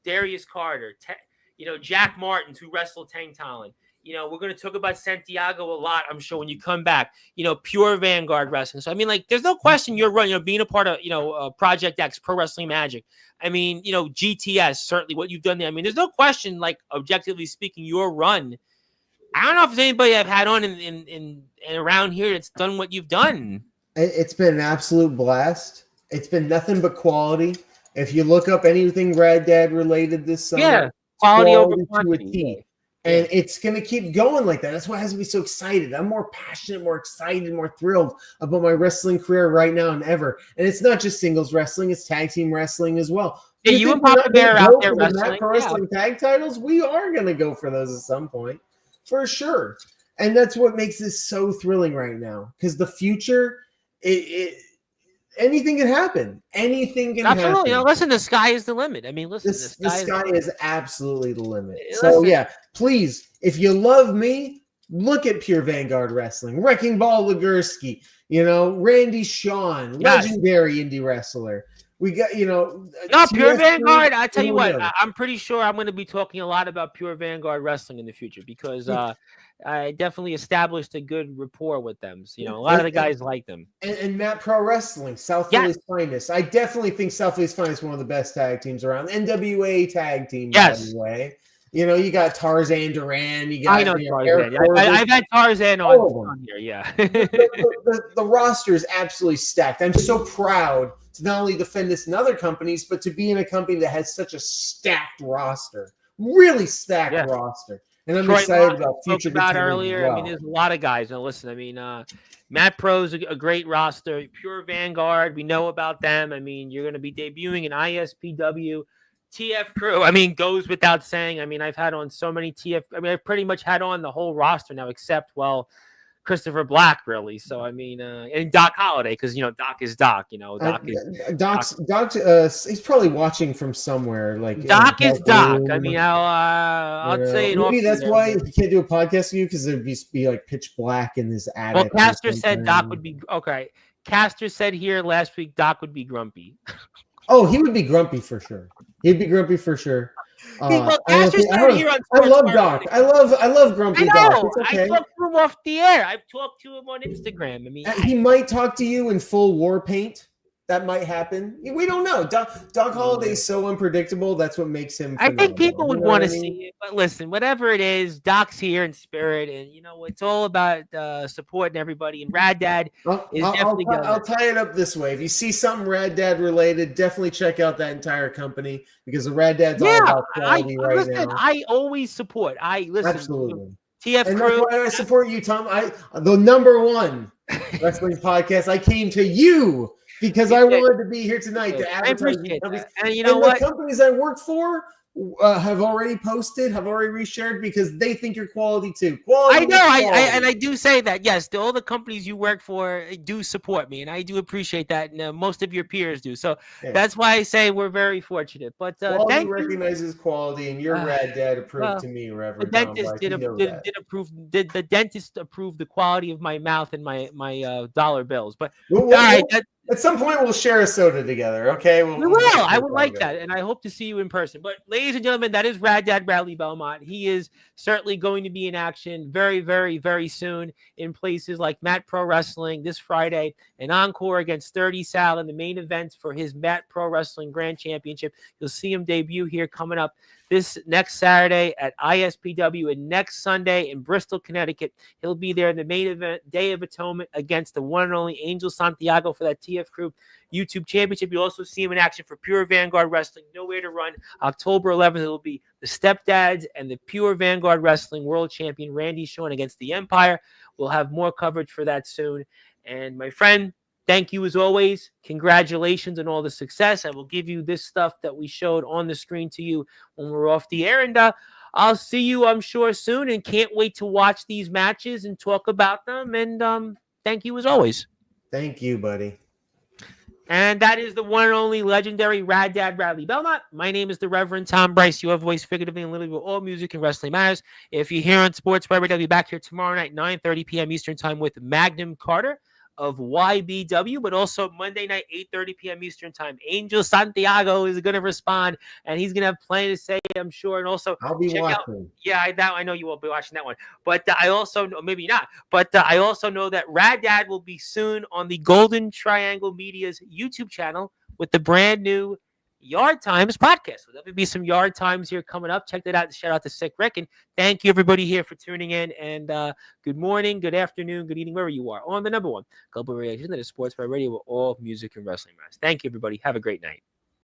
Darius Carter, Jack Martins, who wrestled Tang Talon. We're going to talk about Santiago a lot, I'm sure, when you come back. Pure Vanguard Wrestling. So, there's no question you're running, being a part of, Project X, Pro Wrestling Magic. GTS, certainly what you've done there. There's no question, objectively speaking, your run. I don't know if there's anybody I've had on in around here that's done what you've done. It's been an absolute blast. It's been nothing but quality. If you look up anything Rad Dad related this summer, quality over to a quantity. T. And it's going to keep going like that. That's why it has me so excited. I'm more passionate, more excited, more thrilled about my wrestling career right now than ever. And it's not just singles wrestling, it's tag team wrestling as well. Yeah, you and Papa Bear are out there wrestling. Wrestling tag titles, we are going to go for those at some point, for sure. And that's what makes this so thrilling right now. Because the future, anything can happen. Anything can happen. Absolutely. Listen, the sky is the limit. Listen, the sky is absolutely the limit. So, please, if you love me, look at Pure Vanguard Wrestling. Wrecking Ball Legursky, Randy Shawn, legendary indie wrestler. We got, Pure Vanguard. I tell you what, I'm pretty sure I'm going to be talking a lot about Pure Vanguard Wrestling in the future because I definitely established a good rapport with them. So, a lot of the guys like them. And Matt Pro Wrestling, South Philly's finest. I definitely think South Philly's finest is one of the best tag teams around. NWA tag team, by the way. You got Tarzan Duran. I know Tarzan. I've had Tarzan on here. Yeah. the roster is absolutely stacked. I'm so proud to not only defend this in other companies, but to be in a company that has such a stacked roster, really stacked roster. And I'm excited about future. About earlier. There's a lot of guys. Now, listen. Matt Pro's a great roster. Pure Vanguard. We know about them. You're going to be debuting in ISPW. TF Crew, goes without saying. I've had on so many TF. I've pretty much had on the whole roster now, except Christopher Black, really. So and Doc Holliday, because Doc is Doc. Doc's he's probably watching from somewhere. Doc is Doc. I'll say it. Maybe that's why he can't do a podcast with you, because there'd be pitch black in this attic. Well, Castor said Doc would be okay. Castor said here last week Doc would be grumpy. Oh, he would be grumpy for sure. He'd be grumpy for sure. I love Doc. I love Grumpy Doc. It's okay. I talked to him off the air. I've talked to him on Instagram. He might talk to you in full war paint. that might happen. We don't know. Doc Holliday's so unpredictable. That's what makes him phenomenal. I think people would want to see it, but listen, whatever it is, Doc's here in spirit, and it's all about supporting everybody. And Rad Dad is definitely going. I'll tie it up this way: if you see something Rad Dad related, definitely check out that entire company because the Rad Dad's all about quality now. I always support. Absolutely. TF and Crew. That's why I support you, Tom. The number one wrestling podcast. I came to you because I wanted to be here tonight to advertise. And you know what? The companies I work for have already posted, have already reshared because they think you're quality too. I know, I do say that. Yes, all the companies you work for do support me, and I do appreciate that. And most of your peers do. So that's why I say we're very fortunate. But quality recognizes quality, and your Rad Dad approved to me, Reverend. The dentist the dentist approved the quality of my mouth and my dollar bills. But all right. At some point, we'll share a soda together, okay? We will. I would like that, and I hope to see you in person. But, ladies and gentlemen, that is Rad Dad Radley Belmont. He is certainly going to be in action very, very, very soon in places like Matt Pro Wrestling this Friday, an encore against 30 Sal in the main events for his Matt Pro Wrestling Grand Championship. You'll see him debut here coming up this next Saturday at ISPW, and next Sunday in Bristol, Connecticut. He'll be there in the main event, Day of Atonement, against the one and only Angel Santiago for that TF Crew YouTube Championship. You'll also see him in action for Pure Vanguard Wrestling, Nowhere to Run. October 11th, it'll be the Stepdads and the Pure Vanguard Wrestling World Champion Randy Shawn against the Empire. We'll have more coverage for that soon. And my friend, thank you as always. Congratulations on all the success. I will give you this stuff that we showed on the screen to you when we're off the air. And I'll see you, I'm sure, soon, and can't wait to watch these matches and talk about them. And thank you as always. Thank you, buddy. And that is the one and only legendary Rad Dad Radley Belmont. My name is the Reverend Tom Bryce, your voice figuratively and literally with all music and wrestling matters. If you're here on Sportzwire Radio, I'll be back here tomorrow night, 9:30 p.m. Eastern Time with Magnum Carter of YBW, but also Monday night, 8:30 p.m. Eastern Time. Angel Santiago is going to respond, and he's going to have plenty to say, I'm sure. And also, I'll be watching. I know you will be watching that one. But I also know, maybe not, but I also know that Rad Dad will be soon on the Golden Triangle Media's YouTube channel with the brand new Yard Times podcast. So there'll be some Yard Times here coming up. Check that out. Shout out to Sick Rick. And thank you, everybody, here for tuning in. And good morning, good afternoon, good evening, wherever you are. On the number one global reaction that is Sportswire Radio with all music and wrestling matters. Thank you, everybody. Have a great night.